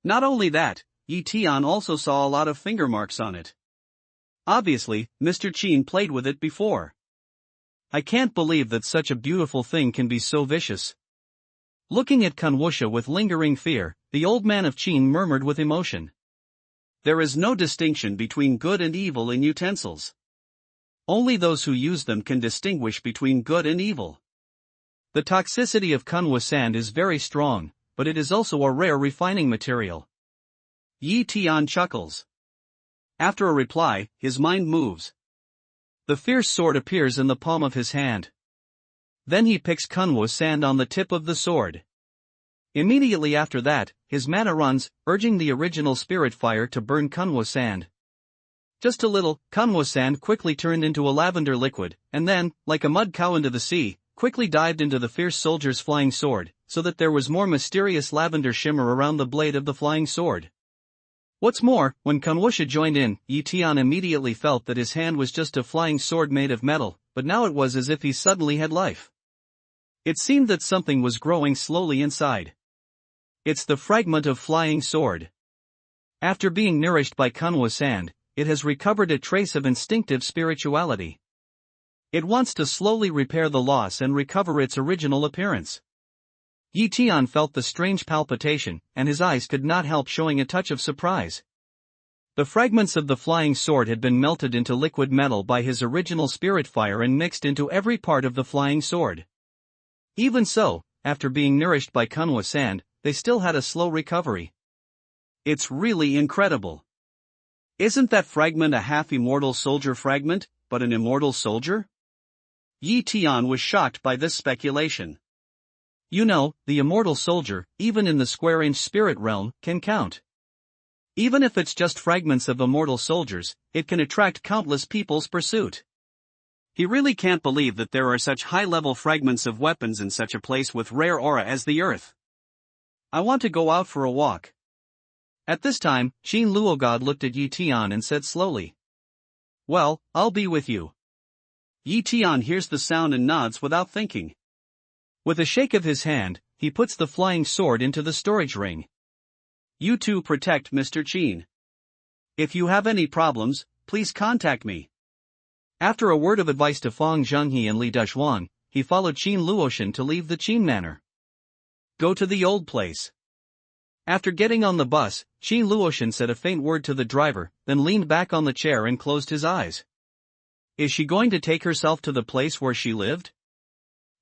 Not only that, Yi Tian also saw a lot of finger marks on it. Obviously, Mr. Qin played with it before. I can't believe that such a beautiful thing can be so vicious. Looking at Kunwusha with lingering fear, the old man of Qin murmured with emotion. There is no distinction between good and evil in utensils. Only those who use them can distinguish between good and evil. The toxicity of Kunwa sand is very strong, but it is also a rare refining material. Yi Tian chuckles. After a reply, his mind moves. The fierce sword appears in the palm of his hand. Then he picks Kunwa sand on the tip of the sword. Immediately after that, his mana runs, urging the original spirit fire to burn Kunwa sand. Just a little, Kunwa sand quickly turned into a lavender liquid, and then, like a mud cow into the sea, quickly dived into the fierce soldier's flying sword, so that there was more mysterious lavender shimmer around the blade of the flying sword. What's more, when Kunwusha joined in, Yi Tian immediately felt that his hand was just a flying sword made of metal, but now it was as if he suddenly had life. It seemed that something was growing slowly inside. It's the fragment of flying sword. After being nourished by Kunwa sand, it has recovered a trace of instinctive spirituality. It wants to slowly repair the loss and recover its original appearance. Yi Tian felt the strange palpitation, and his eyes could not help showing a touch of surprise. The fragments of the flying sword had been melted into liquid metal by his original spirit fire and mixed into every part of the flying sword. Even so, after being nourished by Kunwa sand, they still had a slow recovery. It's really incredible. Isn't that fragment a half-immortal soldier fragment, but an immortal soldier? Yi Tian was shocked by this speculation. You know, the immortal soldier, even in the square-inch spirit realm, can count. Even if it's just fragments of immortal soldiers, it can attract countless people's pursuit. He really can't believe that there are such high-level fragments of weapons in such a place with rare aura as the Earth. I want to go out for a walk. At this time, Qin Luogod looked at Yi Tian and said slowly. Well, I'll be with you. Yi Tian hears the sound and nods without thinking. With a shake of his hand, he puts the flying sword into the storage ring. You two protect Mr. Qin. If you have any problems, please contact me. After a word of advice to Fang Zhenghe and Li Dezhuang, he followed Qin Luoshan to leave the Qin manor. Go to the old place. After getting on the bus, Qin Luoshan said a faint word to the driver, then leaned back on the chair and closed his eyes. Is she going to take herself to the place where she lived?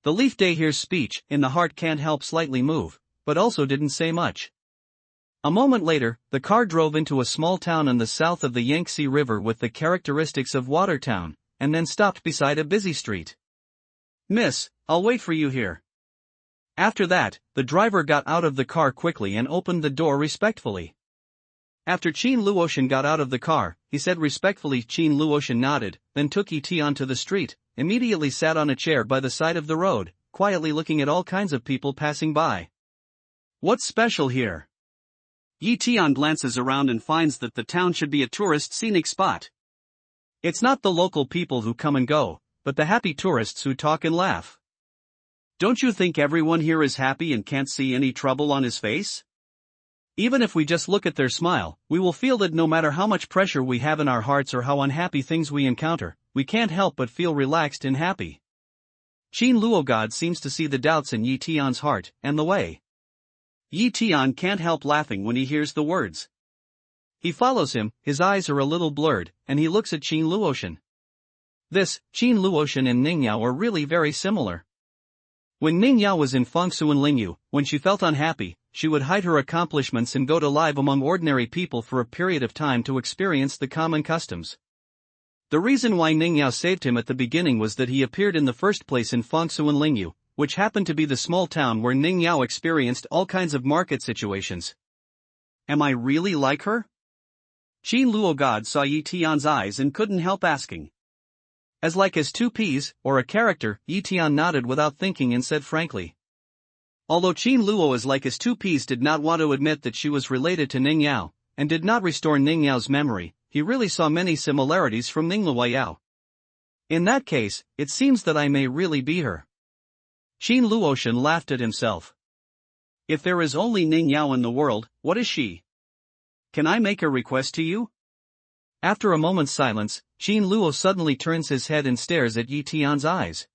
The Leaf Day hears speech, in the heart can't help slightly move, but also didn't say much. A moment later, the car drove into a small town on the south of the Yangtze River with the characteristics of water town, and then stopped beside a busy street. Miss, I'll wait for you here. After that, the driver got out of the car quickly and opened the door respectfully. After Qin Luoshan got out of the car, he said respectfully. Qin Luoshan nodded, then took Yi Tian to the street, immediately sat on a chair by the side of the road, quietly looking at all kinds of people passing by. What's special here? Yi Tian glances around and finds that the town should be a tourist scenic spot. It's not the local people who come and go, but the happy tourists who talk and laugh. Don't you think everyone here is happy and can't see any trouble on his face? Even if we just look at their smile, we will feel that no matter how much pressure we have in our hearts or how unhappy things we encounter, we can't help but feel relaxed and happy. Qin Luogod seems to see the doubts in Yi Tian's heart, and the way. Yi Tian can't help laughing when he hears the words. He follows him, his eyes are a little blurred, and he looks at Qin Luoshan. Qin Luoshan and Ningyao are really very similar. When Ningyao was in Fengsu and Lingyu, when she felt unhappy, she would hide her accomplishments and go to live among ordinary people for a period of time to experience the common customs. The reason why Ningyao saved him at the beginning was that he appeared in the first place in Fengsu and Lingyu, which happened to be the small town where Ningyao experienced all kinds of market situations. Am I really like her? Qin Luogod saw Yi Tian's eyes and couldn't help asking. As like as two peas, or a character, Yi Tian nodded without thinking and said frankly. Although Qin Luo as like as two peas did not want to admit that she was related to Ningyao, and did not restore Ningyao's memory, he really saw many similarities from Ningluoyao. In that case, it seems that I may really be her. Qin Luoshan laughed at himself. If there is only Ningyao in the world, what is she? Can I make a request to you? After a moment's silence, Qin Luo suddenly turns his head and stares at Yi Tian's eyes.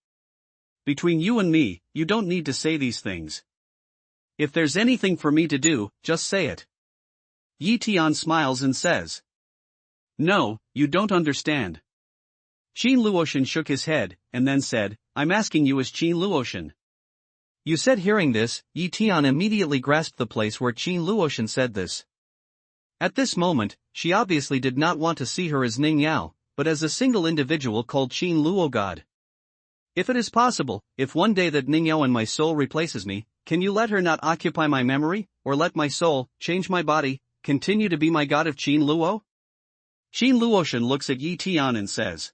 Between you and me, you don't need to say these things. If there's anything for me to do, just say it. Yi Tian smiles and says. No, you don't understand. Qin Luoshan shook his head, and then said, I'm asking you as Qin Luoshan. You said. Hearing this, Yi Tian immediately grasped the place where Qin Luoshan said this. At this moment, she obviously did not want to see her as Ningyao, but as a single individual called Qin Luogod. If it is possible, if one day that Ningyao and my soul replaces me, can you let her not occupy my memory, or let my soul, change my body, continue to be my god of Qin Luo? Qin Luoshan looks at Yi Tian and says.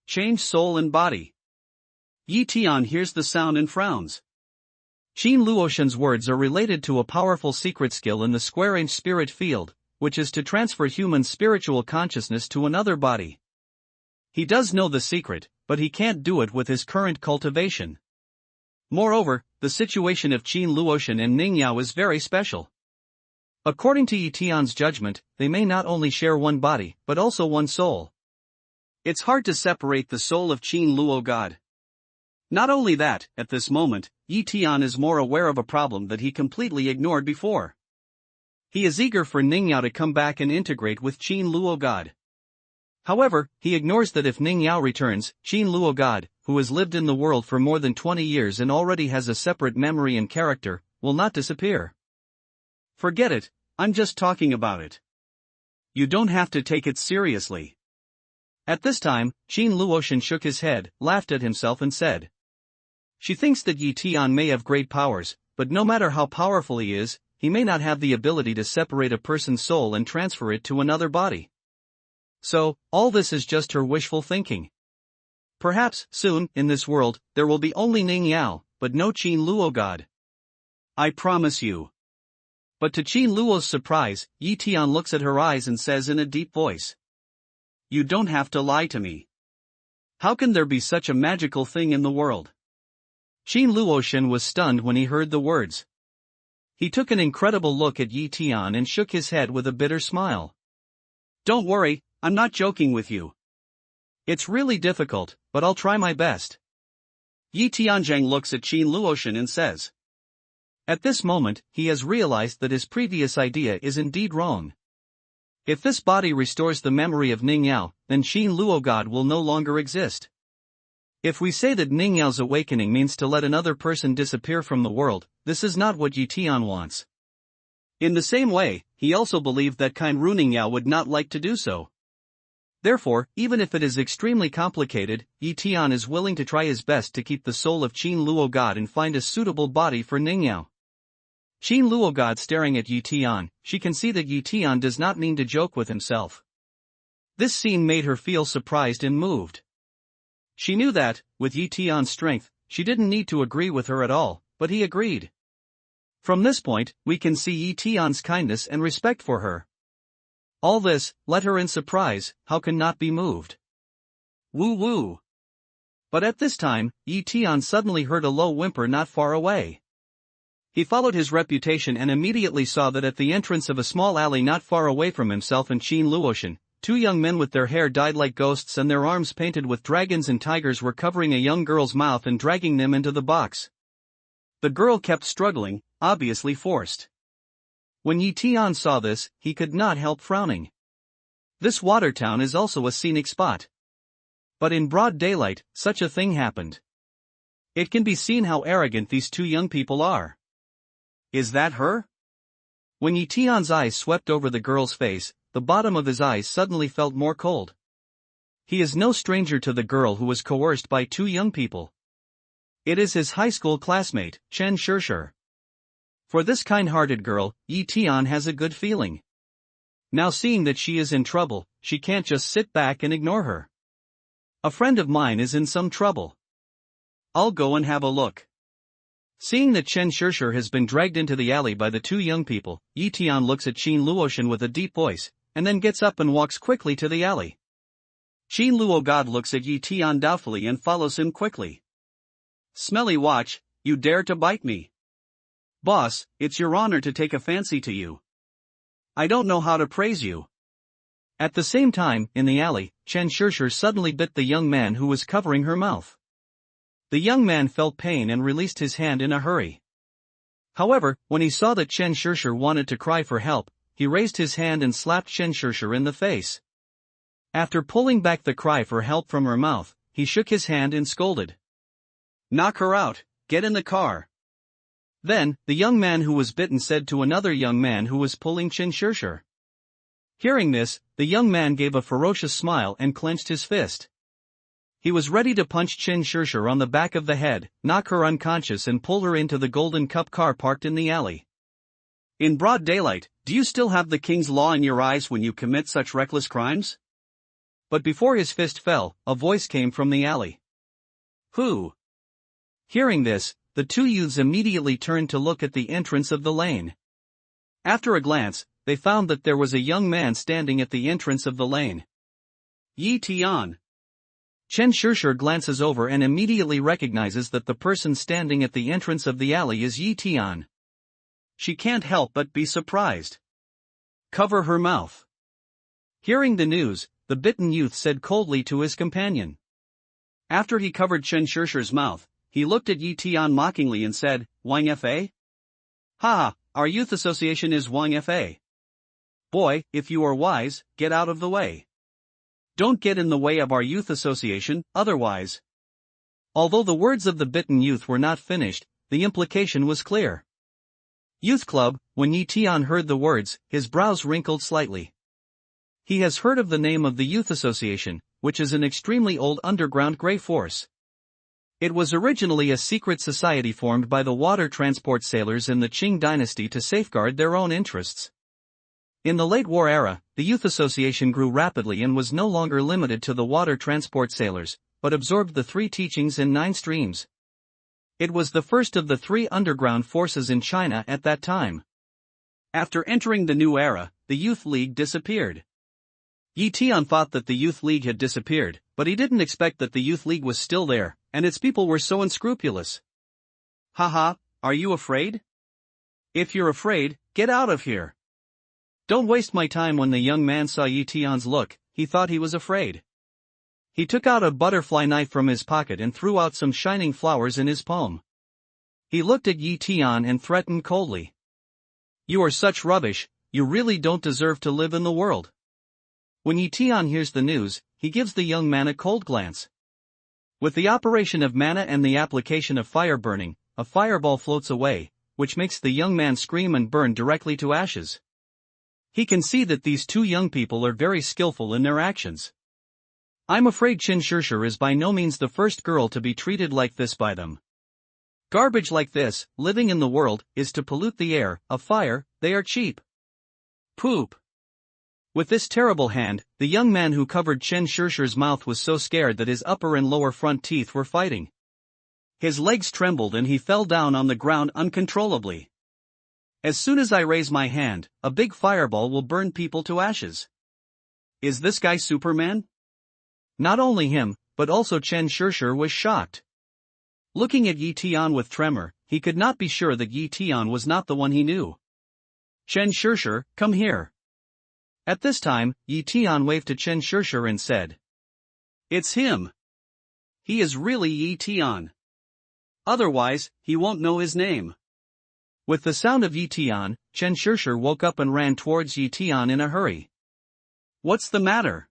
Change soul and body. Yi Tian hears the sound and frowns. Qin Luoshan's words are related to a powerful secret skill in the square-inch spirit field, which is to transfer human spiritual consciousness to another body. He does know the secret, but he can't do it with his current cultivation. Moreover, the situation of Qin Luoshan and Ningyao is very special. According to Yi Tian's judgment, they may not only share one body, but also one soul. It's hard to separate the soul of Qin Luogod. Not only that, at this moment, Yi Tian is more aware of a problem that he completely ignored before. He is eager for Ningyao to come back and integrate with Qin Luogod. However, he ignores that if Ningyao returns, Qin Luogod, who has lived in the world for more than 20 years and already has a separate memory and character, will not disappear. Forget it, I'm just talking about it. You don't have to take it seriously. At this time, Qin Luoshan shook his head, laughed at himself and said. She thinks that Yi Tian may have great powers, but no matter how powerful he is, he may not have the ability to separate a person's soul and transfer it to another body. So, all this is just her wishful thinking. Perhaps, soon, in this world, there will be only Ning Yao, but no Qin Luo god. I promise you. But to Qin Luo's surprise, Yi Tian looks at her eyes and says in a deep voice, You don't have to lie to me. How can there be such a magical thing in the world? Qin Luoshan was stunned when he heard the words. He took an incredible look at Yi Tian and shook his head with a bitter smile. Don't worry, I'm not joking with you. It's really difficult, but I'll try my best. Yi Tianzhang looks at Qin Luoshan and says. At this moment, he has realized that his previous idea is indeed wrong. If this body restores the memory of Ning Yao, then Qin Luo God will no longer exist. If we say that Ning Yao's awakening means to let another person disappear from the world, this is not what Yi Tian wants. In the same way, he also believed that kind Ru Ning Yao would not like to do so. Therefore, even if it is extremely complicated, Yi Tian is willing to try his best to keep the soul of Qin Luo God and find a suitable body for Ning Yao. Qin Luo God staring at Yi Tian, she can see that Yi Tian does not mean to joke with himself. This scene made her feel surprised and moved. She knew that, with Yi Tian's strength, she didn't need to agree with her at all, but he agreed. From this point, we can see Yi Tian's kindness and respect for her. All this let her in surprise, how can not be moved? Woo woo. But at this time, Yi Tian suddenly heard a low whimper not far away. He followed his reputation and immediately saw that at the entrance of a small alley not far away from himself and Qin Luoshan, two young men with their hair dyed like ghosts and their arms painted with dragons and tigers were covering a young girl's mouth and dragging them into the box. The girl kept struggling, obviously forced. When Yi Tian saw this, he could not help frowning. This water town is also a scenic spot. But in broad daylight, such a thing happened. It can be seen how arrogant these two young people are. Is that her? When Yi Tian's eyes swept over the girl's face, the bottom of his eyes suddenly felt more cold. He is no stranger to the girl who was coerced by two young people. It is his high school classmate, Chen Shishir. For this kind-hearted girl, Yi Tian has a good feeling. Now seeing that she is in trouble, she can't just sit back and ignore her. A friend of mine is in some trouble. I'll go and have a look. Seeing that Chen Shishir has been dragged into the alley by the two young people, Yi Tian looks at Qin Luoshan with a deep voice, and then gets up and walks quickly to the alley. Qin Luo God looks at Yi Tian doubtfully and follows him quickly. Smelly watch, you dare to bite me. Boss, it's your honor to take a fancy to you. I don't know how to praise you. At the same time, in the alley, Chen Shishir suddenly bit the young man who was covering her mouth. The young man felt pain and released his hand in a hurry. However, when he saw that Chen Shishir wanted to cry for help, he raised his hand and slapped Chen Shishir in the face. After pulling back the cry for help from her mouth, he shook his hand and scolded. Knock her out, get in the car. Then, the young man who was bitten said to another young man who was pulling Chen Shishir. Hearing this, the young man gave a ferocious smile and clenched his fist. He was ready to punch Chen Shishir on the back of the head, knock her unconscious and pull her into the Golden Cup car parked in the alley. In broad daylight, do you still have the king's law in your eyes when you commit such reckless crimes? But before his fist fell, a voice came from the alley. Who? Hearing this, the two youths immediately turned to look at the entrance of the lane. After a glance, they found that there was a young man standing at the entrance of the lane. Yi Tian. Chen Shishir glances over and immediately recognizes that the person standing at the entrance of the alley is Yi Tian. She can't help but be surprised. Cover her mouth. Hearing the news, the bitten youth said coldly to his companion. After he covered Chen Shishir's mouth, he looked at Yi Tian mockingly and said, Wang Fa? Ha, our youth association is Wang Fa. Boy, if you are wise, get out of the way. Don't get in the way of our youth association, otherwise. Although the words of the bitten youth were not finished, the implication was clear. Youth Club, when Yi Tian heard the words, his brows wrinkled slightly. He has heard of the name of the Youth Association, which is an extremely old underground grey force. It was originally a secret society formed by the water transport sailors in the Qing dynasty to safeguard their own interests. In the late war era, the Youth Association grew rapidly and was no longer limited to the water transport sailors, but absorbed the 3 teachings in 9 streams. It was the first of the 3 underground forces in China at that time. After entering the new era, the Youth League disappeared. Yi Tian thought that the Youth League had disappeared, but he didn't expect that the Youth League was still there, and its people were so unscrupulous. Haha, are you afraid? If you're afraid, get out of here. Don't waste my time. When the young man saw Yi Tian's look, he thought he was afraid. He took out a butterfly knife from his pocket and threw out some shining flowers in his palm. He looked at Yi Tian and threatened coldly. You are such rubbish, you really don't deserve to live in the world. When Yi Tian hears the news, he gives the young man a cold glance. With the operation of mana and the application of fire burning, a fireball floats away, which makes the young man scream and burn directly to ashes. He can see that these 2 young people are very skillful in their actions. I'm afraid Qin Shishir is by no means the first girl to be treated like this by them. Garbage like this, living in the world, is to pollute the air, of fire, they are cheap. Poop. With this terrible hand, the young man who covered Qin Shishir's mouth was so scared that his upper and lower front teeth were fighting. His legs trembled and he fell down on the ground uncontrollably. As soon as I raise my hand, a big fireball will burn people to ashes. Is this guy Superman? Not only him, but also Qin Shishir was shocked. Looking at Yi Tian with tremor, he could not be sure that Yi Tian was not the one he knew. Qin Shishir, come here. At this time, Yi Tian waved to Qin Shishir and said, It's him. He is really Yi Tian. Otherwise, he won't know his name. With the sound of Yi Tian, Qin Shishir woke up and ran towards Yi Tian in a hurry. What's the matter?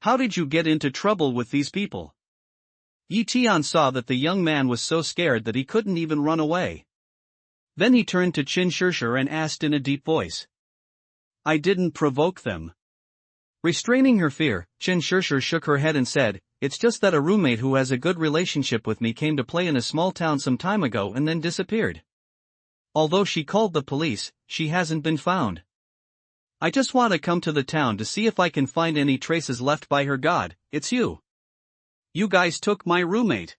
How did you get into trouble with these people? Yi Tian saw that the young man was so scared that he couldn't even run away. Then he turned to Qin Shishir and asked in a deep voice. I didn't provoke them. Restraining her fear, Qin Shishir shook her head and said, It's just that a roommate who has a good relationship with me came to play in a small town some time ago and then disappeared. Although she called the police, she hasn't been found. I just want to come to the town to see if I can find any traces left by her god. It's you. You guys took my roommate.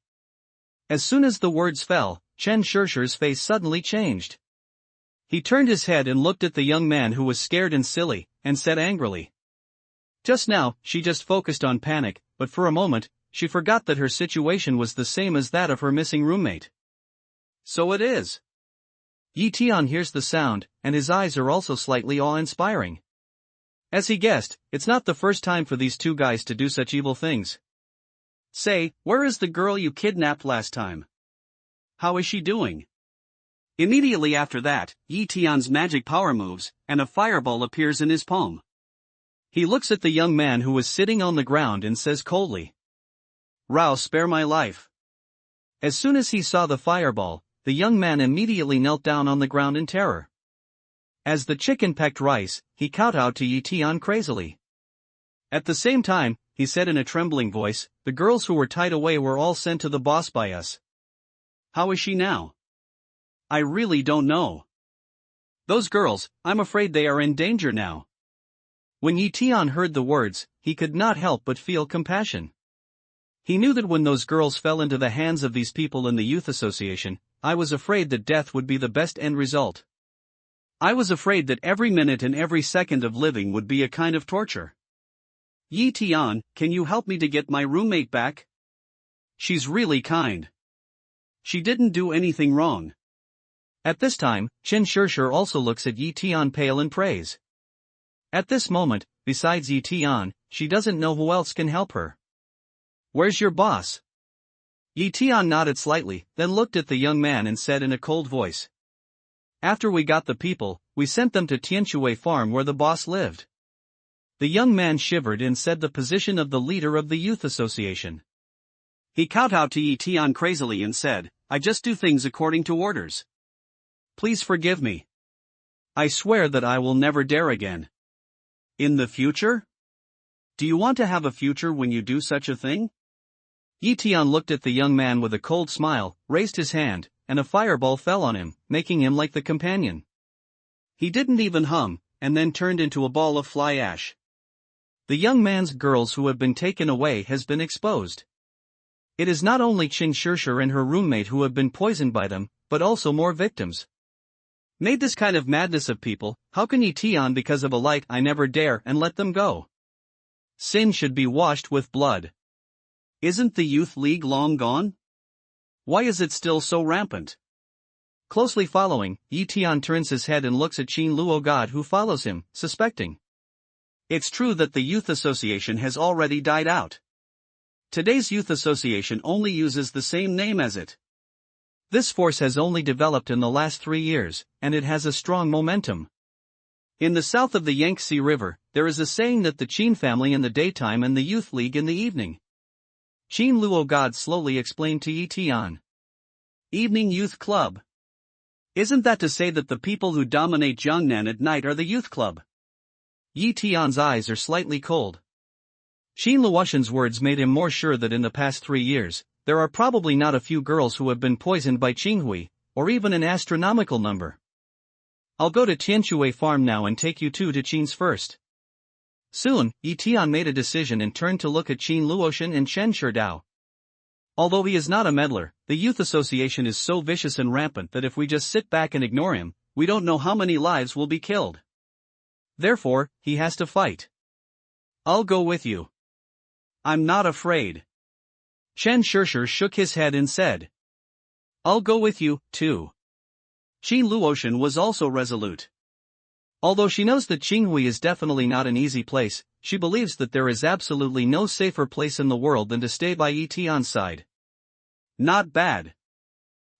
As soon as the words fell, Qin Shishir's face suddenly changed. He turned his head and looked at the young man who was scared and silly, and said angrily. Just now, she just focused on panic, but for a moment, she forgot that her situation was the same as that of her missing roommate. So it is. Yi Tian hears the sound, and his eyes are also slightly awe-inspiring. As he guessed, it's not the first time for these 2 guys to do such evil things. Say, where is the girl you kidnapped last time? How is she doing? Immediately after that, Yi Tian's magic power moves, and a fireball appears in his palm. He looks at the young man who was sitting on the ground and says coldly, Rao, spare my life. As soon as he saw the fireball, the young man immediately knelt down on the ground in terror. As the chicken pecked rice, he kowtowed to Yi Tian crazily. At the same time, he said in a trembling voice, The girls who were tied away were all sent to the boss by us. How is she now? I really don't know. Those girls, I'm afraid they are in danger now. When Yi Tian heard the words, he could not help but feel compassion. He knew that when those girls fell into the hands of these people in the youth association, I was afraid that death would be the best end result. I was afraid that every minute and every second of living would be a kind of torture. Yi Tian, can you help me to get my roommate back? She's really kind. She didn't do anything wrong. At this time, Qin Shishir also looks at Yi Tian pale and prays. At this moment, besides Yi Tian, she doesn't know who else can help her. Where's your boss? Yi Tian nodded slightly, then looked at the young man and said in a cold voice. After we got the people, we sent them to Tianshui farm where the boss lived. The young man shivered and said the position of the leader of the youth association. He kowtowed to Yi Tian crazily and said, I just do things according to orders. Please forgive me. I swear that I will never dare again. In the future? Do you want to have a future when you do such a thing? Yi Tian looked at the young man with a cold smile, raised his hand, and a fireball fell on him, making him like the companion. He didn't even hum, and then turned into a ball of fly ash. The young man's girls who have been taken away has been exposed. It is not only Qin Shishir and her roommate who have been poisoned by them, but also more victims. Made this kind of madness of people, how can ye Tian because of a light I never dare and let them go? Sin should be washed with blood. Isn't the Youth League long gone? Why is it still so rampant? Closely following, Yi Tian turns his head and looks at Qin Luo God who follows him, suspecting. It's true that the Youth Association has already died out. Today's Youth Association only uses the same name as it. This force has only developed in the last 3 years, and it has a strong momentum. In the south of the Yangtze River, there is a saying that the Qin family in the daytime and the Youth League in the evening. Qin Luo God slowly explained to Yi Tian. Evening Youth Club. Isn't that to say that the people who dominate Jiangnan at night are the Youth Club? Yi Tian's eyes are slightly cold. Qin Luoshan's words made him more sure that in the past 3 years, there are probably not a few girls who have been poisoned by Qinghui, or even an astronomical number. I'll go to Tianshui farm now and take you two to Qin's first. Soon, Yi Tian made a decision and turned to look at Qin Luoshan and Shen Sherdao. Although he is not a meddler, the Youth Association is so vicious and rampant that if we just sit back and ignore him, we don't know how many lives will be killed. Therefore, he has to fight. I'll go with you. I'm not afraid. Shen Shishir shook his head and said. I'll go with you, too. Qin Luoshan was also resolute. Although she knows that Qinghui is definitely not an easy place, she believes that there is absolutely no safer place in the world than to stay by Yi Tian's side. Not bad.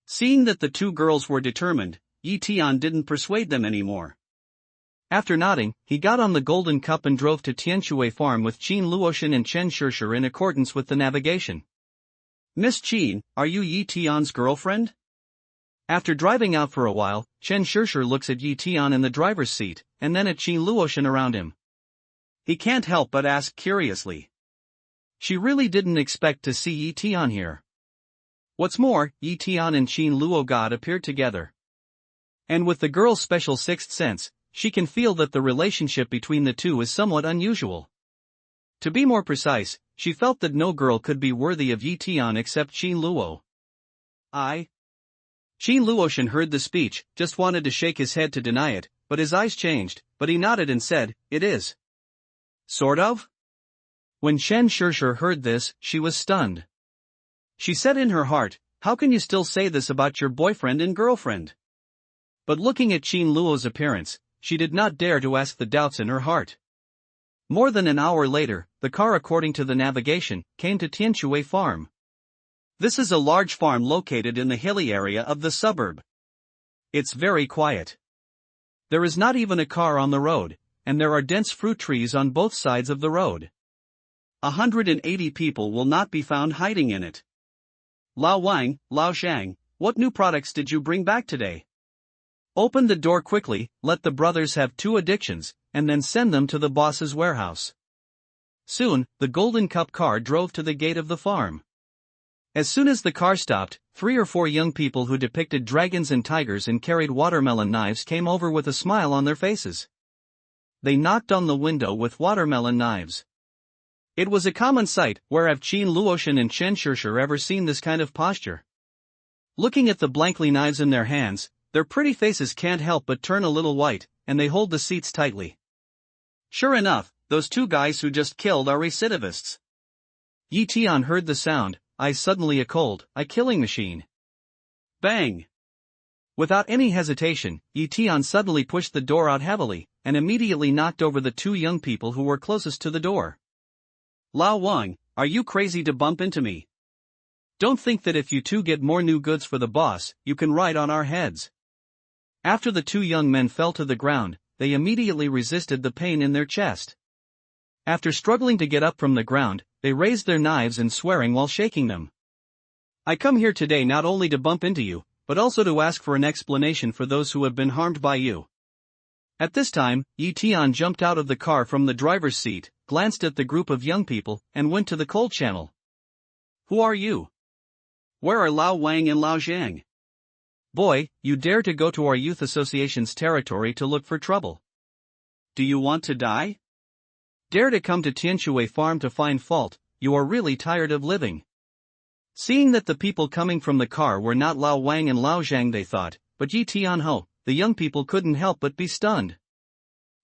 Seeing that the two girls were determined, Yi Tian didn't persuade them anymore. After nodding, he got on the Golden Cup and drove to Tianshui farm with Qin Luoshan and Chen Shishir in accordance with the navigation. Miss Qin, are you Yi Tian's girlfriend? After driving out for a while, Chen Shishir looks at Yi Tian in the driver's seat, and then at Qin Luoshan around him. He can't help but ask curiously. She really didn't expect to see Yi Tian here. What's more, Yi Tian and Qin Luo God appeared together. And with the girl's special sixth sense, she can feel that the relationship between the two is somewhat unusual. To be more precise, she felt that no girl could be worthy of Yi Tian except Qin Luo. Qin Luoshan heard the speech, just wanted to shake his head to deny it, but his eyes changed, but he nodded and said, it is. Sort of? When Shen Shishir heard this, she was stunned. She said in her heart, how can you still say this about your boyfriend and girlfriend? But looking at Qin Luo's appearance, she did not dare to ask the doubts in her heart. More than an hour later, the car according to the navigation, came to Tianshui farm. This is a large farm located in the hilly area of the suburb. It's very quiet. There is not even a car on the road, and there are dense fruit trees on both sides of the road. 180 people will not be found hiding in it. Lao Wang, Lao Shang, what new products did you bring back today? Open the door quickly, let the brothers have 2 addictions, and then send them to the boss's warehouse. Soon, the Golden Cup car drove to the gate of the farm. As soon as the car stopped, 3 or 4 young people who depicted dragons and tigers and carried watermelon knives came over with a smile on their faces. They knocked on the window with watermelon knives. It was a common sight, where have Qin Luoshan and Chen Shishir ever seen this kind of posture? Looking at the blankly knives in their hands, their pretty faces can't help but turn a little white, and they hold the seats tightly. Sure enough, those 2 guys who just killed are recidivists. Yi Tian heard the sound, eyes suddenly a cold, a killing machine. Bang! Without any hesitation, Yi Tian suddenly pushed the door out heavily, and immediately knocked over the 2 young people who were closest to the door. Lao Wang, are you crazy to bump into me? Don't think that if you two get more new goods for the boss, you can ride on our heads. After the 2 young men fell to the ground, they immediately resisted the pain in their chest. After struggling to get up from the ground, they raised their knives and swearing while shaking them. I come here today not only to bump into you, but also to ask for an explanation for those who have been harmed by you. At this time, Yi Tian jumped out of the car from the driver's seat, glanced at the group of young people, and went to the cold channel. Who are you? Where are Lao Wang and Lao Zhang? Boy, you dare to go to our youth association's territory to look for trouble. Do you want to die? Dare to come to Tianshui farm to find fault, you are really tired of living. Seeing that the people coming from the car were not Lao Wang and Lao Zhang, they thought, but Yi Tianho, the young people couldn't help but be stunned.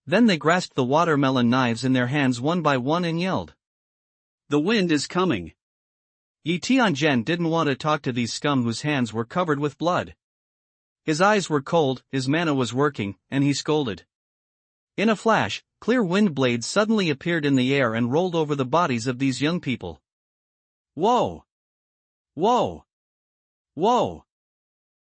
Then they grasped the watermelon knives in their hands one by one and yelled, "The wind is coming!" Yi Tianzhen didn't want to talk to these scum whose hands were covered with blood. His eyes were cold, his mana was working, and he scolded. In a flash, clear wind blades suddenly appeared in the air and rolled over the bodies of these young people. Whoa! Whoa! Whoa!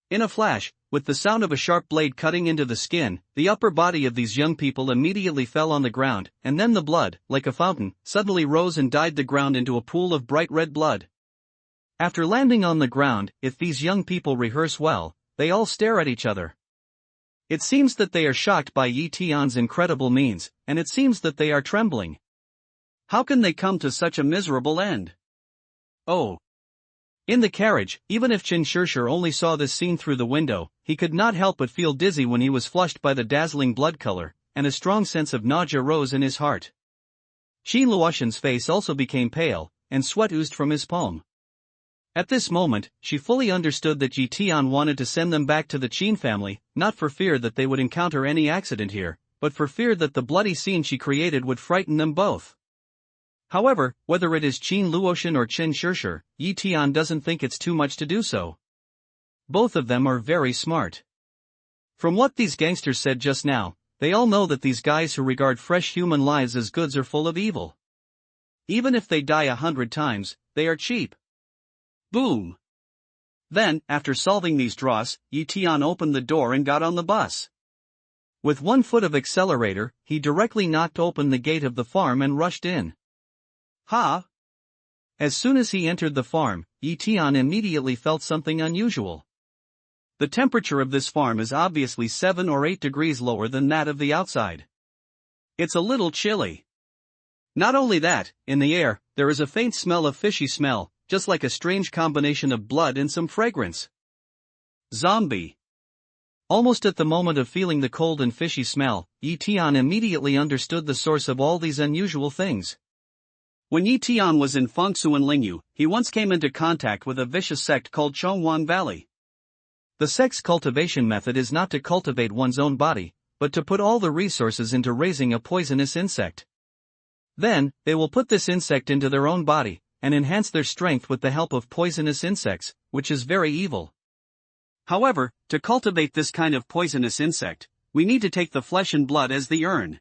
In a flash, with the sound of a sharp blade cutting into the skin, the upper body of these young people immediately fell on the ground, and then the blood, like a fountain, suddenly rose and dyed the ground into a pool of bright red blood. After landing on the ground, if these young people rehearse well, they all stare at each other. It seems that they are shocked by Yi Tian's incredible means, and it seems that they are trembling. How can they come to such a miserable end? Oh! In the carriage, even if Qin Shishir only saw this scene through the window, he could not help but feel dizzy when he was flushed by the dazzling blood color, and a strong sense of nausea rose in his heart. Qin Luoshan's face also became pale, and sweat oozed from his palm. At this moment, she fully understood that Yi Tian wanted to send them back to the Qin family, not for fear that they would encounter any accident here, but for fear that the bloody scene she created would frighten them both. However, whether it is Qin Luoshan or Qin Shishir, Yi Tian doesn't think it's too much to do so. Both of them are very smart. From what these gangsters said just now, they all know that these guys who regard fresh human lives as goods are full of evil. Even if they die 100 times, they are cheap. Boom! Then, after solving these draws, Yi Tian opened the door and got on the bus. With 1 foot of accelerator, he directly knocked open the gate of the farm and rushed in. Ha! As soon as he entered the farm, Yi Tian immediately felt something unusual. The temperature of this farm is obviously 7 or 8 degrees lower than that of the outside. It's a little chilly. Not only that, in the air, there is a faint smell of fishy smell, just like a strange combination of blood and some fragrance. Zombie. Almost at the moment of feeling the cold and fishy smell, Yi Tian immediately understood the source of all these unusual things. When Yi Tian was in Fangsu and Lingyu, he once came into contact with a vicious sect called Chongwang Valley. The sect's cultivation method is not to cultivate one's own body, but to put all the resources into raising a poisonous insect. Then, they will put this insect into their own body, and enhance their strength with the help of poisonous insects, which is very evil. However, to cultivate this kind of poisonous insect, we need to take the flesh and blood as the urn.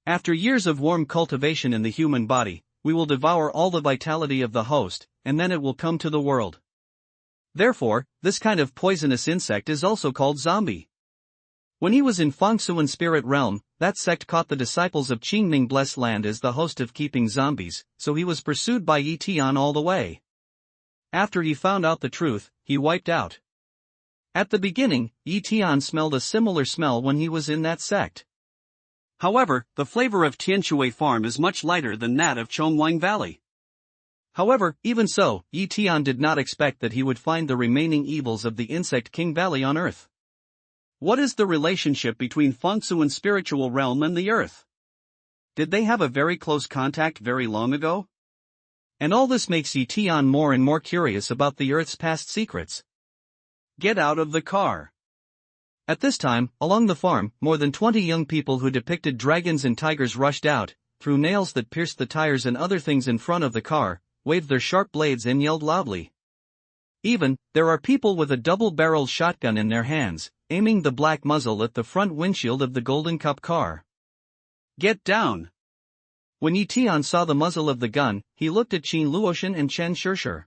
After years of warm cultivation in the human body, we will devour all the vitality of the host, and then it will come to the world. Therefore, this kind of poisonous insect is also called zombie. When he was in Fangsuan spirit realm, that sect caught the disciples of Qingming Blessed Land as the host of keeping zombies, so he was pursued by Yi Tian all the way. After he found out the truth, he wiped out. At the beginning, Yi Tian smelled a similar smell when he was in that sect. However, the flavor of Tianshui Farm is much lighter than that of Chongwang Valley. However, even so, Yi Tian did not expect that he would find the remaining evils of the Insect King Valley on Earth. What is the relationship between Fangsuan spiritual realm and the Earth? Did they have a very close contact very long ago? And all this makes Yi Tian more and more curious about the Earth's past secrets. Get out of the car. At this time, along the farm, more than 20 young people who depicted dragons and tigers rushed out, threw nails that pierced the tires and other things in front of the car, waved their sharp blades and yelled loudly. Even, there are people with a double-barreled shotgun in their hands, aiming the black muzzle at the front windshield of the Golden Cup car. Get down! When Yi Tian saw the muzzle of the gun, he looked at Qin Luoshan and Qin Shishir.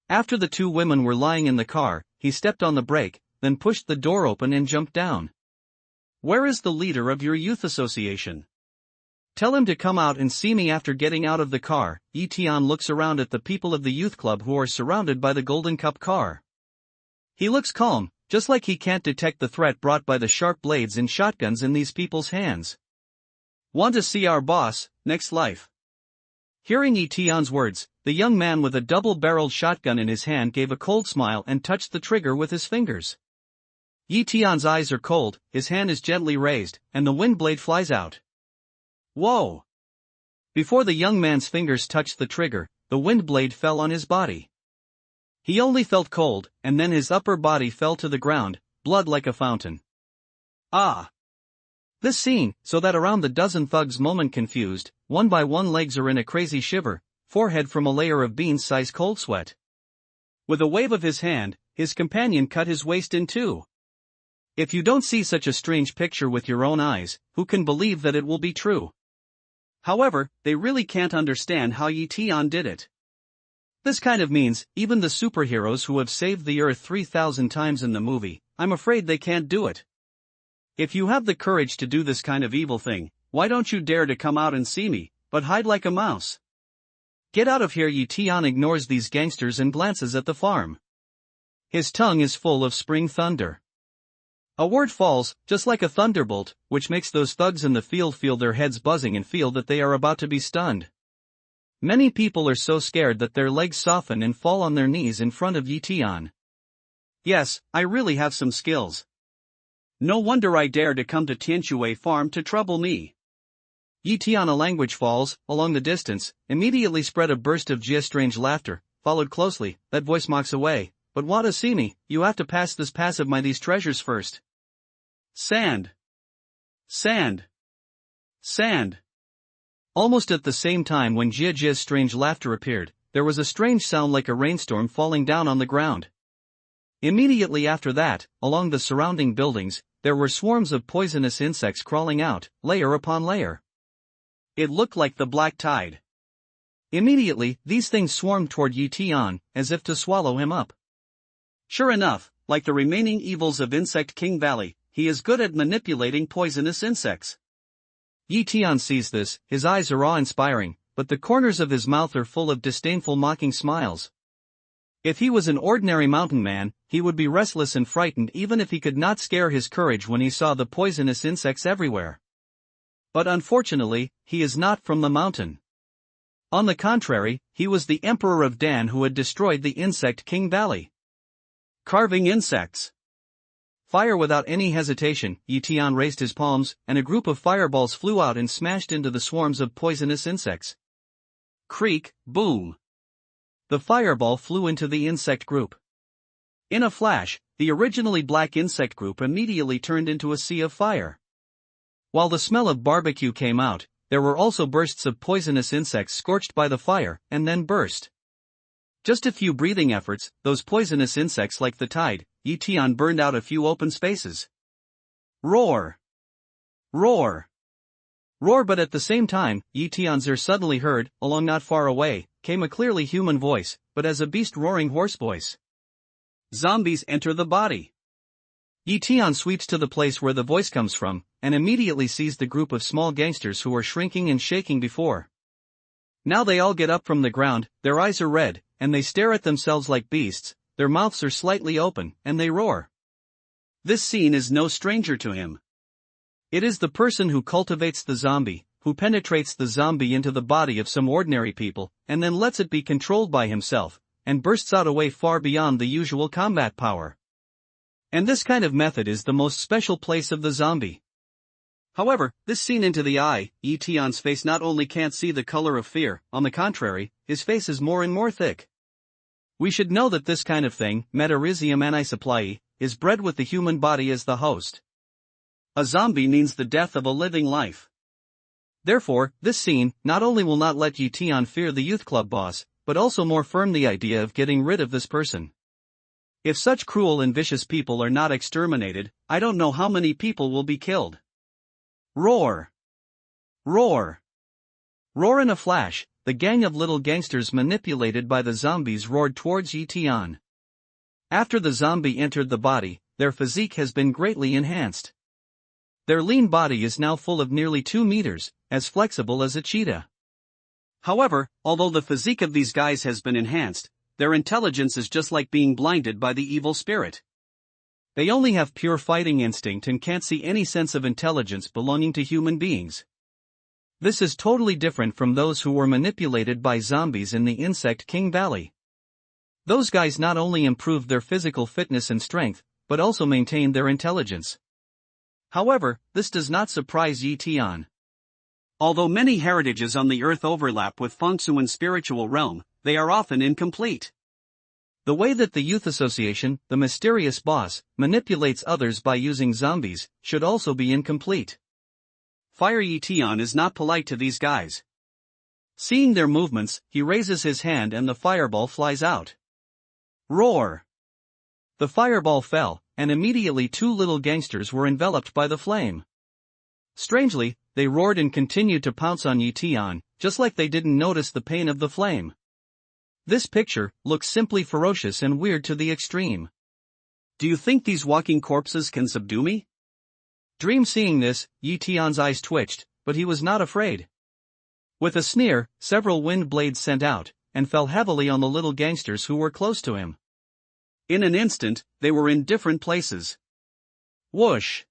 After the 2 women were lying in the car, he stepped on the brake, then pushed the door open and jumped down. Where is the leader of your youth association? Tell him to come out and see me. After getting out of the car, Yi Tian looks around at the people of the youth club who are surrounded by the Golden Cup car. He looks calm, just like he can't detect the threat brought by the sharp blades and shotguns in these people's hands. Want to see our boss, next life? Hearing Yi Tian's words, the young man with a double-barreled shotgun in his hand gave a cold smile and touched the trigger with his fingers. Yi Tian's eyes are cold, his hand is gently raised, and the wind blade flies out. Whoa! Before the young man's fingers touched the trigger, the wind blade fell on his body. He only felt cold, and then his upper body fell to the ground, blood like a fountain. Ah! This scene, so that around the dozen thugs moment confused, one by one legs are in a crazy shiver, forehead from a layer of beans-sized cold sweat. With a wave of his hand, his companion cut his waist in two. If you don't see such a strange picture with your own eyes, who can believe that it will be true? However, they really can't understand how Tian did it. This kind of means, even the superheroes who have saved the Earth 3,000 times in the movie, I'm afraid they can't do it. If you have the courage to do this kind of evil thing, why don't you dare to come out and see me, but hide like a mouse? Get out of here! Tian ignores these gangsters and glances at the farm. His tongue is full of spring thunder. A word falls, just like a thunderbolt, which makes those thugs in the field feel their heads buzzing and feel that they are about to be stunned. Many people are so scared that their legs soften and fall on their knees in front of Tian. Yes, I really have some skills. No wonder I dare to come to Tianshui farm to trouble me. Tian, a language falls, along the distance, immediately spread a burst of strange laughter, followed closely, that voice mocks away, but want to see me, you have to pass this pass of these treasures first. Sand. Sand. Sand. Almost at the same time when Jia's strange laughter appeared, there was a strange sound like a rainstorm falling down on the ground. Immediately after that, along the surrounding buildings, there were swarms of poisonous insects crawling out, layer upon layer. It looked like the black tide. Immediately, these things swarmed toward Tian, as if to swallow him up. Sure enough, like the remaining evils of Insect King Valley, he is good at manipulating poisonous insects. Tian sees this, his eyes are awe-inspiring, but the corners of his mouth are full of disdainful mocking smiles. If he was an ordinary mountain man, he would be restless and frightened even if he could not scare his courage when he saw the poisonous insects everywhere. But unfortunately, he is not from the mountain. On the contrary, he was the Emperor of Dan who had destroyed the Insect King Valley. Carving insects. Fire! Without any hesitation, Tian raised his palms, and a group of fireballs flew out and smashed into the swarms of poisonous insects. Creak, boom. The fireball flew into the insect group. In a flash, the originally black insect group immediately turned into a sea of fire. While the smell of barbecue came out, there were also bursts of poisonous insects scorched by the fire, and then burst. Just a few breathing efforts, those poisonous insects like the tide, Tian burned out a few open spaces. Roar! Roar! Roar! But at the same time, Tian's ear suddenly heard, along not far away, came a clearly human voice, but as a beast roaring horse voice. Zombies enter the body. Tian sweeps to the place where the voice comes from, and immediately sees the group of small gangsters who were shrinking and shaking before. Now they all get up from the ground, their eyes are red, and they stare at themselves like beasts, their mouths are slightly open, and they roar. This scene is no stranger to him. It is the person who cultivates the zombie, who penetrates the zombie into the body of some ordinary people, and then lets it be controlled by himself, and bursts out away far beyond the usual combat power. And this kind of method is the most special place of the zombie. However, this scene into the eye, Tian's face not only can't see the color of fear, on the contrary, his face is more and more thick. We should know that this kind of thing, Metarhizium anisoplai, is bred with the human body as the host. A zombie means the death of a living life. Therefore, this scene not only will not let Tian fear the youth club boss, but also more firm the idea of getting rid of this person. If such cruel and vicious people are not exterminated, I don't know how many people will be killed. Roar! Roar! Roar! In a flash, the gang of little gangsters manipulated by the zombies roared towards Tian. After the zombie entered the body, their physique has been greatly enhanced. Their lean body is now full of nearly 2 meters, as flexible as a cheetah. However, although the physique of these guys has been enhanced, their intelligence is just like being blinded by the evil spirit. They only have pure fighting instinct and can't see any sense of intelligence belonging to human beings. This is totally different from those who were manipulated by zombies in the Insect King Valley. Those guys not only improved their physical fitness and strength, but also maintained their intelligence. However, this does not surprise Tian. Although many heritages on the earth overlap with Feng Shui's spiritual realm, they are often incomplete. The way that the Youth Association, the mysterious boss, manipulates others by using zombies, should also be incomplete. Fire Yi Tian is not polite to these guys. Seeing their movements, he raises his hand and the fireball flies out. Roar! The fireball fell, and immediately two little gangsters were enveloped by the flame. Strangely, they roared and continued to pounce on Yi Tian, just like they didn't notice the pain of the flame. This picture looks simply ferocious and weird to the extreme. Do you think these walking corpses can subdue me? Dream seeing this, Yi Tian's eyes twitched, but he was not afraid. With a sneer, several wind blades sent out, and fell heavily on the little gangsters who were close to him. In an instant, they were in different places. Whoosh!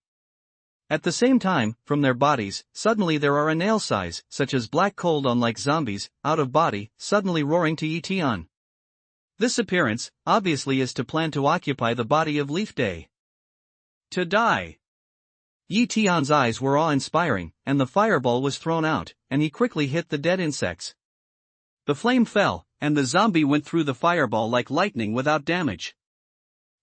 At the same time, from their bodies, suddenly there are a nail size, such as black cold on like zombies, out of body, suddenly roaring to Yi Tian. This appearance, obviously is to plan to occupy the body of Leaf Day. To die. Yi Tian's eyes were awe-inspiring, and the fireball was thrown out, and he quickly hit the dead insects. The flame fell, and the zombie went through the fireball like lightning without damage.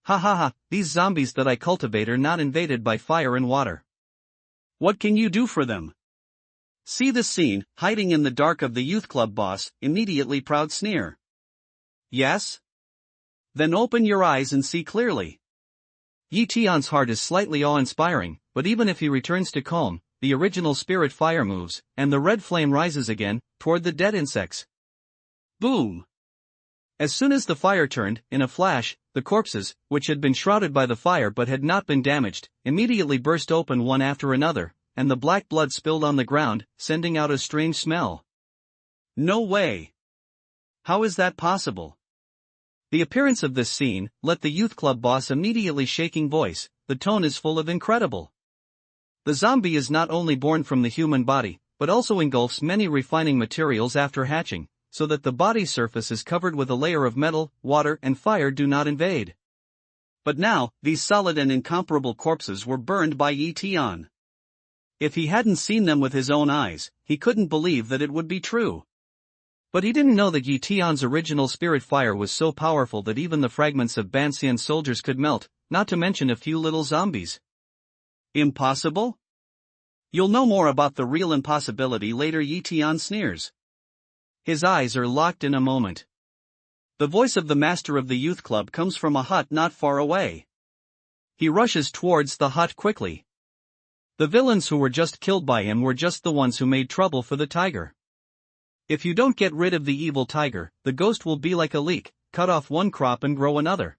Ha ha ha, these zombies that I cultivate are not invaded by fire and water. What can you do for them? See the scene, hiding in the dark of the youth club boss, immediately proud sneer. Yes? Then open your eyes and see clearly. Yi Tian's heart is slightly awe-inspiring, but even if he returns to calm, the original spirit fire moves, and the red flame rises again, toward the dead insects. Boom! As soon as the fire turned, in a flash, the corpses, which had been shrouded by the fire but had not been damaged, immediately burst open one after another, and the black blood spilled on the ground, sending out a strange smell. No way! How is that possible? The appearance of this scene let the youth club boss immediately shaking voice. The tone is full of incredible. The zombie is not only born from the human body, but also engulfs many refining materials after hatching, so that the body's surface is covered with a layer of metal, water and fire do not invade. But now, these solid and incomparable corpses were burned by Yi Tian. If he hadn't seen them with his own eyes, he couldn't believe that it would be true. But he didn't know that Yi Tian's original spirit fire was so powerful that even the fragments of Banxian soldiers could melt, not to mention a few little zombies. Impossible? You'll know more about the real impossibility later. Yi Tian sneers. His eyes are locked in a moment. The voice of the master of the youth club comes from a hut not far away. He rushes towards the hut quickly. The villains who were just killed by him were just the ones who made trouble for the tiger. If you don't get rid of the evil tiger, the ghost will be like a leek, cut off one crop and grow another.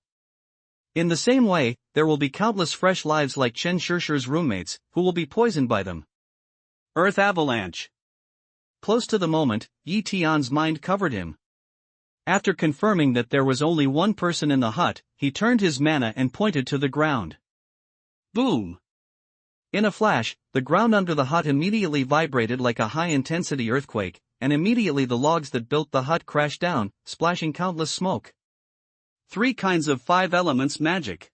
In the same way, there will be countless fresh lives like Chen Shishir's roommates, who will be poisoned by them. Earth avalanche. Close to the moment, Yi Tian's mind covered him. After confirming that there was only one person in the hut, he turned his mana and pointed to the ground. Boom! In a flash, the ground under the hut immediately vibrated like a high-intensity earthquake, and immediately the logs that built the hut crashed down, splashing countless smoke. 3 kinds of 5 elements magic.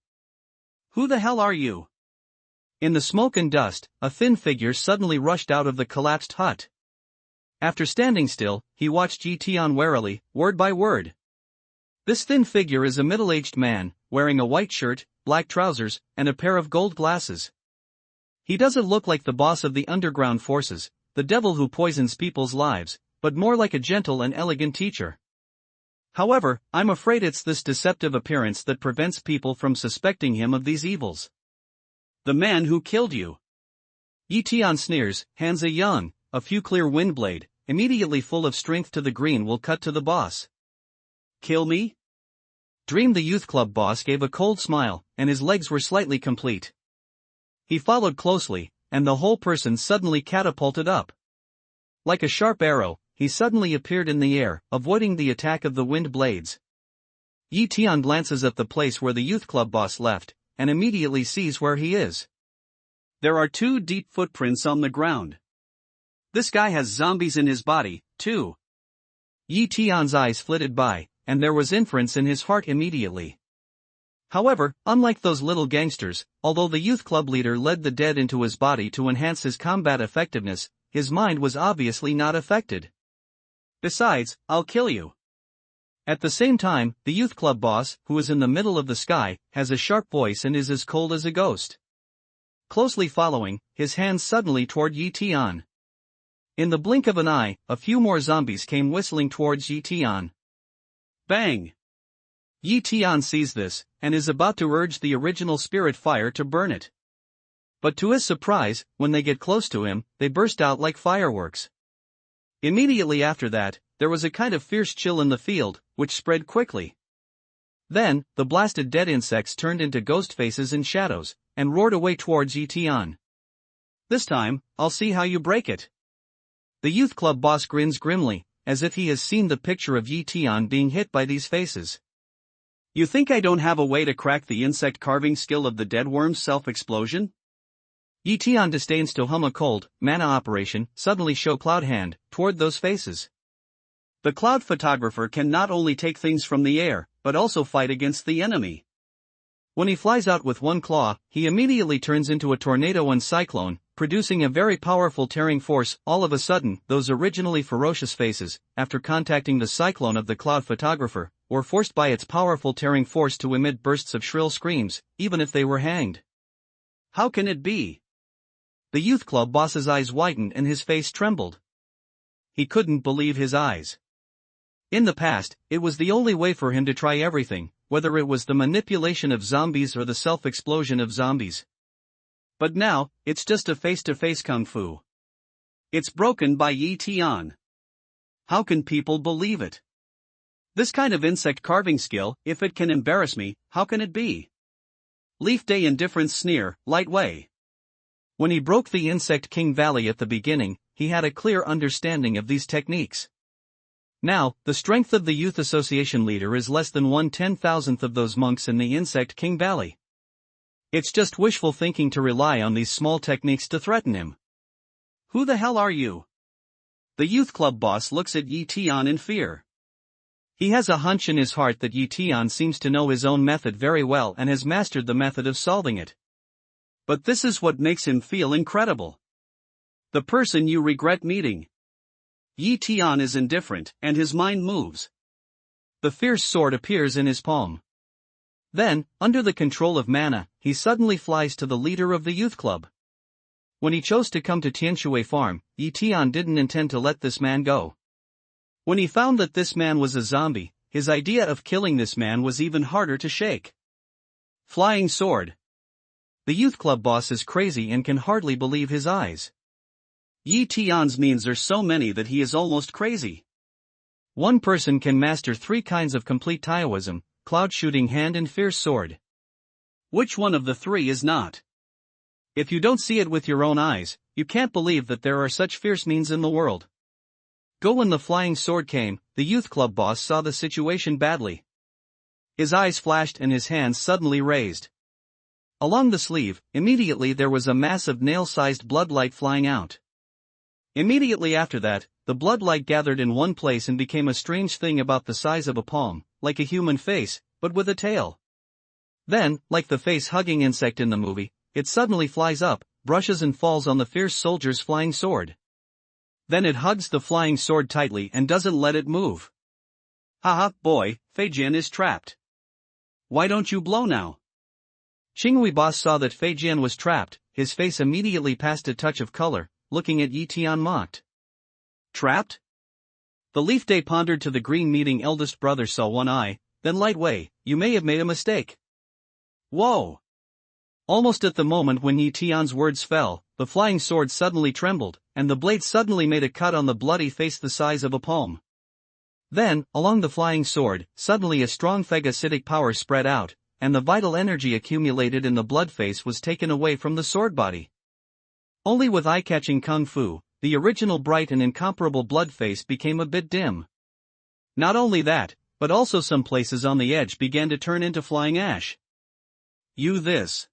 Who the hell are you? In the smoke and dust, a thin figure suddenly rushed out of the collapsed hut. After standing still, he watched Yi Tian warily, word by word. This thin figure is a middle-aged man, wearing a white shirt, black trousers, and a pair of gold glasses. He doesn't look like the boss of the underground forces, the devil who poisons people's lives, but more like a gentle and elegant teacher. However, I'm afraid it's this deceptive appearance that prevents people from suspecting him of these evils. The man who killed you. Yi Tian sneers, hands a young, a few clear wind blade, immediately full of strength to the green will cut to the boss. Kill me? Dream the youth club boss gave a cold smile, and his legs were slightly complete. He followed closely, and the whole person suddenly catapulted up. Like a sharp arrow, he suddenly appeared in the air, avoiding the attack of the wind blades. Yi Tian glances at the place where the youth club boss left, and immediately sees where he is. There are 2 deep footprints on the ground. This guy has zombies in his body, too. Yi Tian's eyes flitted by, and there was inference in his heart immediately. However, unlike those little gangsters, although the youth club leader led the dead into his body to enhance his combat effectiveness, his mind was obviously not affected. Besides, I'll kill you. At the same time, the youth club boss, who is in the middle of the sky, has a sharp voice and is as cold as a ghost. Closely following, his hands suddenly toward Yi Tian. In the blink of an eye, a few more zombies came whistling towards Yi Tian. Bang! Yi Tian sees this, and is about to urge the original spirit fire to burn it. But to his surprise, when they get close to him, they burst out like fireworks. Immediately after that, there was a kind of fierce chill in the field, which spread quickly. Then, the blasted dead insects turned into ghost faces and shadows, and roared away towards Yi Tian. This time, I'll see how you break it. The youth club boss grins grimly, as if he has seen the picture of Yi Tian being hit by these faces. You think I don't have a way to crack the insect carving skill of the dead worm's self-explosion? Yi Tian disdains to hum a cold, mana operation, suddenly show cloud hand, toward those faces. The cloud photographer can not only take things from the air, but also fight against the enemy. When he flies out with one claw, he immediately turns into a tornado and cyclone, producing a very powerful tearing force. All of a sudden, those originally ferocious faces, after contacting the cyclone of the cloud photographer, were forced by its powerful tearing force to emit bursts of shrill screams, even if they were hanged. How can it be? The youth club boss's eyes widened and his face trembled. He couldn't believe his eyes. In the past, it was the only way for him to try everything, whether it was the manipulation of zombies or the self-explosion of zombies. But now, it's just a face-to-face kung fu. It's broken by Yi Tian. How can people believe it? This kind of insect carving skill, if it can embarrass me, how can it be? Leaf Day indifference sneer, light way. When he broke the Insect King Valley at the beginning, he had a clear understanding of these techniques. Now, the strength of the Youth Association leader is less than 1/10,000th of those monks in the Insect King Valley. It's just wishful thinking to rely on these small techniques to threaten him. Who the hell are you? The youth club boss looks at Yi Tian in fear. He has a hunch in his heart that Yi Tian seems to know his own method very well and has mastered the method of solving it. But this is what makes him feel incredible. The person you regret meeting. Yi Tian is indifferent, and his mind moves. The fierce sword appears in his palm. Then, under the control of mana, he suddenly flies to the leader of the youth club. When he chose to come to Tianshui farm, Yi Tian didn't intend to let this man go. When he found that this man was a zombie, his idea of killing this man was even harder to shake. Flying sword. The youth club boss is crazy and can hardly believe his eyes. Yi Tian's means are so many that he is almost crazy. One person can master 3 kinds of complete Taoism: cloud shooting hand and fierce sword. Which one of the 3 is not? If you don't see it with your own eyes, you can't believe that there are such fierce means in the world. When the flying sword came, the youth club boss saw the situation badly. His eyes flashed and his hands suddenly raised. Along the sleeve, immediately there was a mass of nail-sized bloodlight flying out. Immediately after that, the bloodlight gathered in one place and became a strange thing about the size of a palm, like a human face, but with a tail. Then, like the face-hugging insect in the movie, it suddenly flies up, brushes and falls on the fierce soldier's flying sword. Then it hugs the flying sword tightly and doesn't let it move. Haha, boy, Fei Jian is trapped. Why don't you blow now? Qinghui boss saw that Fei Jian was trapped, his face immediately passed a touch of color, looking at Yi Tian mocked. Trapped? The Leaf Day pondered to the green meeting eldest brother saw one eye, then light way, you may have made a mistake. Whoa! Almost at the moment when Yi Tian's words fell, the flying sword suddenly trembled, and the blade suddenly made a cut on the bloody face the size of a palm. Then, along the flying sword, suddenly a strong phagocytic power spread out, and the vital energy accumulated in the blood face was taken away from the sword body. Only with eye-catching kung fu, the original bright and incomparable blood face became a bit dim. Not only that, but also some places on the edge began to turn into flying ash. This.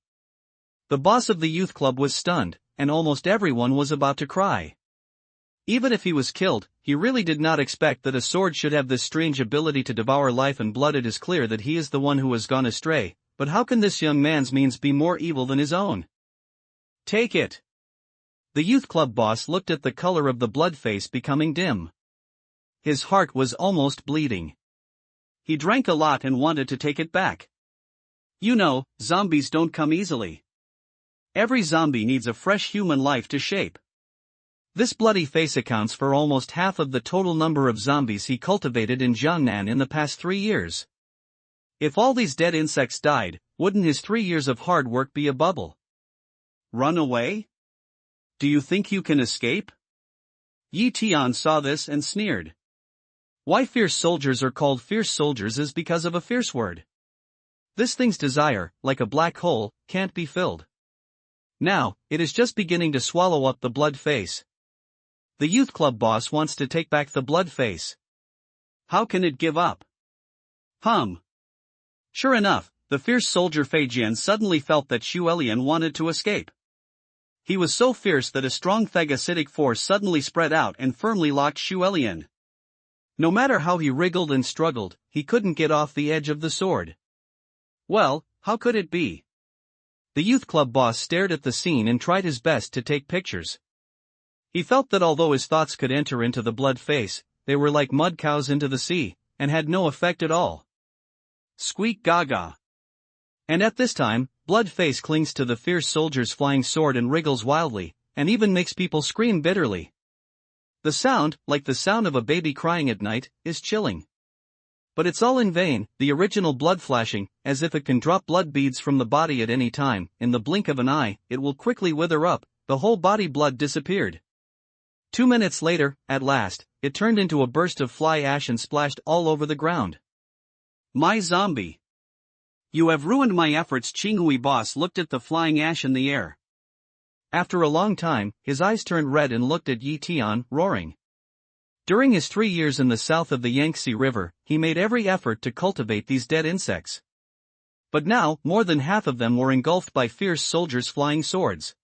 The boss of the youth club was stunned, and almost everyone was about to cry. Even if he was killed, he really did not expect that a sword should have this strange ability to devour life and blood. It is clear that he is the one who has gone astray, but how can this young man's means be more evil than his own? Take it. The youth club boss looked at the color of the blood face becoming dim. His heart was almost bleeding. He drank a lot and wanted to take it back. You know, zombies don't come easily. Every zombie needs a fresh human life to shape. This bloody face accounts for almost half of the total number of zombies he cultivated in Jiangnan in the past 3 years. If all these dead insects died, wouldn't his 3 years of hard work be a bubble? Run away? Do you think you can escape? Tian saw this and sneered. Why fierce soldiers are called fierce soldiers is because of a fierce word. This thing's desire, like a black hole, can't be filled. Now, it is just beginning to swallow up the blood face. The youth club boss wants to take back the blood face. How can it give up? Sure enough, the fierce soldier Fei Jian suddenly felt that Xu Elian wanted to escape. He was so fierce that a strong phagocytic force suddenly spread out and firmly locked Xu Elian. No matter how he wriggled and struggled, he couldn't get off the edge of the sword. Well, how could it be? The youth club boss stared at the scene and tried his best to take pictures. He felt that although his thoughts could enter into the blood face, they were like mud cows into the sea, and had no effect at all. Squeak gaga. And at this time, blood face clings to the fierce soldier's flying sword and wriggles wildly, and even makes people scream bitterly. The sound, like the sound of a baby crying at night, is chilling. But it's all in vain, the original blood flashing, as if it can drop blood beads from the body at any time, in the blink of an eye, it will quickly wither up, the whole body blood disappeared. 2 minutes later, at last, it turned into a burst of fly ash and splashed all over the ground. My zombie! You have ruined my efforts. Qinghui boss looked at the flying ash in the air. After a long time, his eyes turned red and looked at Yi Tian, roaring. During his 3 years in the south of the Yangtze River, he made every effort to cultivate these dead insects. But now, more than half of them were engulfed by fierce soldiers' flying swords.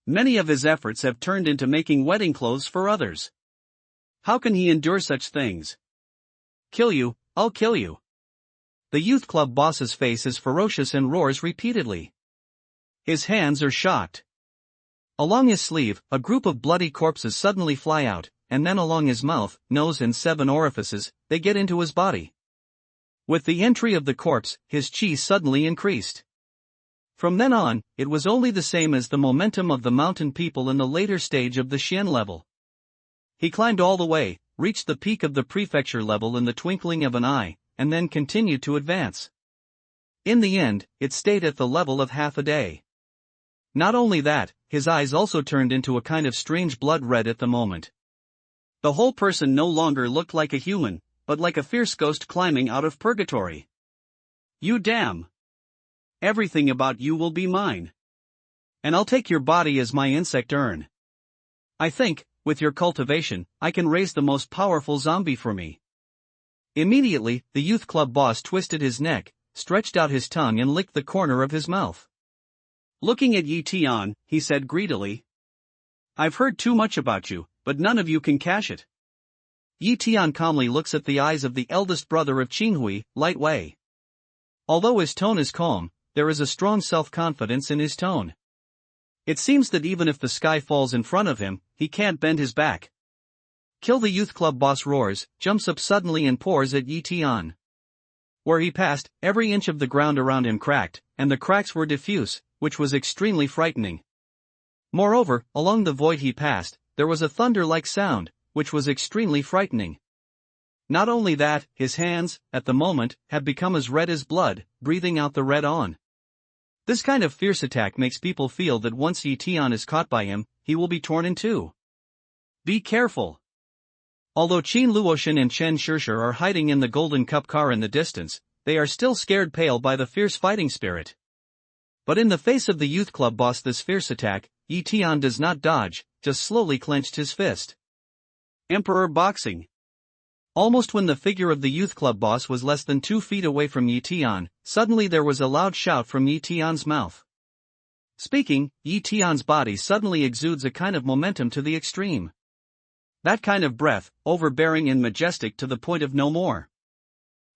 Many of his efforts have turned into making wedding clothes for others. How can he endure such things? Kill you, I'll kill you. The youth club boss's face is ferocious and roars repeatedly. His hands are shocked. Along his sleeve, a group of bloody corpses suddenly fly out, and then along his mouth, nose and 7 orifices, they get into his body. With the entry of the corpse, his chi suddenly increased. From then on, it was only the same as the momentum of the mountain people in the later stage of the Xian level. He climbed all the way, reached the peak of the prefecture level in the twinkling of an eye, and then continued to advance. In the end, it stayed at the level of half a day. Not only that, his eyes also turned into a kind of strange blood red at the moment. The whole person no longer looked like a human, but like a fierce ghost climbing out of purgatory. You damn! Everything about you will be mine. And I'll take your body as my insect urn. I think, with your cultivation, I can raise the most powerful zombie for me. Immediately, the youth club boss twisted his neck, stretched out his tongue and licked the corner of his mouth. Looking at Yi Tian, he said greedily. I've heard too much about you, but none of you can cash it. Yi Tian calmly looks at the eyes of the eldest brother of Qinghui, Light Wei. Although his tone is calm, there is a strong self-confidence in his tone. It seems that even if the sky falls in front of him, he can't bend his back. Kill the youth club boss roars, jumps up suddenly and pours at Yi Tian. Where he passed, every inch of the ground around him cracked, and the cracks were diffuse, which was extremely frightening. Moreover, along the void he passed, there was a thunder-like sound, which was extremely frightening. Not only that, his hands, at the moment, have become as red as blood, breathing out the red on. This kind of fierce attack makes people feel that once Yi Tian is caught by him, he will be torn in two. Be careful. Although Qin Luoshan and Chen Shishir are hiding in the golden cup car in the distance, they are still scared pale by the fierce fighting spirit. But in the face of the youth club boss this fierce attack, Yi Tian does not dodge, just slowly clenched his fist. Emperor boxing. Almost when the figure of the youth club boss was less than 2 feet away from Yi Tian, suddenly there was a loud shout from Yi Tian's mouth. Speaking, Yi Tian's body suddenly exudes a kind of momentum to the extreme. That kind of breath, overbearing and majestic to the point of no more.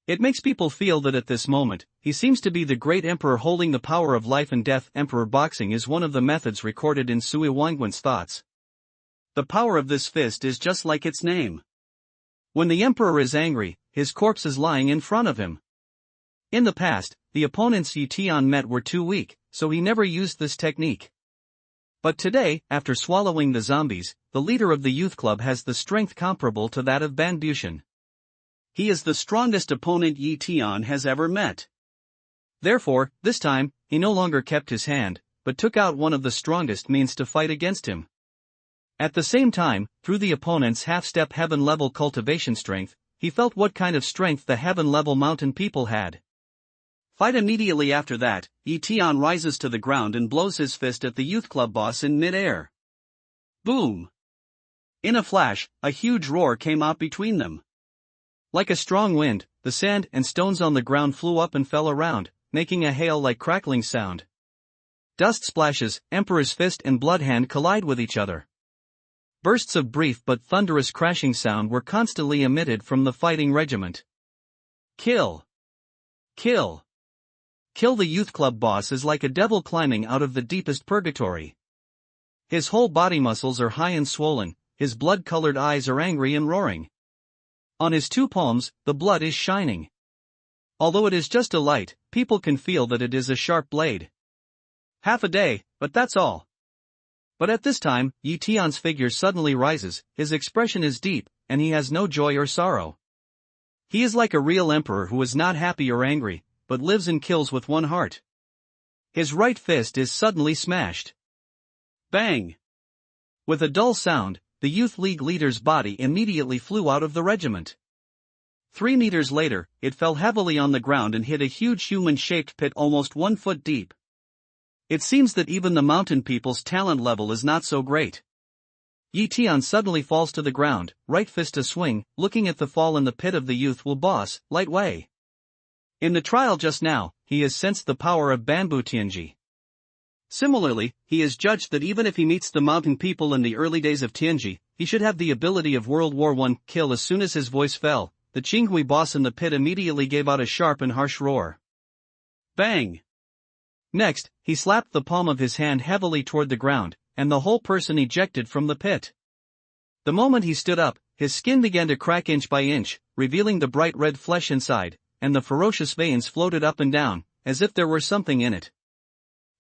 It makes people feel that at this moment, he seems to be the great emperor holding the power of life and death. Emperor boxing is one of the methods recorded in Sui Wangwen's thoughts. The power of this fist is just like its name. When the emperor is angry, his corpse is lying in front of him. In the past, the opponents Tian met were too weak, so he never used this technique. But today, after swallowing the zombies, the leader of the youth club has the strength comparable to that of Ban Bushan. He is the strongest opponent Tian has ever met. Therefore, this time, he no longer kept his hand, but took out one of the strongest means to fight against him. At the same time, through the opponent's half-step heaven-level cultivation strength, he felt what kind of strength the heaven-level mountain people had. Fight immediately after that, Tian rises to the ground and blows his fist at the youth club boss in mid-air. Boom! In a flash, a huge roar came out between them. Like a strong wind, the sand and stones on the ground flew up and fell around, making a hail-like crackling sound. Dust splashes, Emperor's fist and blood hand collide with each other. Bursts of brief but thunderous crashing sound were constantly emitted from the fighting regiment. Kill! Kill! Kill the youth club boss is like a devil climbing out of the deepest purgatory. His whole body muscles are high and swollen, his blood-colored eyes are angry and roaring. On his two palms, the blood is shining. Although it is just a light, people can feel that it is a sharp blade. Half a day, but that's all. But at this time, Tian's figure suddenly rises, his expression is deep, and he has no joy or sorrow. He is like a real emperor who is not happy or angry, but lives and kills with one heart. His right fist is suddenly smashed. Bang! With a dull sound, the Youth League leader's body immediately flew out of the regiment. 3 meters later, it fell heavily on the ground and hit a huge human-shaped pit almost 1 foot deep. It seems that even the mountain people's talent level is not so great. Tian suddenly falls to the ground, right fist a swing, looking at the fall in the pit of the youthful boss, light way. In the trial just now, he has sensed the power of bamboo Tianji. Similarly, he has judged that even if he meets the mountain people in the early days of Tianji, he should have the ability of World War I kill. As soon as his voice fell, the Qinghui boss in the pit immediately gave out a sharp and harsh roar. Bang! Next, he slapped the palm of his hand heavily toward the ground, and the whole person ejected from the pit. The moment he stood up, his skin began to crack inch by inch, revealing the bright red flesh inside, and the ferocious veins floated up and down, as if there were something in it.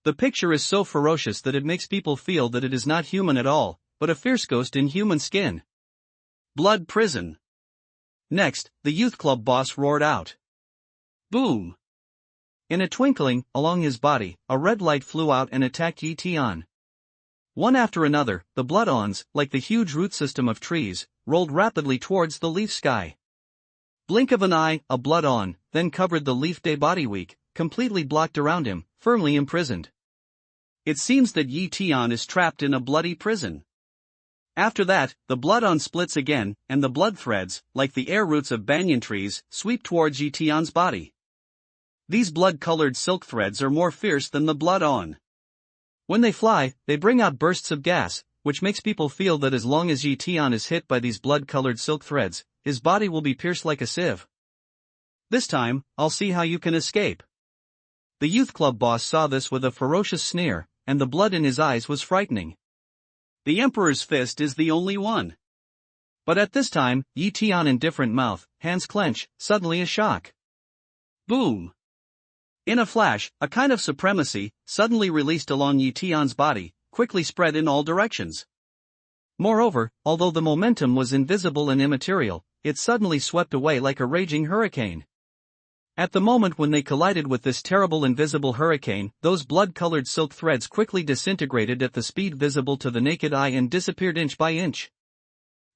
The picture is so ferocious that it makes people feel that it is not human at all, but a fierce ghost in human skin. Blood prison. Next, the youth club boss roared out. Boom! In a twinkling, along his body, a red light flew out and attacked Tian. One after another, the blood-ons, like the huge root system of trees, rolled rapidly towards the leaf sky. Blink of an eye, a blood-on, then covered the leaf day body weak, completely blocked around him, firmly imprisoned. It seems that Tian is trapped in a bloody prison. After that, the blood-on splits again, and the blood threads, like the air roots of banyan trees, sweep towards Tian's body. These blood-colored silk threads are more fierce than the blood-on. When they fly, they bring out bursts of gas, which makes people feel that as long as Tian is hit by these blood-colored silk threads, his body will be pierced like a sieve. This time, I'll see how you can escape. The youth club boss saw this with a ferocious sneer, and the blood in his eyes was frightening. The emperor's fist is the only one. But at this time, Tian indifferent mouth, hands clench, suddenly a shock. Boom! In a flash, a kind of supremacy, suddenly released along Tian's body, quickly spread in all directions. Moreover, although the momentum was invisible and immaterial, it suddenly swept away like a raging hurricane. At the moment when they collided with this terrible invisible hurricane, those blood-colored silk threads quickly disintegrated at the speed visible to the naked eye and disappeared inch by inch.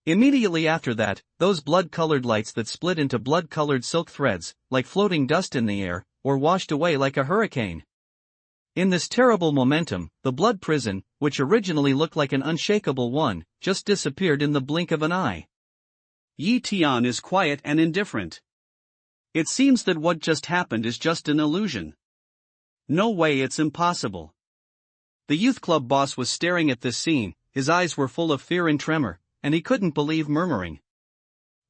Immediately after that, those blood-colored lights that split into blood-colored silk threads, like floating dust in the air, were washed away like a hurricane. In this terrible momentum, the blood prison, which originally looked like an unshakable one, just disappeared in the blink of an eye. Tian is quiet and indifferent. It seems that what just happened is just an illusion. No way, it's impossible. The youth club boss was staring at this scene, his eyes were full of fear and tremor, and he couldn't believe, murmuring.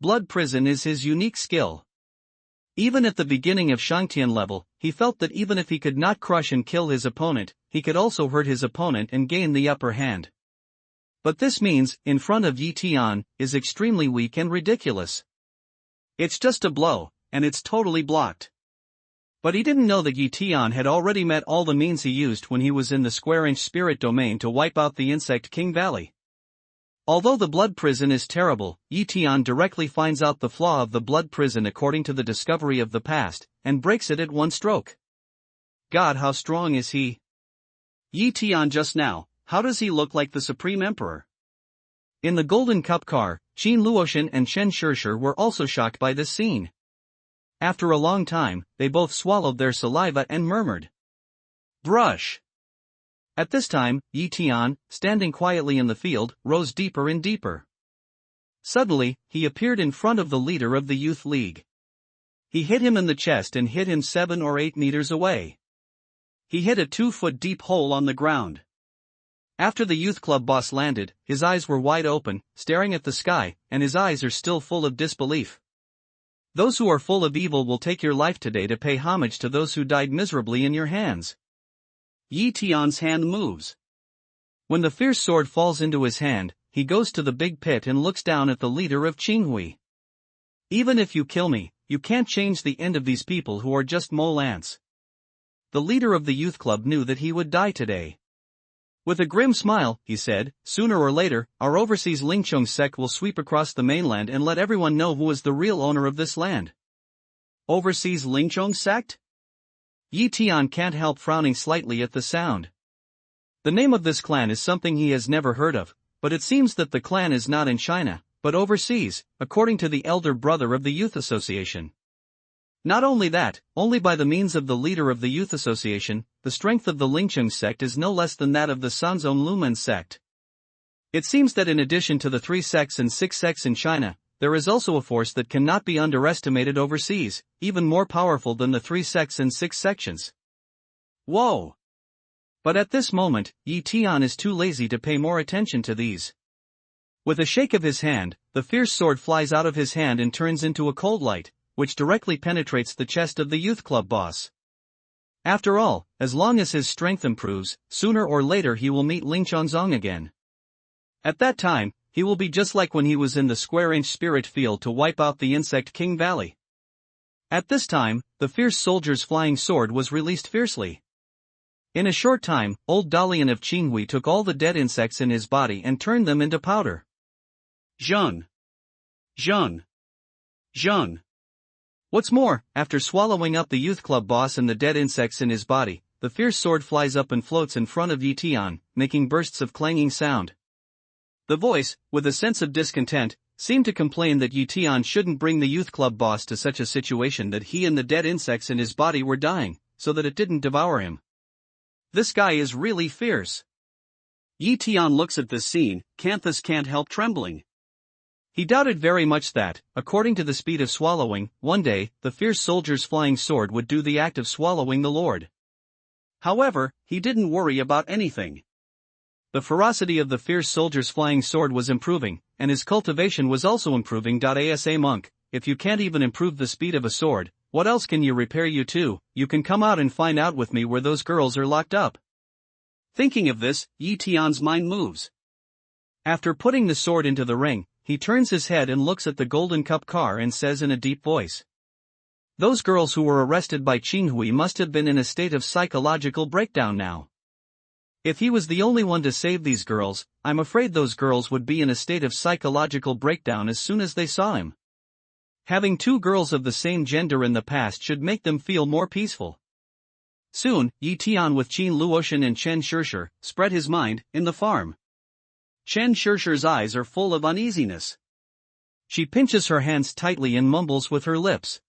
Blood prison is his unique skill. Even at the beginning of Shangtian level, he felt that even if he could not crush and kill his opponent, he could also hurt his opponent and gain the upper hand. But this means, in front of Tian, is extremely weak and ridiculous. It's just a blow, and it's totally blocked. But he didn't know that Yi Tian had already met all the means he used when he was in the square-inch spirit domain to wipe out the Insect King Valley. Although the blood prison is terrible, Yi Tian directly finds out the flaw of the blood prison according to the discovery of the past, and breaks it at one stroke. God, how strong is he? Yi Tian just now, how does he look like the Supreme Emperor? In the Golden Cup car, Qin Luotian and Chen Shishir were also shocked by this scene. After a long time, they both swallowed their saliva and murmured, "Brush." At this time, Yi Tian, standing quietly in the field, rose deeper and deeper. Suddenly, he appeared in front of the leader of the Youth League. He hit him in the chest and hit him 7 or 8 meters away. He hit a 2-foot-deep hole on the ground. After the youth club boss landed, his eyes were wide open, staring at the sky, and his eyes are still full of disbelief. Those who are full of evil will take your life today to pay homage to those who died miserably in your hands. Yi Tian's hand moves. When the fierce sword falls into his hand, he goes to the big pit and looks down at the leader of Qinghui. Even if you kill me, you can't change the end of these people who are just mole ants. The leader of the youth club knew that he would die today. With a grim smile, he said, "Sooner or later, our overseas Lingchong sect will sweep across the mainland and let everyone know who is the real owner of this land." Overseas Lingchong sect? Yi Tian can't help frowning slightly at the sound. The name of this clan is something he has never heard of, but it seems that the clan is not in China, but overseas, according to the elder brother of the Youth Association. Not only that, only by the means of the leader of the Youth Association, the strength of the Lingcheng sect is no less than that of the Sanzong Lumen sect. It seems that in addition to the 3 sects and 6 sects in China, there is also a force that cannot be underestimated overseas, even more powerful than the 3 sects and 6 sections. Whoa! But at this moment, Yi Tian is too lazy to pay more attention to these. With a shake of his hand, the fierce sword flies out of his hand and turns into a cold light, which directly penetrates the chest of the youth club boss. After all, as long as his strength improves, sooner or later he will meet Ling Chongzong again. At that time, he will be just like when he was in the square-inch spirit field to wipe out the Insect King Valley. At this time, the fierce soldier's flying sword was released fiercely. In a short time, old Dalian of Qinghui took all the dead insects in his body and turned them into powder. Zheng! Zheng! Zheng! What's more, after swallowing up the youth club boss and the dead insects in his body, the fierce sword flies up and floats in front of Yi Tian, making bursts of clanging sound. The voice, with a sense of discontent, seemed to complain that Yi Tian shouldn't bring the youth club boss to such a situation that he and the dead insects in his body were dying, so that it didn't devour him. This guy is really fierce. Yi Tian looks at this scene, Canthus can't help trembling. He doubted very much that, according to the speed of swallowing, one day, the fierce soldier's flying sword would do the act of swallowing the Lord. However, he didn't worry about anything. The ferocity of the fierce soldier's flying sword was improving, and his cultivation was also improving. Asa monk, if you can't even improve the speed of a sword, what else can you repair? You can come out and find out with me where those girls are locked up. Thinking of this, Yi Tian's mind moves. After putting the sword into the ring, he turns his head and looks at the Golden Cup car and says in a deep voice, "Those girls who were arrested by Qinghui must have been in a state of psychological breakdown now. If he was the only one to save these girls, I'm afraid those girls would be in a state of psychological breakdown as soon as they saw him. Having 2 girls of the same gender in the past should make them feel more peaceful." Soon, Yi Tian with Qin Luotian and Chen Shishir spread his mind in the farm. Chen Shishir's eyes are full of uneasiness. She pinches her hands tightly and mumbles with her lips.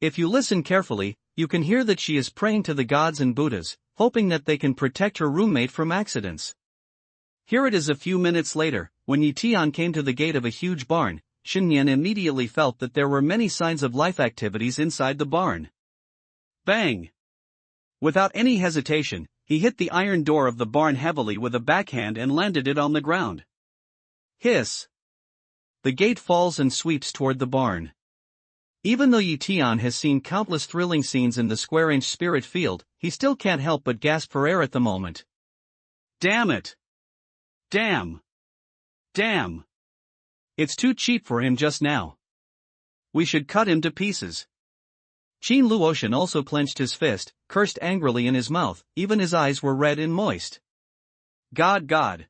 If you listen carefully, you can hear that she is praying to the gods and Buddhas, hoping that they can protect her roommate from accidents. Here it is a few minutes later, when Yi Tian came to the gate of a huge barn, Xinyan immediately felt that there were many signs of life activities inside the barn. Bang! Without any hesitation, he hit the iron door of the barn heavily with a backhand and landed it on the ground. Hiss! The gate falls and sweeps toward the barn. Even though Yi Tian has seen countless thrilling scenes in the square-inch spirit field, he still can't help but gasp for air at the moment. Damn it! Damn! Damn! It's too cheap for him just now. We should cut him to pieces. Qin Luotian also clenched his fist, cursed angrily in his mouth, even his eyes were red and moist. God.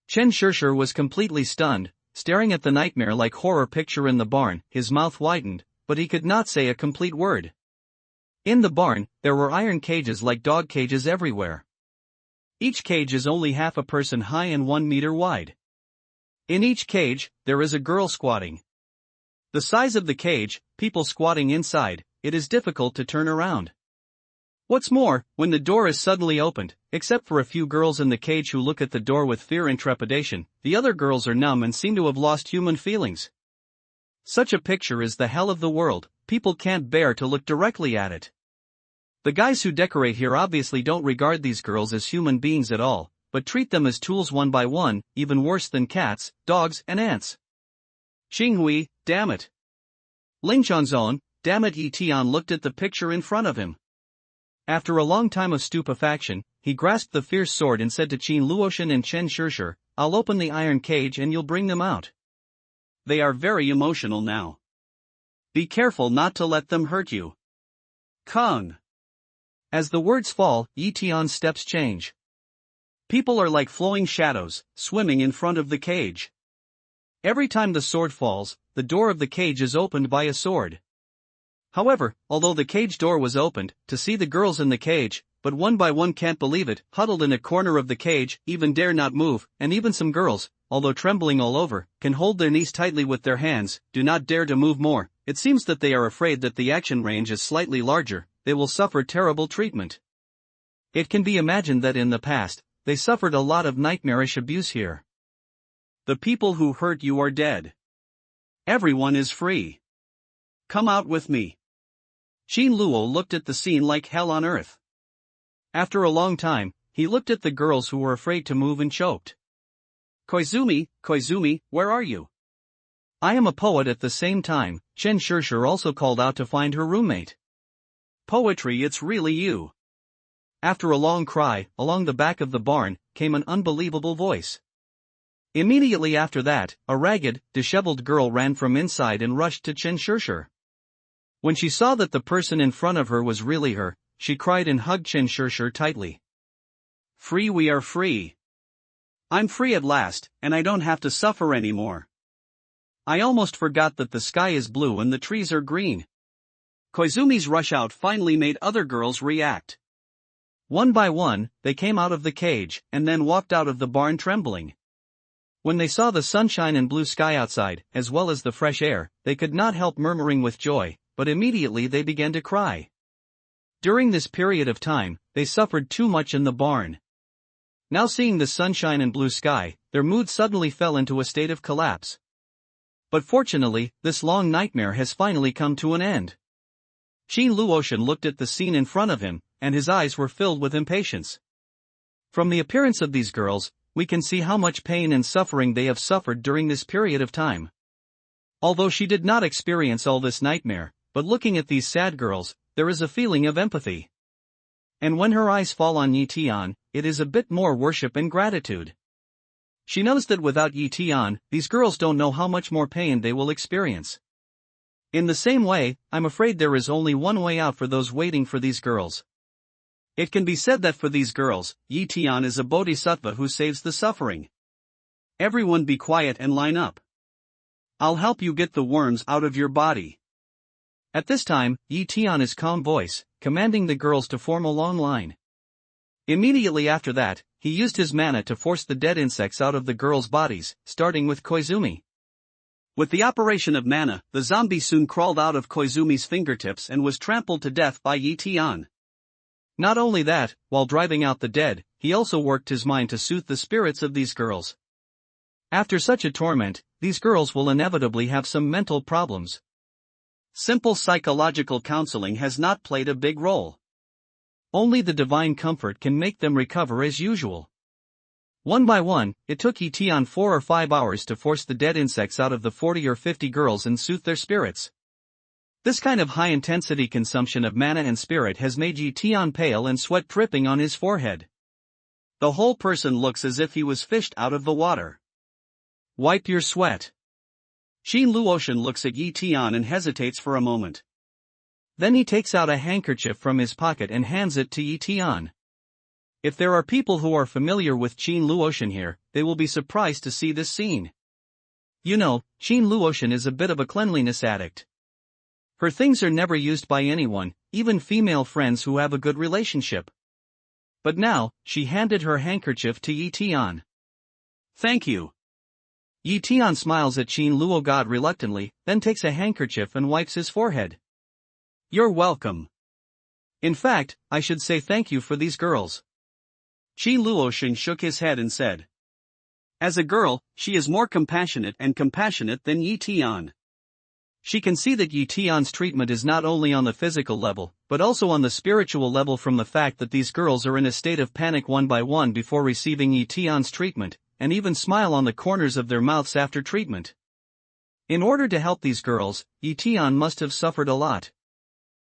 Chen Shishir was completely stunned, staring at the nightmare-like horror picture in the barn, his mouth widened, but he could not say a complete word. In the barn, there were iron cages like dog cages everywhere. Each cage is only half a person high and 1 meter wide. In each cage, there is a girl squatting. The size of the cage, people squatting inside, it is difficult to turn around. What's more, when the door is suddenly opened, except for a few girls in the cage who look at the door with fear and trepidation, the other girls are numb and seem to have lost human feelings. Such a picture is the hell of the world, people can't bear to look directly at it. The guys who decorate here obviously don't regard these girls as human beings at all, but treat them as tools one by one, even worse than cats, dogs, and ants. Xinghui, damn it. Ling Chanzon, damn it. Yi Tian looked at the picture in front of him. After a long time of stupefaction, he grasped the fierce sword and said to Qin Luotian and Chen Shishir, I'll open the iron cage and you'll bring them out. They are very emotional now. Be careful not to let them hurt you. Kung. As the words fall, Yi Tian's steps change. People are like flowing shadows, swimming in front of the cage. Every time the sword falls, the door of the cage is opened by a sword. However, although the cage door was opened, to see the girls in the cage, but one by one can't believe it, huddled in a corner of the cage, even dare not move, and even some girls, although trembling all over, can hold their knees tightly with their hands, do not dare to move more. It seems that they are afraid that the action range is slightly larger, they will suffer terrible treatment. It can be imagined that in the past, they suffered a lot of nightmarish abuse here. The people who hurt you are dead. Everyone is free. Come out with me. Qin Luo looked at the scene like hell on earth. After a long time, he looked at the girls who were afraid to move and choked. Koizumi, where are you? I am a poet. At the same time, Chen Shishir also called out to find her roommate. Poetry, it's really you. After a long cry, along the back of the barn, came an unbelievable voice. Immediately after that, a ragged, disheveled girl ran from inside and rushed to Chen Shishir. When she saw that the person in front of her was really her, she cried and hugged Chen Shishir tightly. Free, we are free. I'm free at last, and I don't have to suffer anymore. I almost forgot that the sky is blue and the trees are green. Koizumi's rush out finally made other girls react. One by one, they came out of the cage, and then walked out of the barn trembling. When they saw the sunshine and blue sky outside, as well as the fresh air, they could not help murmuring with joy, but immediately they began to cry. During this period of time, they suffered too much in the barn. Now seeing the sunshine and blue sky, their mood suddenly fell into a state of collapse. But fortunately, this long nightmare has finally come to an end. Qin Luotian looked at the scene in front of him, and his eyes were filled with impatience. From the appearance of these girls, we can see how much pain and suffering they have suffered during this period of time. Although she did not experience all this nightmare, but looking at these sad girls, there is a feeling of empathy. And when her eyes fall on Yi Tian, it is a bit more worship and gratitude. She knows that without Yi Tian, these girls don't know how much more pain they will experience. In the same way, I'm afraid there is only one way out for those waiting for these girls. It can be said that for these girls, Yi Tian is a bodhisattva who saves the suffering. Everyone be quiet and line up. I'll help you get the worms out of your body. At this time, Yi Tian is calm voice, commanding the girls to form a long line. Immediately after that, he used his mana to force the dead insects out of the girls' bodies, starting with Koizumi. With the operation of mana, the zombie soon crawled out of Koizumi's fingertips and was trampled to death by Yi Tian. Not only that, while driving out the dead, he also worked his mind to soothe the spirits of these girls. After such a torment, these girls will inevitably have some mental problems. Simple psychological counseling has not played a big role. Only the divine comfort can make them recover as usual. One by one, it took Yi Tian 4 or 5 hours to force the dead insects out of the 40 or 50 girls and soothe their spirits. This kind of high-intensity consumption of mana and spirit has made Yi Tian pale and sweat dripping on his forehead. The whole person looks as if he was fished out of the water. Wipe your sweat. Qin Luotian looks at Yi Tian and hesitates for a moment. Then he takes out a handkerchief from his pocket and hands it to Yi Tian. If there are people who are familiar with Qin Luotian here, they will be surprised to see this scene. You know, Qin Luotian is a bit of a cleanliness addict. Her things are never used by anyone, even female friends who have a good relationship. But now, she handed her handkerchief to Yi Tian. Thank you. Yi Tian smiles at Qin Luogod reluctantly, then takes a handkerchief and wipes his forehead. You're welcome. In fact, I should say thank you for these girls. Qin Luotian shook his head and said. As a girl, she is more compassionate than Yi Tian. She can see that Yi Tian's treatment is not only on the physical level, but also on the spiritual level from the fact that these girls are in a state of panic one by one before receiving Yi Tian's treatment, and even smile on the corners of their mouths after treatment. In order to help these girls, Yi Tian must have suffered a lot.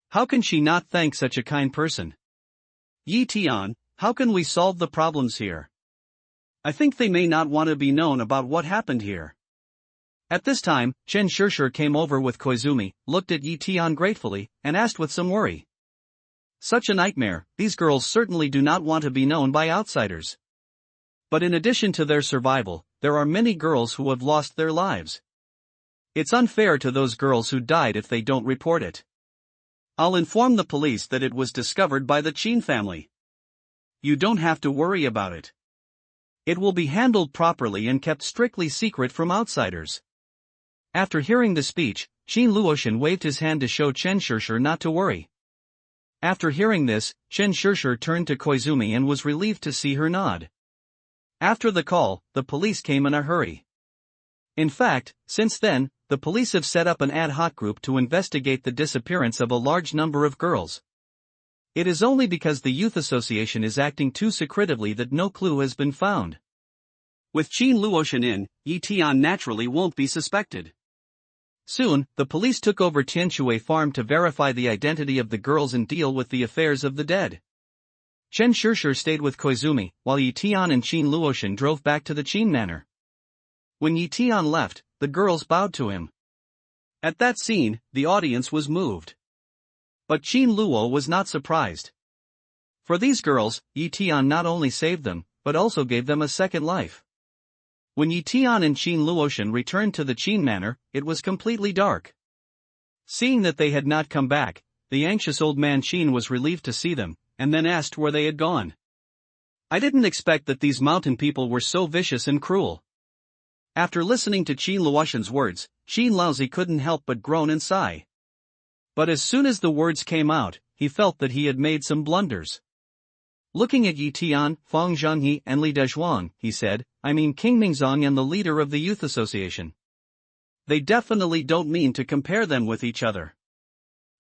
How can she not thank such a kind person? Yi Tian, how can we solve the problems here? I think they may not want to be known about what happened here. At this time, Chen Shishir came over with Koizumi, looked at Yi Tian gratefully, and asked with some worry. Such a nightmare, these girls certainly do not want to be known by outsiders. But in addition to their survival, there are many girls who have lost their lives. It's unfair to those girls who died if they don't report it. I'll inform the police that it was discovered by the Qin family. You don't have to worry about it. It will be handled properly and kept strictly secret from outsiders. After hearing the speech, Qin Luotian waved his hand to show Chen Shishir not to worry. After hearing this, Chen Shishir turned to Koizumi and was relieved to see her nod. After the call, the police came in a hurry. In fact, since then, the police have set up an ad hoc group to investigate the disappearance of a large number of girls. It is only because the Youth Association is acting too secretively that no clue has been found. With Qin Luotian in, Yi Tian naturally won't be suspected. Soon, the police took over Tianshui farm to verify the identity of the girls and deal with the affairs of the dead. Chen Shishir stayed with Koizumi, while Yi Tian and Qin Luotian drove back to the Qin manor. When Yi Tian left, the girls bowed to him. At that scene, the audience was moved. But Qin Luo was not surprised. For these girls, Yi Tian not only saved them, but also gave them a second life. When Yi Tian and Qin Luotian returned to the Qin manor, it was completely dark. Seeing that they had not come back, the anxious old man Qin was relieved to see them, and then asked where they had gone. I didn't expect that these mountain people were so vicious and cruel. After listening to Qin Luotian's words, Qin Laozi couldn't help but groan and sigh. But as soon as the words came out, he felt that he had made some blunders. Looking at Yi Tian, Fang Zhanghe and Li Dezhuang, he said, I mean King Mingzong and the leader of the Youth Association. They definitely don't mean to compare them with each other.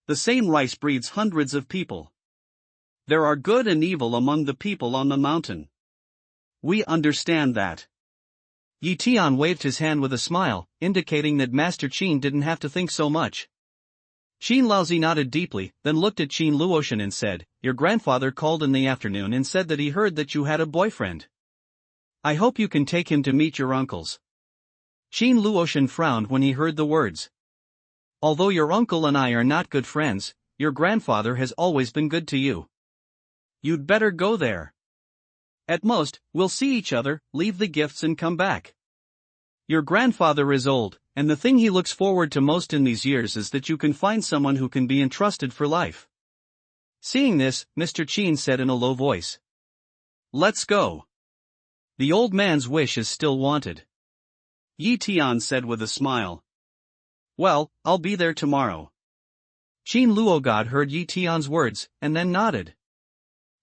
The same rice breeds hundreds of people. There are good and evil among the people on the mountain. We understand that. Yi Tian waved his hand with a smile, indicating that Master Qin didn't have to think so much. Qin Laozi nodded deeply, then looked at Qin Luotian and said, Your grandfather called in the afternoon and said that he heard that you had a boyfriend. I hope you can take him to meet your uncles. Qin Luotian frowned when he heard the words. Although your uncle and I are not good friends, your grandfather has always been good to you. You'd better go there. At most, we'll see each other, leave the gifts and come back. Your grandfather is old, and the thing he looks forward to most in these years is that you can find someone who can be entrusted for life. Seeing this, Mr. Qin said in a low voice. Let's go. The old man's wish is still wanted. Yi Tian said with a smile. Well, I'll be there tomorrow. Qin Luogod heard Yi Tian's words, and then nodded.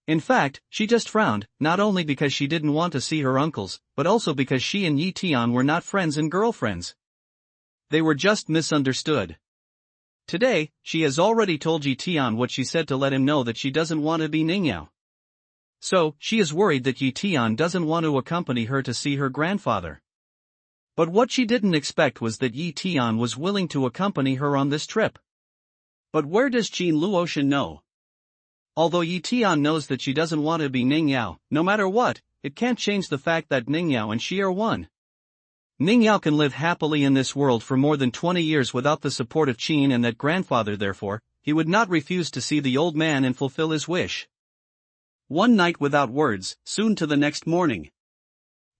In fact, she just frowned, not only because she didn't want to see her uncles, but also because she and Yi Tian were not friends and girlfriends. They were just misunderstood. Today, she has already told Yi Tian what she said to let him know that she doesn't want to be Ningyao. So, she is worried that Yi Tian doesn't want to accompany her to see her grandfather. But what she didn't expect was that Yi Tian was willing to accompany her on this trip. But where does Qin Luotian know? Although Yi Tian knows that she doesn't want to be Ningyao, no matter what, it can't change the fact that Ningyao and she are one. Ning Yao can live happily in this world for more than 20 years without the support of Qin and that grandfather, therefore, he would not refuse to see the old man and fulfill his wish. One night without words, soon to the next morning.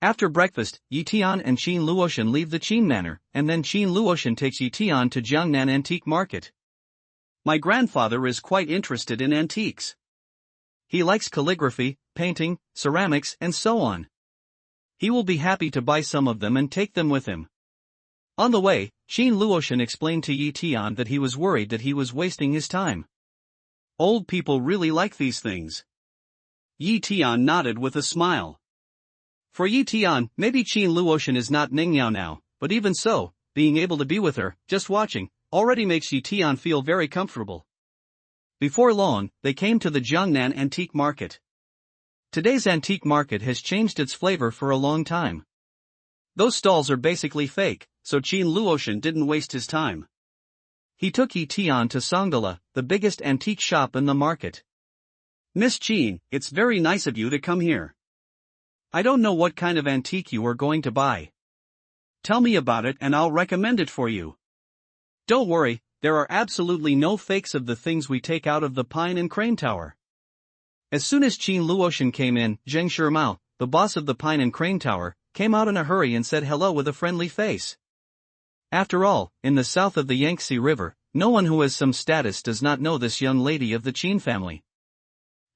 After breakfast, Yi Tian and Qin Luotian leave the Qin manor, and then Qin Luotian takes Yi Tian to Jiangnan Antique Market. My grandfather is quite interested in antiques. He likes calligraphy, painting, ceramics, and so on. He will be happy to buy some of them and take them with him. On the way, Qin Luotian explained to Yi Tian that he was worried that he was wasting his time. Old people really like these things. Yi Tian nodded with a smile. For Yi Tian, maybe Qin Luotian is not Ning Yao now, but even so, being able to be with her, just watching, already makes Yi Tian feel very comfortable. Before long, they came to the Jiangnan Antique Market. Today's antique market has changed its flavor for a long time. Those stalls are basically fake, so Qin Luotian didn't waste his time. He took Yi Tian to Songdala, the biggest antique shop in the market. Miss Qin, it's very nice of you to come here. I don't know what kind of antique you are going to buy. Tell me about it and I'll recommend it for you. Don't worry, there are absolutely no fakes of the things we take out of the Pine and Crane Tower. As soon as Qin Luotian came in, Zheng Shimao, the boss of the Pine and Crane Tower, came out in a hurry and said hello with a friendly face. After all, in the south of the Yangtze River, no one who has some status does not know this young lady of the Qin family.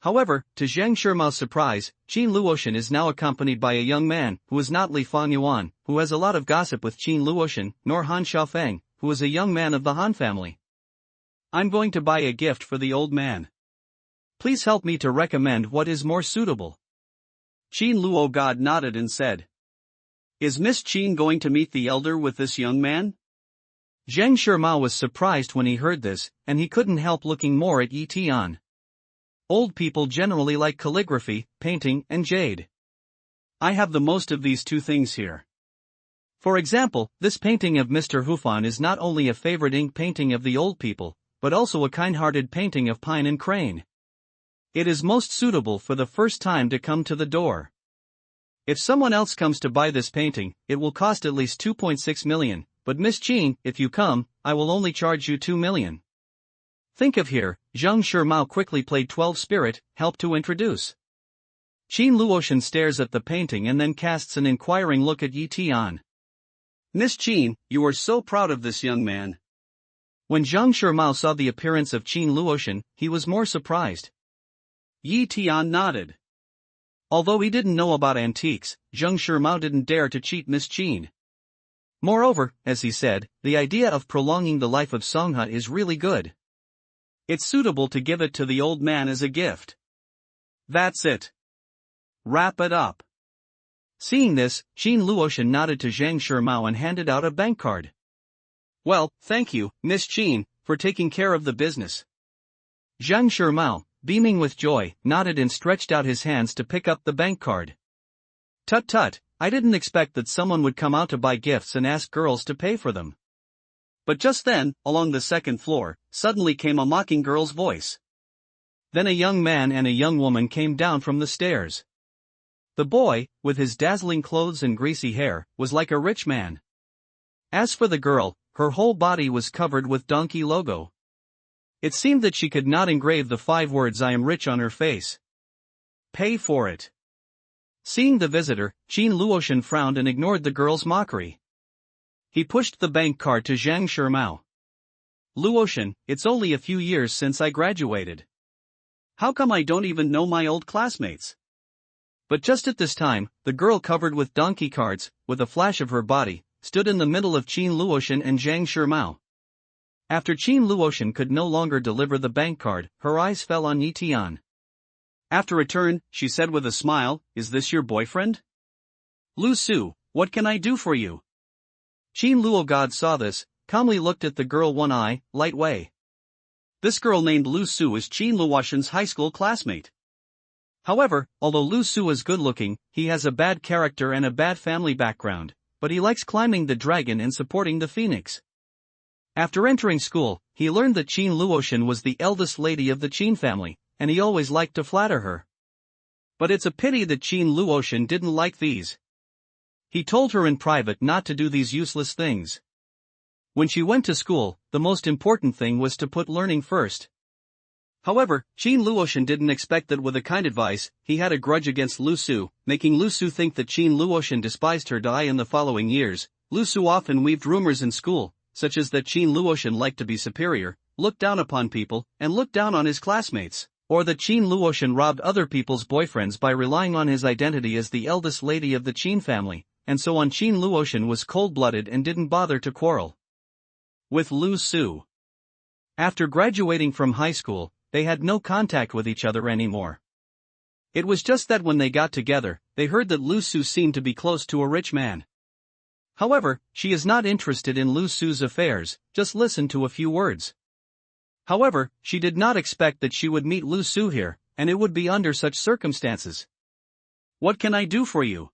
However, to Zheng Shimao's surprise, Qin Luotian is now accompanied by a young man, who is not Li Fangyuan, who has a lot of gossip with Qin Luotian, nor Han Xiaofeng, who is a young man of the Han family. I'm going to buy a gift for the old man. Please help me to recommend what is more suitable. Qin Luogod nodded and said, Is Miss Qin going to meet the elder with this young man? Zheng Shimao was surprised when he heard this, and he couldn't help looking more at Yi Tian. Old people generally like calligraphy, painting, and jade. I have the most of these two things here. For example, this painting of Mr. Hufan is not only a favorite ink painting of the old people, but also a kind-hearted painting of Pine and Crane. It is most suitable for the first time to come to the door. If someone else comes to buy this painting, it will cost at least 2.6 million, but Miss Qin, if you come, I will only charge you 2 million. Think of here, Zheng Shimao quickly played 12 spirit, help to introduce. Qin Luotian stares at the painting and then casts an inquiring look at Yi Tian. Miss Qin, you are so proud of this young man. When Zheng Shimao saw the appearance of Qin Luotian, he was more surprised. Yi Tian nodded. Although he didn't know about antiques, Zheng Shimao didn't dare to cheat Miss Qin. Moreover, as he said, the idea of prolonging the life of Songha is really good. It's suitable to give it to the old man as a gift. That's it. Wrap it up. Seeing this, Qin Luotian nodded to Zheng Shimao and handed out a bank card. Well, thank you, Miss Qin, for taking care of the business. Zheng Shimao, beaming with joy, nodded and stretched out his hands to pick up the bank card. Tut tut, I didn't expect that someone would come out to buy gifts and ask girls to pay for them. But just then, along the second floor, suddenly came a mocking girl's voice. Then a young man and a young woman came down from the stairs. The boy, with his dazzling clothes and greasy hair, was like a rich man. As for the girl, her whole body was covered with donkey logo. It seemed that she could not engrave the 5 words I am rich on her face. Pay for it. Seeing the visitor, Qin Luotian frowned and ignored the girl's mockery. He pushed the bank card to Zheng Shimao. Luotian, it's only a few years since I graduated. How come I don't even know my old classmates? But just at this time, the girl covered with donkey cards, with a flash of her body, stood in the middle of Qin Luotian and Zheng Shimao. After Qin Luotian could no longer deliver the bank card, her eyes fell on Yi Tian. After a turn, she said with a smile, Is this your boyfriend? Lu Su, what can I do for you? Qin Luogod saw this, calmly looked at the girl one eye, light way. This girl named Lu Su is Qin Luotian's high school classmate. However, although Lu Su is good-looking, he has a bad character and a bad family background, but he likes climbing the dragon and supporting the phoenix. After entering school, he learned that Qin Luotian was the eldest lady of the Qin family, and he always liked to flatter her. But it's a pity that Qin Luotian didn't like these. He told her in private not to do these useless things. When she went to school, the most important thing was to put learning first. However, Qin Luotian didn't expect that with a kind advice, he had a grudge against Lu Su, making Lu Su think that Qin Luotian despised her. In the following years, Lu Su often weaved rumors in school, such as that Qin Luotian liked to be superior, looked down upon people, and looked down on his classmates, or that Qin Luotian robbed other people's boyfriends by relying on his identity as the eldest lady of the Qin family, and so on. Qin Luotian was cold-blooded and didn't bother to quarrel with Lu Su. After graduating from high school, they had no contact with each other anymore. It was just that when they got together, they heard that Lu Su seemed to be close to a rich man. However, she is not interested in Lu Su's affairs, just listen to a few words. However, she did not expect that she would meet Lu Su here, and it would be under such circumstances. What can I do for you?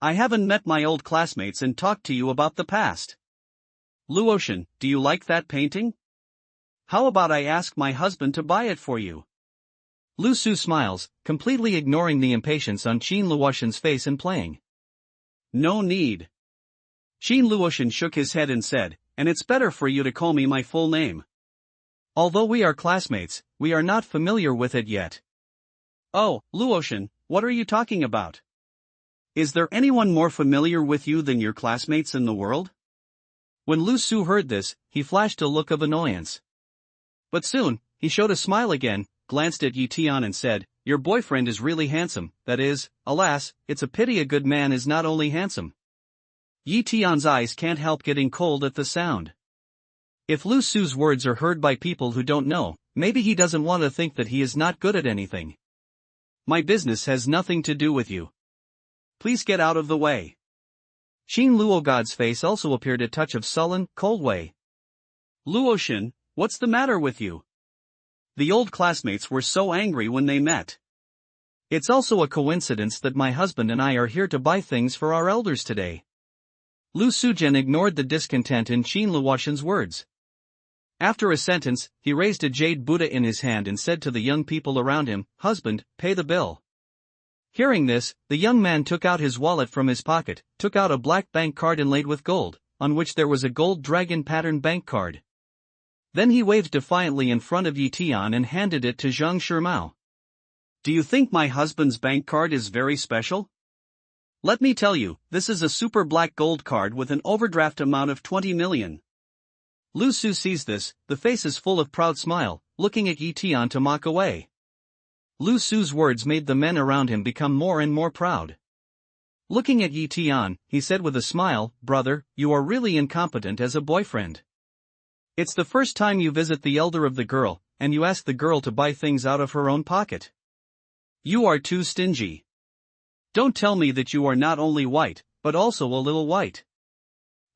I haven't met my old classmates and talked to you about the past. Luotian, do you like that painting? How about I ask my husband to buy it for you? Lu Su smiles, completely ignoring the impatience on Qin Luotian's face and playing. No need. Qin Luotian shook his head and said, and it's better for you to call me my full name. Although we are classmates, we are not familiar with it yet. Oh, Luotian, what are you talking about? Is there anyone more familiar with you than your classmates in the world? When Lu Su heard this, he flashed a look of annoyance. But soon, he showed a smile again, glanced at Tian and said, your boyfriend is really handsome, that is, alas, it's a pity a good man is not only handsome. Tian's eyes can't help getting cold at the sound. If Lu Su's words are heard by people who don't know, maybe he doesn't want to think that he is not good at anything. My business has nothing to do with you. Please get out of the way. Qin Luogod's face also appeared a touch of sullen, cold way. Luotian, what's the matter with you? The old classmates were so angry when they met. It's also a coincidence that my husband and I are here to buy things for our elders today. Lu Sujian ignored the discontent in Qin Luotian's words. After a sentence, he raised a jade Buddha in his hand and said to the young people around him, husband, pay the bill. Hearing this, the young man took out his wallet from his pocket, took out a black bank card inlaid with gold, on which there was a gold dragon pattern bank card. Then he waved defiantly in front of Tian and handed it to Zhang Shimao. Do you think my husband's bank card is very special? Let me tell you, this is a super black gold card with an overdraft amount of 20 million. Lu Su sees this, the face is full of proud smile, looking at Tian to mock away. Lu Su's words made the men around him become more and more proud. Looking at Tian, he said with a smile, brother, you are really incompetent as a boyfriend. It's the first time you visit the elder of the girl, and you ask the girl to buy things out of her own pocket. You are too stingy. Don't tell me that you are not only white, but also a little white.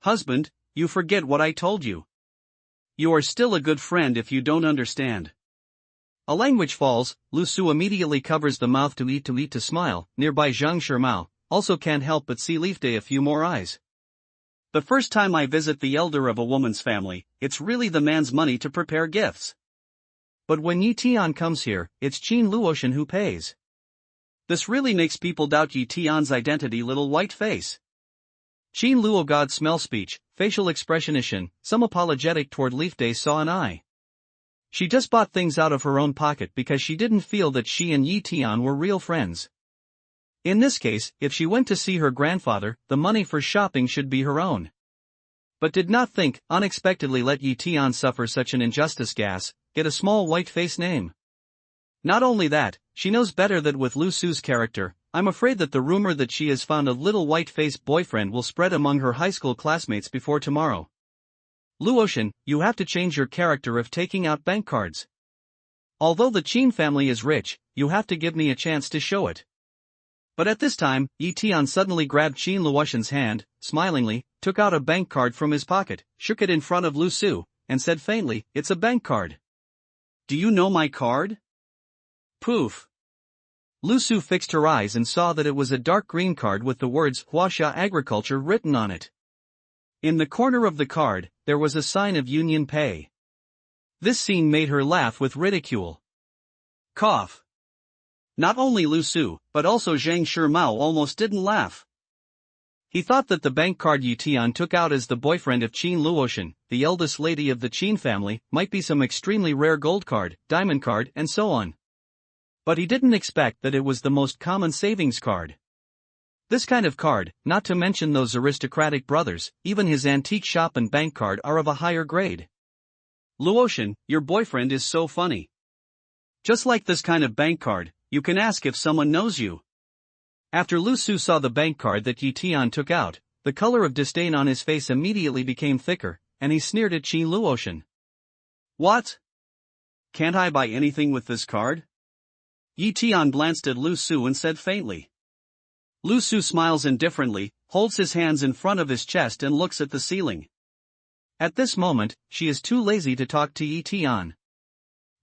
Husband, you forget what I told you. You are still a good friend if you don't understand. A language falls, Lu Su immediately covers the mouth to eat to smile. Nearby Zhang Shimao also can't help but see Leafday a few more eyes. The first time I visit the elder of a woman's family, it's really the man's money to prepare gifts. But when Tian comes here, it's Qin Luotian who pays. This really makes people doubt Tian's identity, little white face. Qin Luogod's smell speech, facial expressionation, some apologetic toward Leafday saw an eye. She just bought things out of her own pocket because she didn't feel that she and Tian were real friends. In this case, if she went to see her grandfather, the money for shopping should be her own. But did not think, unexpectedly let Tian suffer such an injustice. Get a small white face name. Not only that, she knows better that with Lu Su's character, I'm afraid that the rumor that she has found a little white-faced boyfriend will spread among her high school classmates before tomorrow. Luotian, you have to change your character of taking out bank cards. Although the Qin family is rich, you have to give me a chance to show it. But at this time, Tian suddenly grabbed Qin Luotian's hand, smilingly, took out a bank card from his pocket, shook it in front of Lu Su, and said faintly, it's a bank card. Do you know my card? Poof. Lu Su fixed her eyes and saw that it was a dark green card with the words Huaxia Agriculture written on it. In the corner of the card, there was a sign of Union Pay. This scene made her laugh with ridicule. Cough. Not only Lu Su, but also Zhang Shimao almost didn't laugh. He thought that the bank card Tian took out as the boyfriend of Qin Luotian, the eldest lady of the Qin family, might be some extremely rare gold card, diamond card, and so on. But he didn't expect that it was the most common savings card. This kind of card, not to mention those aristocratic brothers, even his antique shop and bank card are of a higher grade. Luotian, your boyfriend is so funny. Just like this kind of bank card, you can ask if someone knows you. After Lu Su saw the bank card that Tian took out, the color of disdain on his face immediately became thicker, and he sneered at Qin Luotian. What? Can't I buy anything with this card? Tian glanced at Lu Su and said faintly. Lu Su smiles indifferently, holds his hands in front of his chest and looks at the ceiling. At this moment, she is too lazy to talk to Tian.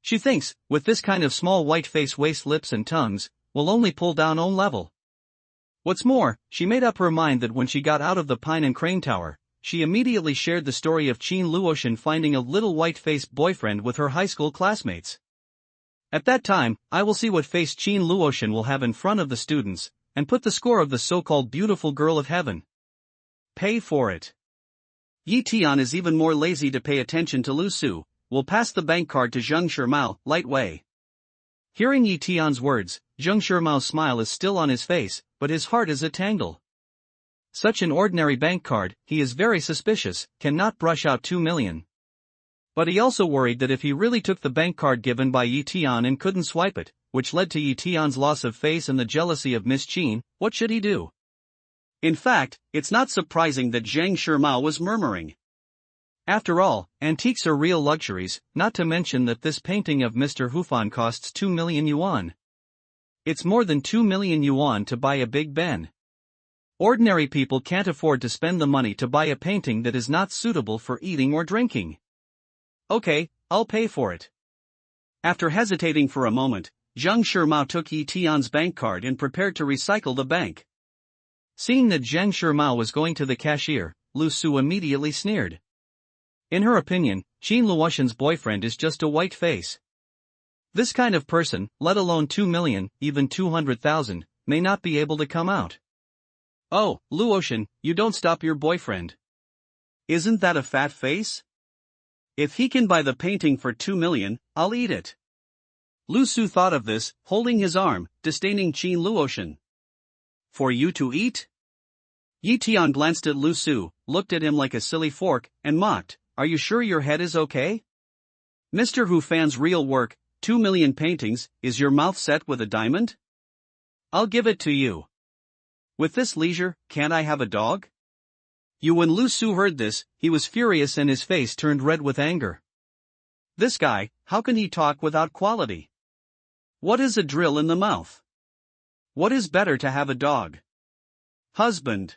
She thinks, with this kind of small white face, waist, lips and tongues, will only pull down own level. What's more, she made up her mind that when she got out of the Pine and Crane Tower, she immediately shared the story of Qin Luotian finding a little white-faced boyfriend with her high school classmates. At that time, I will see what face Qin Luotian will have in front of the students, and put the score of the so-called beautiful girl of heaven. Pay for it. Tian is even more lazy to pay attention to Lu Su, will pass the bank card to Zheng Shimao, light way. Hearing Tian's words, Zheng Shimao's smile is still on his face, but his heart is a tangle. Such an ordinary bank card, he is very suspicious, cannot brush out 2 million. But he also worried that if he really took the bank card given by Tian and couldn't swipe it, which led to Tian's loss of face and the jealousy of Miss Qin, what should he do? In fact, it's not surprising that Zheng Shimao was murmuring. After all, antiques are real luxuries, not to mention that this painting of Mr. Hufan costs 2 million yuan. It's more than 2 million yuan to buy a Big Ben. Ordinary people can't afford to spend the money to buy a painting that is not suitable for eating or drinking. Okay, I'll pay for it. After hesitating for a moment, Zheng Shimao took Tian's bank card and prepared to recycle the bank. Seeing that Zheng Shimao was going to the cashier, Lu Su immediately sneered. In her opinion, Qin Luotian's boyfriend is just a white face. This kind of person, let alone 2 million, even 200,000, may not be able to come out. Oh, Luotian, you don't stop your boyfriend. Isn't that a fat face? If he can buy the painting for 2 million, I'll eat it. Lu Su thought of this, holding his arm, disdaining Qin Luotian. For you to eat? Tian glanced at Lu Su, looked at him like a silly fork, and mocked, are you sure your head is okay? Mr. Hufan's real work, 2 million paintings, is your mouth set with a diamond? I'll give it to you. With this leisure, can't I have a dog? When Lu Su heard this, he was furious and his face turned red with anger. This guy, how can he talk without quality? What is a drill in the mouth? What is better to have a dog? Husband.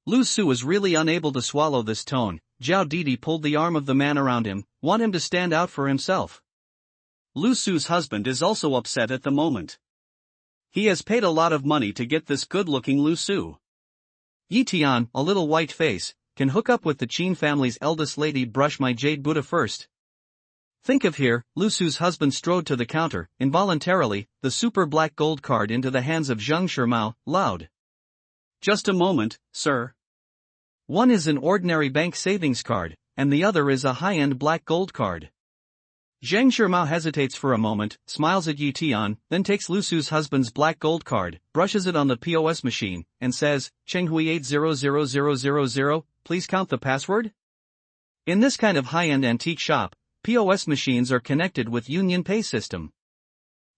Lu Su was really unable to swallow this tone. Zhao Didi pulled the arm of the man around him, want him to stand out for himself. Lu Su's husband is also upset at the moment. He has paid a lot of money to get this good-looking Lu Su. Tian, a little white face, can hook up with the Qin family's eldest lady. Brush my jade Buddha first. Think of here, Lu Su's husband strode to the counter, involuntarily, the super black gold card into the hands of Zheng Shimao, loud. Just a moment, sir. One is an ordinary bank savings card, and the other is a high-end black gold card. Zheng Shimao hesitates for a moment, smiles at Tian, then takes Lu Su's husband's black gold card, brushes it on the POS machine, and says, Chenghui 800000, please count the password? In this kind of high-end antique shop, POS machines are connected with Union Pay system.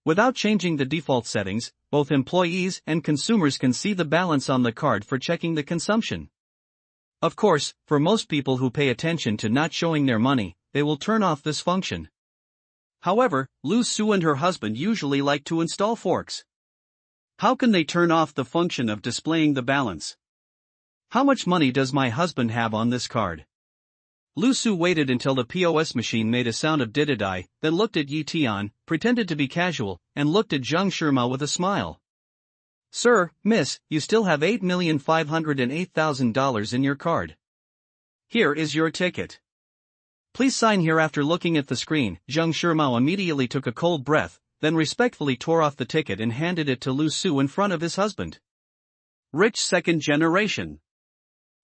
Without changing the default settings, both employees and consumers can see the balance on the card for checking the consumption. Of course, for most people who pay attention to not showing their money, they will turn off this function. However, Lu Su and her husband usually like to install forks. How can they turn off the function of displaying the balance? How much money does my husband have on this card? Lu Su waited until the POS machine made a sound of dididai, then looked at Tian, pretended to be casual, and looked at Zheng Shimao with a smile. Sir, miss, you still have $8,508,000 in your card. Here is your ticket. Please sign here. After looking at the screen, Zheng Shimao immediately took a cold breath, then respectfully tore off the ticket and handed it to Lu Su in front of his husband. Rich second generation.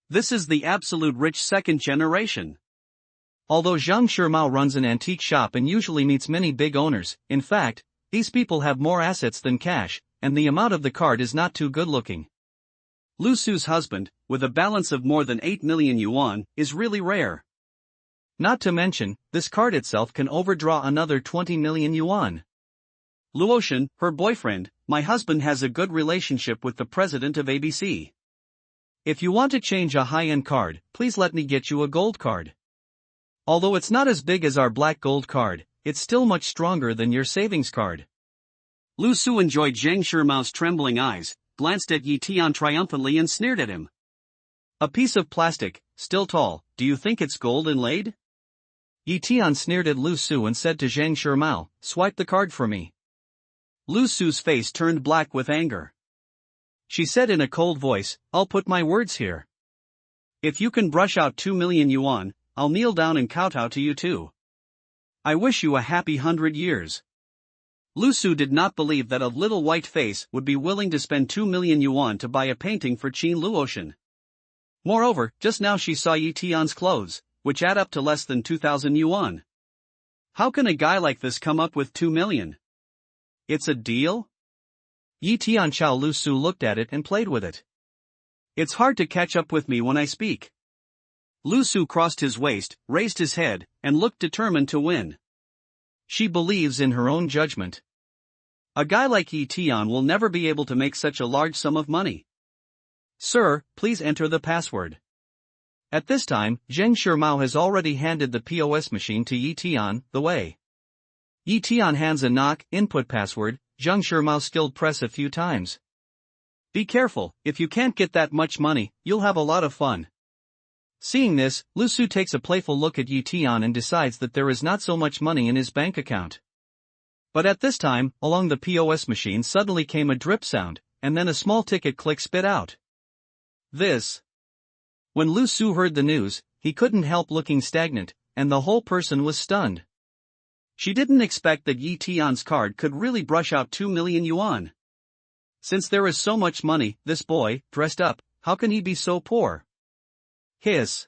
This is the absolute rich second generation. Although Zhang Shimao runs an antique shop and usually meets many big owners, in fact, these people have more assets than cash, and the amount of the card is not too good looking. Lu Su's husband, with a balance of more than 8 million yuan, is really rare. Not to mention, this card itself can overdraw another 20 million yuan. Luotian, her boyfriend, my husband has a good relationship with the president of ABC. If you want to change a high-end card, please let me get you a gold card. Although it's not as big as our black gold card, it's still much stronger than your savings card. Lu Su enjoyed Zhang Shimao's trembling eyes, glanced at Yi Tian triumphantly and sneered at him. A piece of plastic, still tall, do you think it's gold inlaid? Yi Tian sneered at Lu Su and said to Zhang Shimao, swipe the card for me. Lu Su's face turned black with anger. She said in a cold voice, I'll put my words here. If you can brush out 2 million yuan, I'll kneel down and kowtow to you too. I wish you a happy 100 years. Lu Su did not believe that a little white face would be willing to spend 2 million yuan to buy a painting for Qin Luotian. Moreover, just now she saw Yi Tian's clothes, which add up to less than 2,000 yuan. How can a guy like this come up with 2 million? It's a deal? Yi Tian Chao. Lu Su looked at it and played with it. It's hard to catch up with me when I speak. Lu Su crossed his waist, raised his head, and looked determined to win. She believes in her own judgment. A guy like Yi Tian will never be able to make such a large sum of money. Sir, please enter the password. At this time, Zhang Shimao has already handed the POS machine to Yi Tian, the way. Yi Tian hands a knock, input password, Zhang Shimao skilled press a few times. Be careful, if you can't get that much money, you'll have a lot of fun. Seeing this, Lu Su takes a playful look at Yi Tian and decides that there is not so much money in his bank account. But at this time, along the POS machine suddenly came a drip sound, and then a small ticket click spit out. This. When Lu Su heard the news, he couldn't help looking stagnant, and the whole person was stunned. She didn't expect that Yi Tian's card could really brush out 2 million yuan. Since there is so much money, this boy, dressed up, how can he be so poor? Hiss.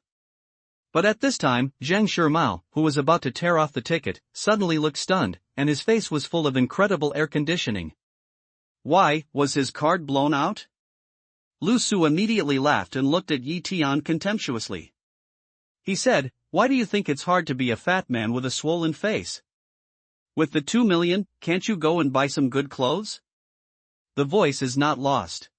But at this time, Zhang Shimao, who was about to tear off the ticket, suddenly looked stunned, and his face was full of incredible air conditioning. Why, was his card blown out? Lu Su immediately laughed and looked at Yi Tian contemptuously. He said, why do you think it's hard to be a fat man with a swollen face? With the 2 million, can't you go and buy some good clothes? The voice is not lost.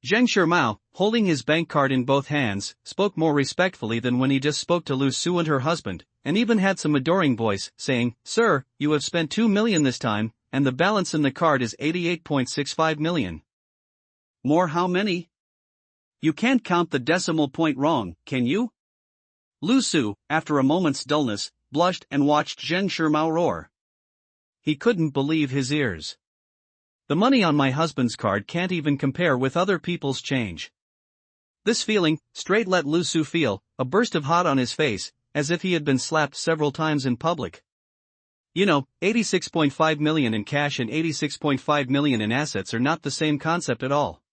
Zhang Shimao, holding his bank card in both hands, spoke more respectfully than when he just spoke to Lu Su and her husband, and even had some adoring voice, saying, Sir, you have spent 2 million this time, and the balance in the card is 88.65 million. More how many? You can't count the decimal point wrong, can you? Lu Su, after a moment's dullness, blushed and watched Zhang Shimao roar. He couldn't believe his ears. The money on my husband's card can't even compare with other people's change. This feeling, straight let Lu Su feel, a burst of hot on his face, as if he had been slapped several times in public. You know, 86.5 million in cash and 86.5 million in assets are not the same concept at all.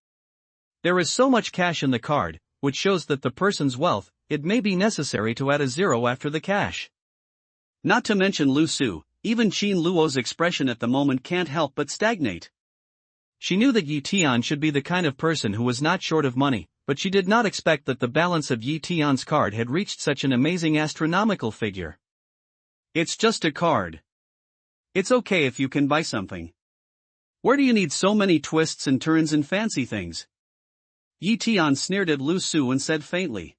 There is so much cash in the card, which shows that the person's wealth, it may be necessary to add a zero after the cash. Not to mention Lu Su, even Qin Luo's expression at the moment can't help but stagnate. She knew that Yi Tian should be the kind of person who was not short of money, but she did not expect that the balance of Yi Tian's card had reached such an amazing astronomical figure. It's just a card. It's okay if you can buy something. Where do you need so many twists and turns and fancy things? Yi Tian sneered at Lu Su and said faintly.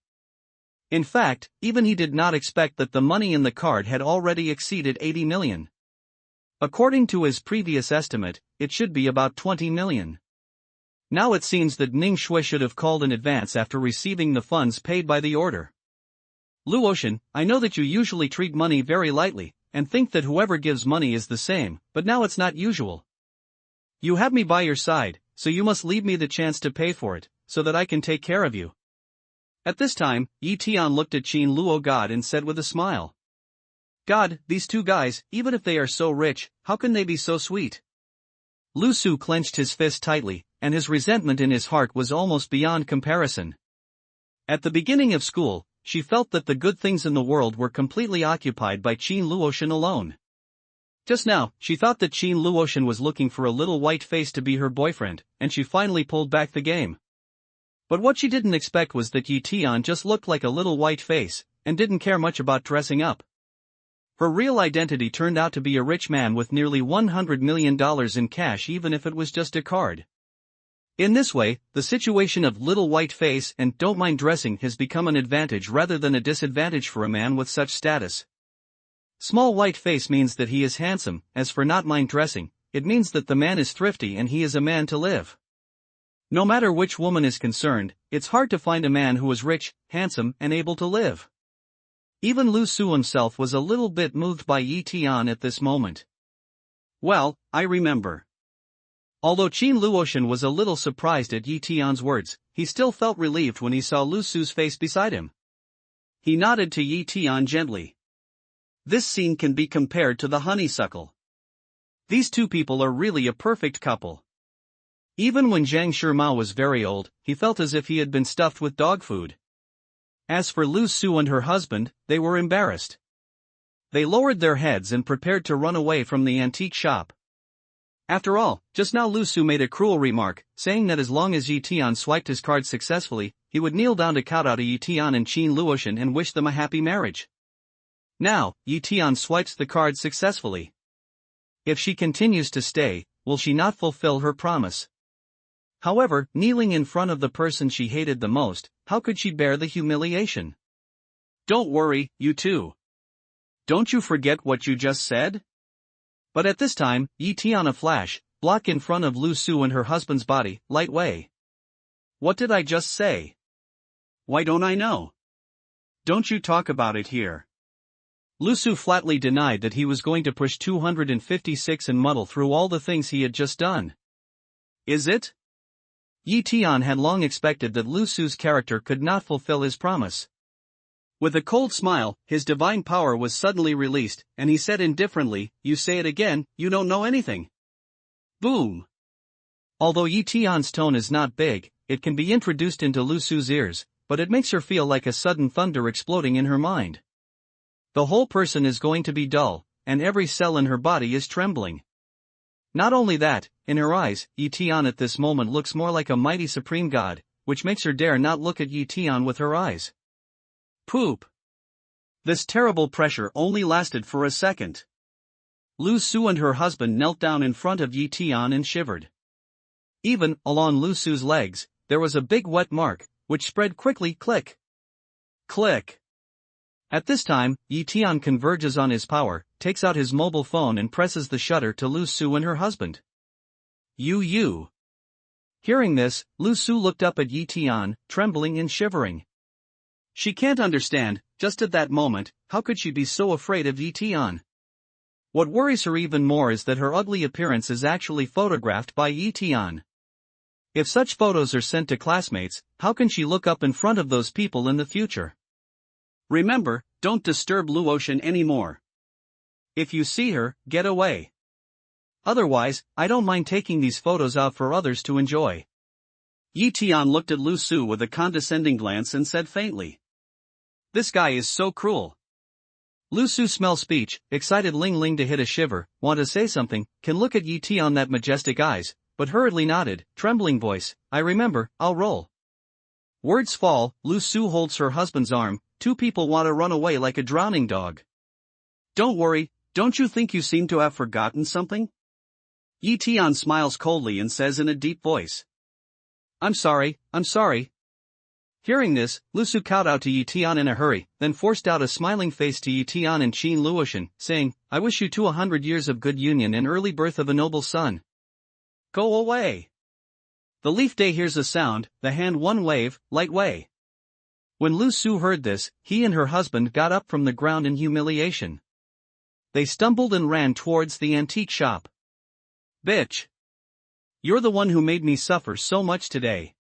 In fact, even he did not expect that the money in the card had already exceeded 80 million. According to his previous estimate, it should be about 20 million. Now it seems that Ning Shui should have called in advance after receiving the funds paid by the order. Luotian, I know that you usually treat money very lightly, and think that whoever gives money is the same, but now it's not usual. You have me by your side, so you must leave me the chance to pay for it, so that I can take care of you. At this time, Yi Tian looked at Qin Luo God and said with a smile. God, these two guys, even if they are so rich, how can they be so sweet? Lu Su clenched his fist tightly, and his resentment in his heart was almost beyond comparison. At the beginning of school, she felt that the good things in the world were completely occupied by Qin Luotian alone. Just now, she thought that Qin Luotian was looking for a little white face to be her boyfriend, and she finally pulled back the game. But what she didn't expect was that Tian just looked like a little white face, and didn't care much about dressing up. Her real identity turned out to be a rich man with nearly $100 million in cash, even if it was just a card. In this way, the situation of little white face and don't mind dressing has become an advantage rather than a disadvantage for a man with such status. Small white face means that he is handsome. As for not mind dressing, it means that the man is thrifty and he is a man to live. No matter which woman is concerned, it's hard to find a man who is rich, handsome, and able to live. Even Lu Su himself was a little bit moved by Tian at this moment. Well, I remember. Although Qin Luotian was a little surprised at Tian's words, he still felt relieved when he saw Lu Su's face beside him. He nodded to Tian gently. This scene can be compared to the honeysuckle. These two people are really a perfect couple. Even when Zhang Shima was very old, he felt as if he had been stuffed with dog food. As for Lu Su and her husband, they were embarrassed. They lowered their heads and prepared to run away from the antique shop. After all, just now Lu Su made a cruel remark, saying that as long as Tian swiped his card successfully, he would kneel down to kowtow to Tian and Qin Luotian and wish them a happy marriage. Now, Tian swipes the card successfully. If she continues to stay, will she not fulfill her promise? However, kneeling in front of the person she hated the most, how could she bear the humiliation? Don't worry, you two. Don't you forget what you just said? But at this time, Tian a flash, block in front of Lu Su and her husband's body, light way. What did I just say? Why don't I know? Don't you talk about it here. Lu Su flatly denied that he was going to push 256 and muddle through all the things he had just done. Is it? Tian had long expected that Lu Su's character could not fulfill his promise. With a cold smile, his divine power was suddenly released, and he said indifferently, "You say it again, you don't know anything." Boom! Although Tian's tone is not big, it can be introduced into Lu Su's ears, but it makes her feel like a sudden thunder exploding in her mind. The whole person is going to be dull, and every cell in her body is trembling. Not only that, in her eyes, Tian at this moment looks more like a mighty supreme god, which makes her dare not look at Tian with her eyes. Poop! This terrible pressure only lasted for a second. Lu Su and her husband knelt down in front of Tian and shivered. Even, along Lu Su's legs, there was a big wet mark, which spread quickly. Click! Click! At this time, Tian converges on his power, takes out his mobile phone and presses the shutter to Lu Su and her husband. You. Hearing this, Lu Su looked up at Tian, trembling and shivering. She can't understand, just at that moment, how could she be so afraid of Tian? What worries her even more is that her ugly appearance is actually photographed by Tian. If such photos are sent to classmates, how can she look up in front of those people in the future? Remember, don't disturb Luotian anymore. If you see her, get away. Otherwise, I don't mind taking these photos out for others to enjoy. Tian looked at Lu Su with a condescending glance and said faintly, "This guy is so cruel." Lu Su smell speech, excited Ling Ling to hit a shiver, want to say something, can look at Tian that majestic eyes, but hurriedly nodded, trembling voice, "I remember, I'll roll." Words fall, Lu Su holds her husband's arm, two people want to run away like a drowning dog. Don't worry, don't you think you seem to have forgotten something? Tian smiles coldly and says in a deep voice, I'm sorry. Hearing this, Lu Su kowtowed to Tian in a hurry, then forced out a smiling face to Tian and Qin Luotian, saying, "I wish you two 100 years of good union and early birth of a noble son." Go away. The leaf day hears a sound, the hand one wave, light way. When Lu Su heard this, he and her husband got up from the ground in humiliation. They stumbled and ran towards the antique shop. Bitch! You're the one who made me suffer so much today.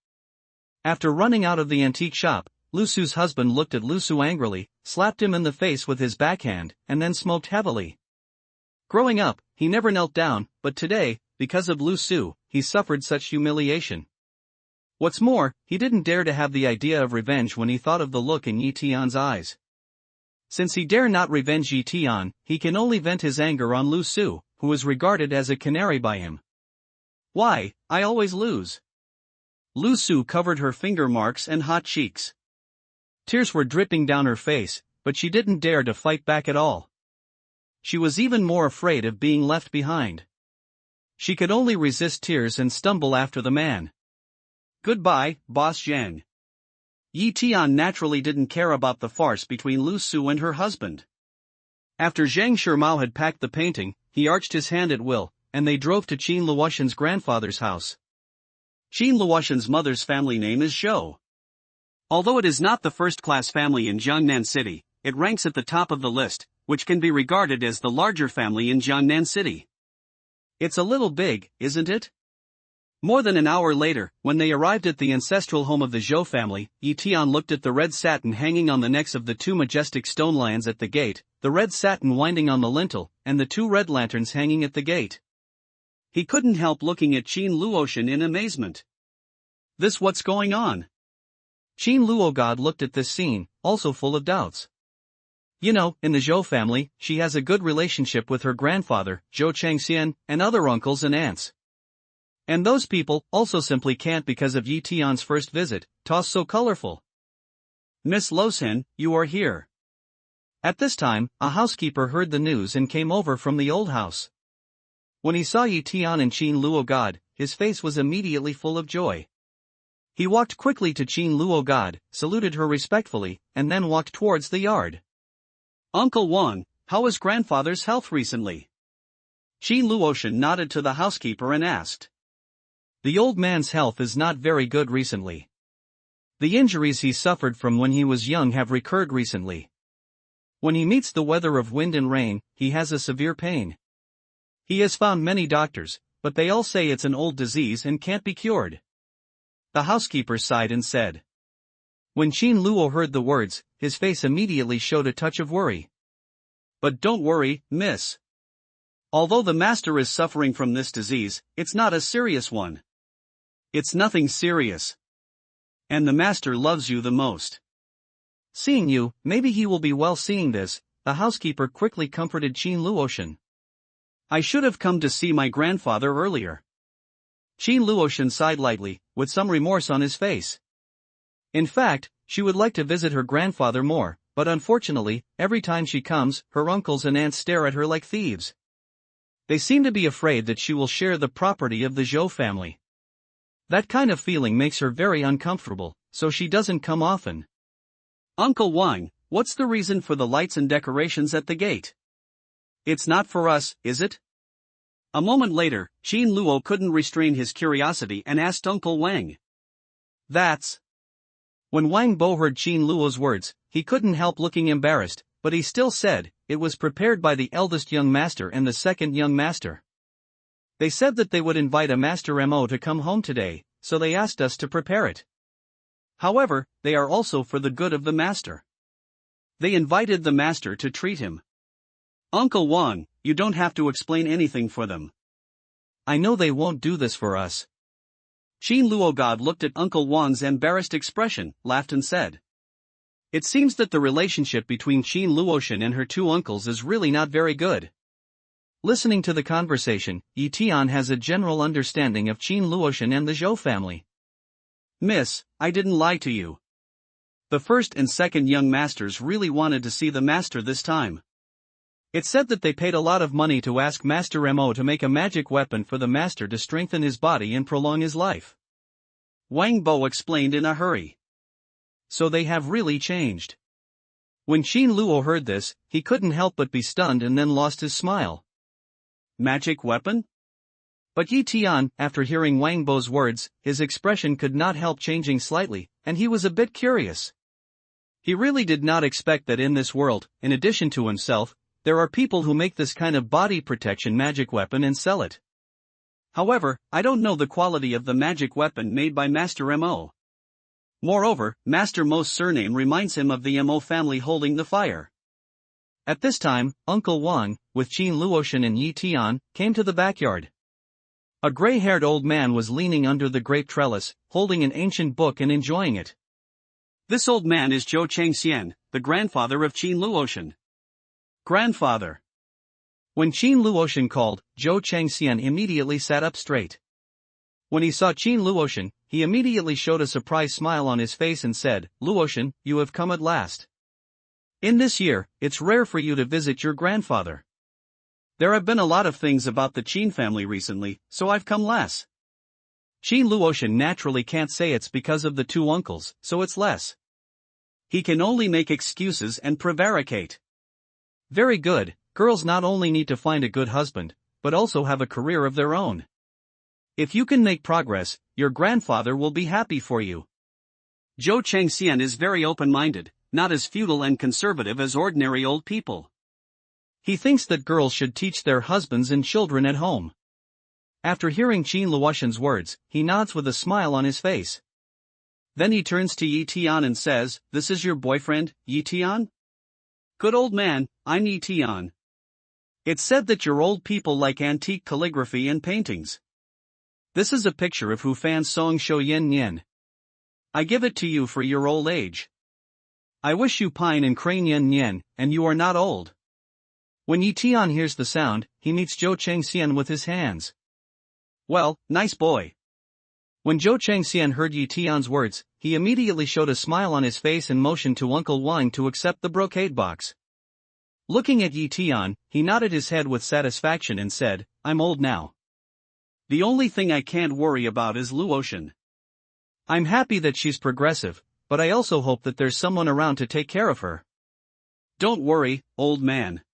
After running out of the antique shop, Lu Su's husband looked at Lu Su angrily, slapped him in the face with his backhand, and then smoked heavily. Growing up, he never knelt down, but today, because of Lu Su, he suffered such humiliation. What's more, he didn't dare to have the idea of revenge when he thought of the look in Yi Tian's eyes. Since he dare not revenge Yi Tian, he can only vent his anger on Lu Su, who is regarded as a canary by him. Why, I always lose. Lu Su covered her finger marks and hot cheeks. Tears were dripping down her face, but she didn't dare to fight back at all. She was even more afraid of being left behind. She could only resist tears and stumble after the man. Goodbye, Boss Zhang. Yi Tian naturally didn't care about the farce between Lu Su and her husband. After Zhang Shimao had packed the painting, he arched his hand at will, and they drove to Qin Luoshan's grandfather's house. Qin Luoshan's mother's family name is Zhou. Although it is not the first-class family in Jiangnan City, it ranks at the top of the list, which can be regarded as the larger family in Jiangnan City. It's a little big, isn't it? More than an hour later, when they arrived at the ancestral home of the Zhou family, Yi Tian looked at the red satin hanging on the necks of the two majestic stone lions at the gate, the red satin winding on the lintel, and the two red lanterns hanging at the gate. He couldn't help looking at Qin Luoshan in amazement. This what's going on? Qin Luogod looked at this scene, also full of doubts. You know, in the Zhou family, she has a good relationship with her grandfather, Zhou Changxian, and other uncles and aunts. And those people also simply can't because of Yi Tian's first visit, tossed so colorful. Miss Losen, you are here. At this time, a housekeeper heard the news and came over from the old house. When he saw Yi Tian and Qin Luogod, his face was immediately full of joy. He walked quickly to Qin Luogod, saluted her respectfully, and then walked towards the yard. Uncle Wang, how is grandfather's health recently? Qin Luoshan nodded to the housekeeper and asked. The old man's health is not very good recently. The injuries he suffered from when he was young have recurred recently. When he meets the weather of wind and rain, he has a severe pain. He has found many doctors, but they all say it's an old disease and can't be cured. The housekeeper sighed and said. When Qin Luo heard the words, his face immediately showed a touch of worry. But don't worry, miss. Although the master is suffering from this disease, it's not a serious one. It's nothing serious. And the master loves you the most. Seeing you, maybe he will be well. Seeing this, the housekeeper quickly comforted Qin Luoshan. I should have come to see my grandfather earlier. Qin Luoshan sighed lightly, with some remorse on his face. In fact, she would like to visit her grandfather more, but unfortunately, every time she comes, her uncles and aunts stare at her like thieves. They seem to be afraid that she will share the property of the Zhou family. That kind of feeling makes her very uncomfortable, so she doesn't come often. Uncle Wang, what's the reason for the lights and decorations at the gate? It's not for us, is it? A moment later, Qin Luo couldn't restrain his curiosity and asked Uncle Wang. That's. When Wang Bo heard Qin Luo's words, he couldn't help looking embarrassed, but he still said, it was prepared by the eldest young master and the second young master. They said that they would invite a Master Mo to come home today, so they asked us to prepare it. However, they are also for the good of the master. They invited the master to treat him. Uncle Wang, you don't have to explain anything for them. I know they won't do this for us. Qin Luogod looked at Uncle Wang's embarrassed expression, laughed and said. It seems that the relationship between Qin Luoshan and her two uncles is really not very good. Listening to the conversation, Yi Tian has a general understanding of Qin Luoshan and the Zhou family. Miss, I didn't lie to you. The first and second young masters really wanted to see the master this time. It said that they paid a lot of money to ask Master Mo to make a magic weapon for the master to strengthen his body and prolong his life. Wang Bo explained in a hurry. So they have really changed. When Qin Luo heard this, he couldn't help but be stunned and then lost his smile. Magic weapon? But Yi Tian, after hearing Wang Bo's words, his expression could not help changing slightly, and he was a bit curious. He really did not expect that in this world, in addition to himself, there are people who make this kind of body protection magic weapon and sell it. However, I don't know the quality of the magic weapon made by Master Mo. Moreover, Master Mo's surname reminds him of the Mo family holding the fire. At this time, Uncle Wang, with Qin Luoshan and Yi Tian, came to the backyard. A gray-haired old man was leaning under the grape trellis, holding an ancient book and enjoying it. This old man is Zhou Changxian, the grandfather of Qin Luotian. Grandfather. When Qin Luotian called, Zhou Changxian immediately sat up straight. When he saw Qin Luotian, he immediately showed a surprised smile on his face and said, "Luotian, you have come at last. In this year, it's rare for you to visit your grandfather." There have been a lot of things about the Qin family recently, so I've come less. Qin Luotian naturally can't say it's because of the two uncles, so it's less. He can only make excuses and prevaricate. Very good, girls not only need to find a good husband, but also have a career of their own. If you can make progress, your grandfather will be happy for you. Zhou Changxian is very open-minded, not as feudal and conservative as ordinary old people. He thinks that girls should teach their husbands and children at home. After hearing Qin Luotian's words, he nods with a smile on his face. Then he turns to Yi Tian and says, "This is your boyfriend, Yi Tian?" "Good old man, I'm Yi Tian. It's said that your old people like antique calligraphy and paintings. This is a picture of Hu Fan Song Shou Yen Nian. I give it to you for your old age. I wish you pine and crane Yen Nian, and you are not old." When Yi Tian hears the sound, he meets Zhou Changxian with his hands. "Well, nice boy." When Zhou Changxian heard Yi Tian's words, he immediately showed a smile on his face and motioned to Uncle Wang to accept the brocade box. Looking at Yi Tian, he nodded his head with satisfaction and said, "I'm old now. The only thing I can't worry about is Luotian. I'm happy that she's progressive, but I also hope that there's someone around to take care of her." "Don't worry, old man.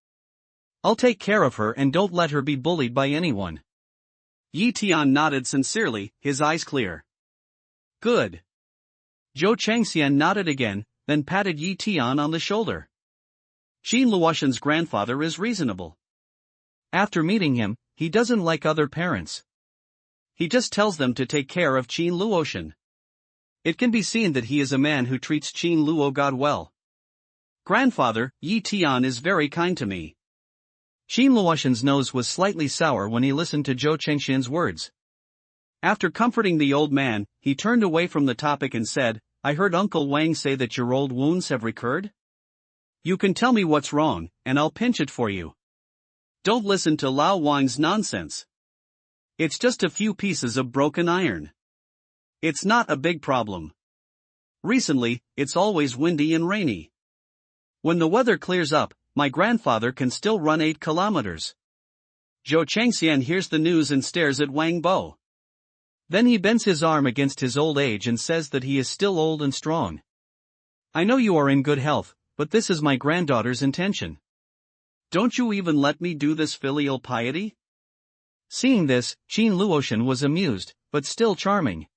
I'll take care of her and don't let her be bullied by anyone." Yi Tian nodded sincerely, his eyes clear. "Good." Zhou Changxian nodded again, then patted Yi Tian on the shoulder. Qin Luotian's grandfather is reasonable. After meeting him, he doesn't like other parents. He just tells them to take care of Qin Luotian. It can be seen that he is a man who treats Qin Luo God well. "Grandfather, Yi Tian is very kind to me." Qin Luotian's nose was slightly sour when he listened to Zhou Changxian's words. After comforting the old man, he turned away from the topic and said, "I heard Uncle Wang say that your old wounds have recurred? You can tell me what's wrong, and I'll pinch it for you. Don't listen to Lao Wang's nonsense. It's just a few pieces of broken iron. It's not a big problem. Recently, it's always windy and rainy. When the weather clears up, my grandfather can still run 8 kilometers." Zhou Changxian hears the news and stares at Wang Bo. Then he bends his arm against his old age and says that he is still old and strong. "I know you are in good health, but this is my granddaughter's intention. Don't you even let me do this filial piety?" Seeing this, Qin Luotian was amused, but still charming.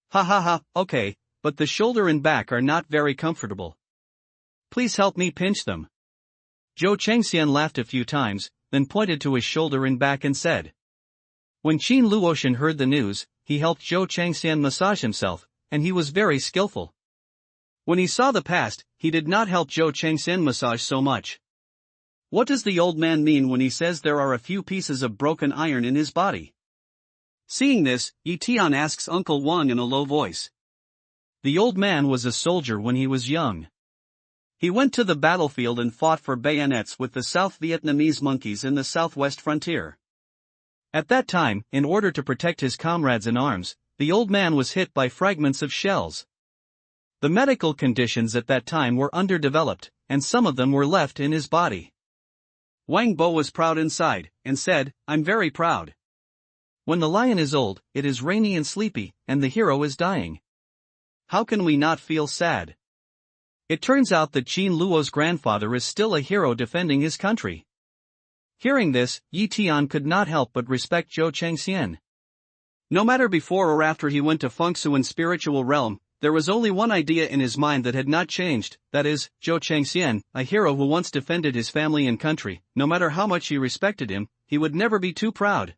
"Ha ha ha, okay, but the shoulder and back are not very comfortable. Please help me pinch them." Zhou Changxian laughed a few times, then pointed to his shoulder and back and said. When Qin Luotian heard the news, he helped Zhou Changxian massage himself, and he was very skillful. When he saw the past, he did not help Zhou Changxian massage so much. What does the old man mean when he says there are a few pieces of broken iron in his body? Seeing this, Yi Tian asks Uncle Wang in a low voice. The old man was a soldier when he was young. He went to the battlefield and fought for bayonets with the South Vietnamese monkeys in the southwest frontier. At that time, in order to protect his comrades in arms, the old man was hit by fragments of shells. The medical conditions at that time were underdeveloped, and some of them were left in his body. Wang Bo was proud inside, and said, "I'm very proud." When the lion is old, it is rainy and sleepy, and the hero is dying. How can we not feel sad? It turns out that Qin Luo's grandfather is still a hero defending his country. Hearing this, Yi Tian could not help but respect Zhou Changxian. No matter before or after he went to Fengsu and spiritual realm, there was only one idea in his mind that had not changed, that is, Zhou Changxian, a hero who once defended his family and country. No matter how much he respected him, he would never be too proud.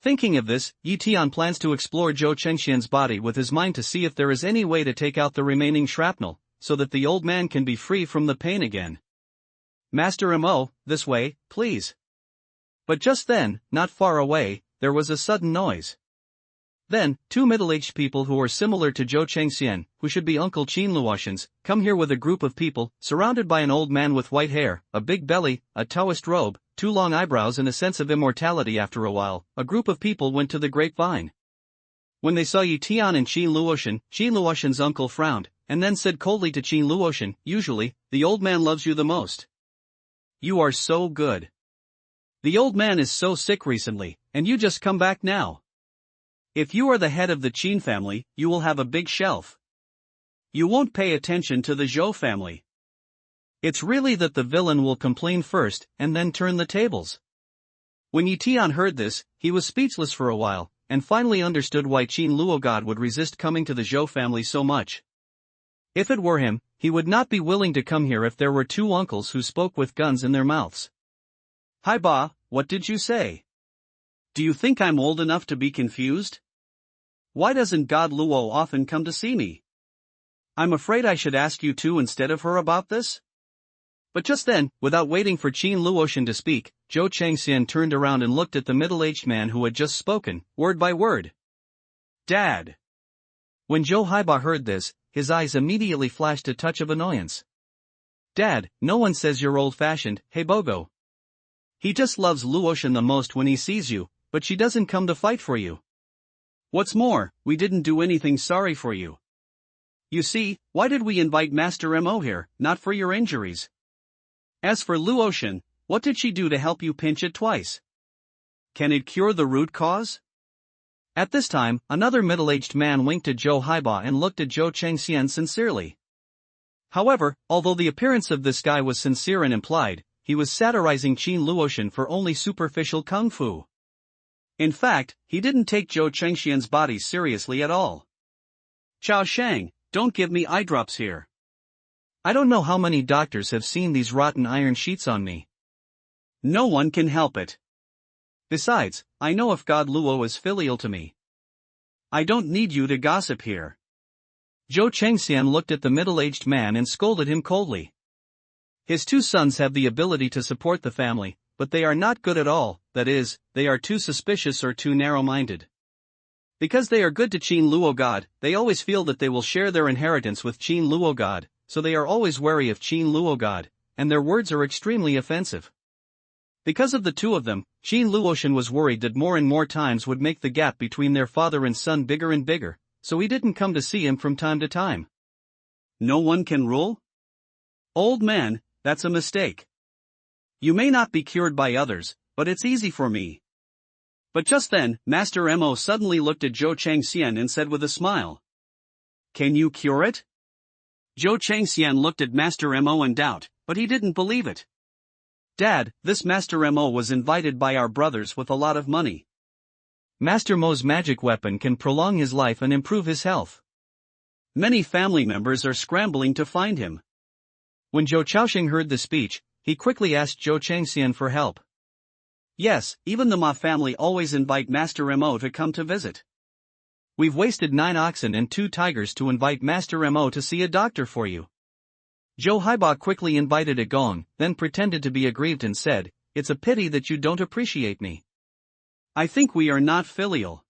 Thinking of this, Yi Tian plans to explore Zhou Changxian's body with his mind to see if there is any way to take out the remaining shrapnel, so that the old man can be free from the pain again. "Master Mo, this way, please." But just then, not far away, there was a sudden noise. Then, two middle-aged people who are similar to Zhou Chengxian, who should be Uncle Qin Luotian's, come here with a group of people, surrounded by an old man with white hair, a big belly, a Taoist robe, two long eyebrows and a sense of immortality. After a while, a group of people went to the grapevine. When they saw Yi Tian and Qin Luotian's uncle frowned, and then said coldly to Qin Luotian, "Usually, the old man loves you the most. You are so good. The old man is so sick recently, and you just come back now. If you are the head of the Qin family, you will have a big shelf. You won't pay attention to the Zhou family. It's really that the villain will complain first, and then turn the tables." When Yi Tian heard this, he was speechless for a while, and finally understood why Qin Luogod would resist coming to the Zhou family so much. If it were him, he would not be willing to come here if there were two uncles who spoke with guns in their mouths. "Hi Ba, what did you say? Do you think I'm old enough to be confused? Why doesn't God Luo often come to see me? I'm afraid I should ask you two instead of her about this?" But just then, without waiting for Qin Luotian to speak, Zhou Chengxian turned around and looked at the middle-aged man who had just spoken, word by word. "Dad." When Zhou Haiba heard this, his eyes immediately flashed a touch of annoyance. "Dad, no one says you're old-fashioned, hey Bogo. He just loves Luotian the most when he sees you, but she doesn't come to fight for you. What's more, we didn't do anything sorry for you. You see, why did we invite Master Mo here? Not for your injuries. As for Luotian, what did she do to help you pinch it twice? Can it cure the root cause?" At this time, another middle-aged man winked at Zhou Haiba and looked at Zhou Chengxian sincerely. However, although the appearance of this guy was sincere and implied, he was satirizing Qin Luotian for only superficial kung fu. In fact, he didn't take Zhou Chengxian's body seriously at all. "Chao Shang, don't give me eye drops here. I don't know how many doctors have seen these rotten iron sheets on me. No one can help it. Besides, I know if God Luo is filial to me. I don't need you to gossip here." Zhou Chengxian looked at the middle-aged man and scolded him coldly. His two sons have the ability to support the family, but they are not good at all, that is, they are too suspicious or too narrow-minded. Because they are good to Qin Luogod, they always feel that they will share their inheritance with Qin Luogod, so they are always wary of Qin Luogod, and their words are extremely offensive. Because of the two of them, Qin Luotian was worried that more and more times would make the gap between their father and son bigger and bigger, so he didn't come to see him from time to time. "No one can rule? Old man, that's a mistake. You may not be cured by others, but it's easy for me." But just then, Master Mo suddenly looked at Zhou Chengxian and said with a smile, "Can you cure it?" Zhou Chengxian looked at Master Mo in doubt, but he didn't believe it. "Dad, this Master Mo was invited by our brothers with a lot of money. Master Mo's magic weapon can prolong his life and improve his health. Many family members are scrambling to find him." When Zhou Chaoxing heard the speech, he quickly asked Zhou Chengxian for help. "Yes, even the Ma family always invite Master Mo to come to visit. We've wasted 9 oxen and 2 tigers to invite Master Mo to see a doctor for you." Zhou Haiba quickly invited a gong, then pretended to be aggrieved and said, "It's a pity that you don't appreciate me. I think we are not filial."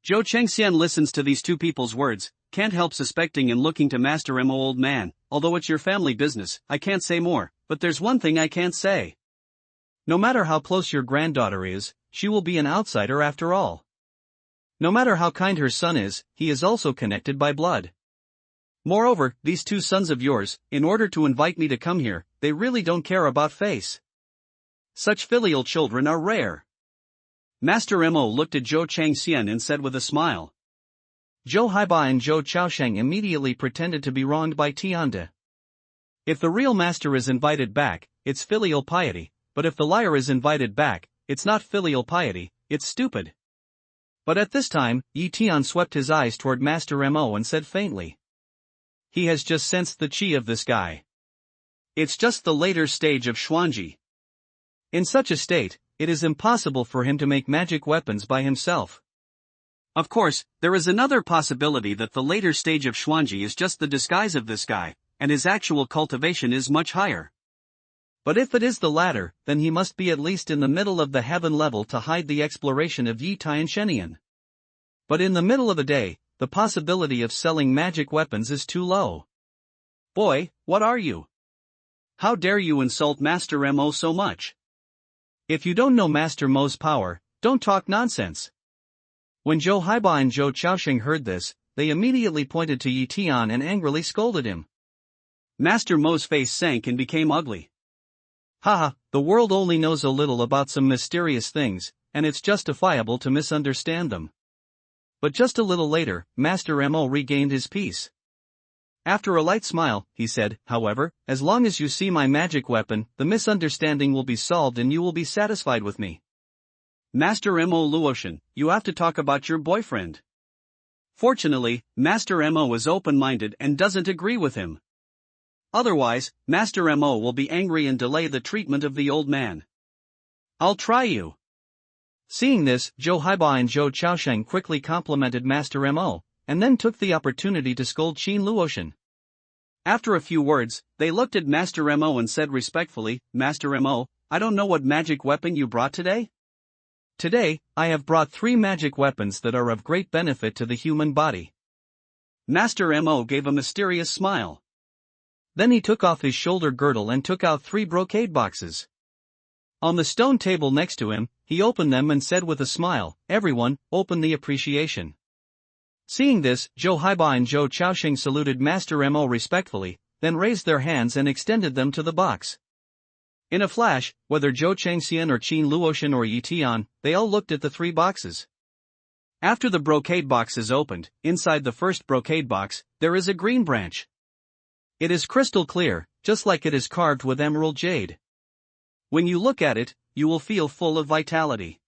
Zhou Chengxian listens to these two people's words, can't help suspecting and looking to Master Mo. "Old man, although it's your family business, I can't say more, but there's one thing I can't say. No matter how close your granddaughter is, she will be an outsider after all. No matter how kind her son is, he is also connected by blood. Moreover, these two sons of yours, in order to invite me to come here, they really don't care about face. Such filial children are rare." Master Mo looked at Zhou Chengxian and said with a smile. Zhou Haiba and Zhou Chaosheng immediately pretended to be wronged by Tian. If the real master is invited back, it's filial piety, but if the liar is invited back, it's not filial piety, it's stupid. But at this time, Yi Tian swept his eyes toward Master Mo and said faintly, "He has just sensed the chi of this guy. It's just the later stage of Xuanji. In such a state, it is impossible for him to make magic weapons by himself." Of course, there is another possibility that the later stage of Xuanji is just the disguise of this guy, and his actual cultivation is much higher. But if it is the latter, then he must be at least in the middle of the heaven level to hide the exploration of Yi Tian Shenian. But in the middle of the day, the possibility of selling magic weapons is too low. Boy, what are you? How dare you insult Master Mo so much? If you don't know Master Mo's power, don't talk nonsense. When Zhou Haiba and Zhou Chaosheng heard this, they immediately pointed to Yi Tian and angrily scolded him. Master Mo's face sank and became ugly. Haha, the world only knows a little about some mysterious things, and it's justifiable to misunderstand them. But just a little later, Master Mo regained his peace. After a light smile, he said, however, as long as you see my magic weapon, the misunderstanding will be solved and you will be satisfied with me. Master Mo Luotian, you have to talk about your boyfriend. Fortunately, Master Mo is open-minded and doesn't agree with him. Otherwise, Master Mo will be angry and delay the treatment of the old man. I'll try you. Seeing this, Zhou Haiba and Zhou Chaosheng quickly complimented Master Mo, and then took the opportunity to scold Qin Luotian. After a few words, they looked at Master Mo and said respectfully, Master Mo, I don't know what magic weapon you brought today? Today, I have brought 3 magic weapons that are of great benefit to the human body. Master Mo gave a mysterious smile. Then he took off his shoulder girdle and took out 3 brocade boxes. On the stone table next to him, he opened them and said with a smile, everyone, open the appreciation. Seeing this, Zhou Haiba and Zhou Chaosheng saluted Master Mo respectfully, then raised their hands and extended them to the box. In a flash, whether Zhou Changxian or Qin Luotian or Yi Tian, they all looked at the 3 boxes. After the brocade box is opened, inside the first brocade box, there is a green branch. It is crystal clear, just like it is carved with emerald jade. When you look at it, you will feel full of vitality.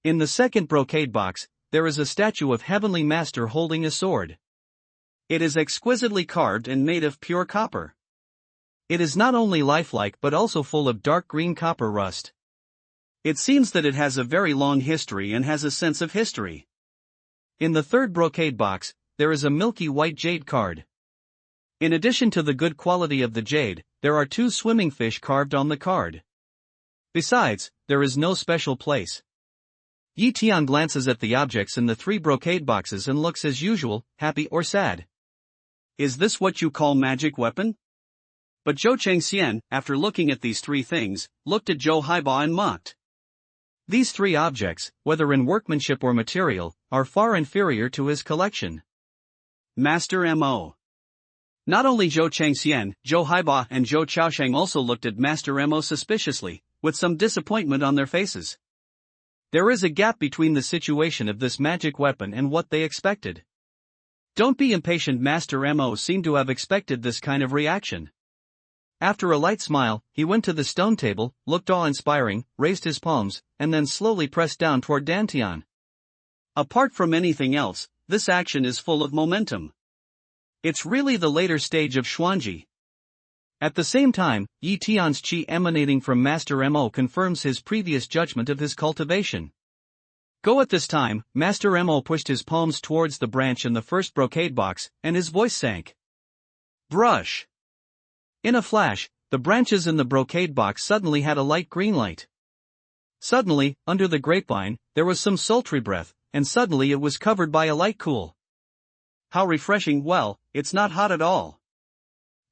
In the second brocade box, there is a statue of Heavenly Master holding a sword. It is exquisitely carved and made of pure copper. It is not only lifelike but also full of dark green copper rust. It seems that it has a very long history and has a sense of history. In the third brocade box, there is a milky white jade card. In addition to the good quality of the jade, there are 2 swimming fish carved on the card. Besides, there is no special place. Yi Tian glances at the objects in the 3 brocade boxes and looks as usual, happy or sad. Is this what you call magic weapon? But Zhou Changxian, after looking at these 3 things, looked at Zhou Haiba and mocked. These 3 objects, whether in workmanship or material, are far inferior to his collection. Master Mo. Not only Zhou Changxian, Zhou Haiba and Zhou Chaosheng also looked at Master Mo suspiciously, with some disappointment on their faces. There is a gap between the situation of this magic weapon and what they expected. Don't be impatient. Master Mo seemed to have expected this kind of reaction. After a light smile, he went to the stone table, looked awe-inspiring, raised his palms, and then slowly pressed down toward Dantian. Apart from anything else, this action is full of momentum. It's really the later stage of Xuanji. At the same time, Yi Tian's qi emanating from Master Mo confirms his previous judgment of his cultivation. Go at this time, Master Mo pushed his palms towards the branch in the first brocade box, and his voice sank. Brush. In a flash, the branches in the brocade box suddenly had a light green light. Suddenly, under the grapevine, there was some sultry breath, and suddenly it was covered by a light cool. How refreshing. Well, it's not hot at all.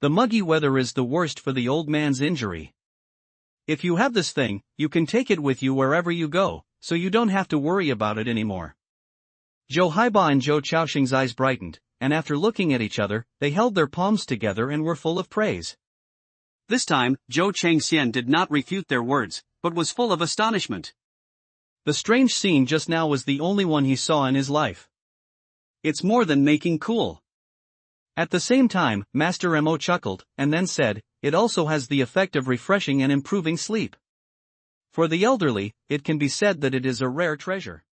The muggy weather is the worst for the old man's injury. If you have this thing, you can take it with you wherever you go, so you don't have to worry about it anymore. Zhou Haiba and Zhou Chaosheng's eyes brightened, and after looking at each other, they held their palms together and were full of praise. This time, Zhou Changxian did not refute their words, but was full of astonishment. The strange scene just now was the only one he saw in his life. It's more than making cool. At the same time, Master Mo chuckled, and then said, it also has the effect of refreshing and improving sleep. For the elderly, it can be said that it is a rare treasure.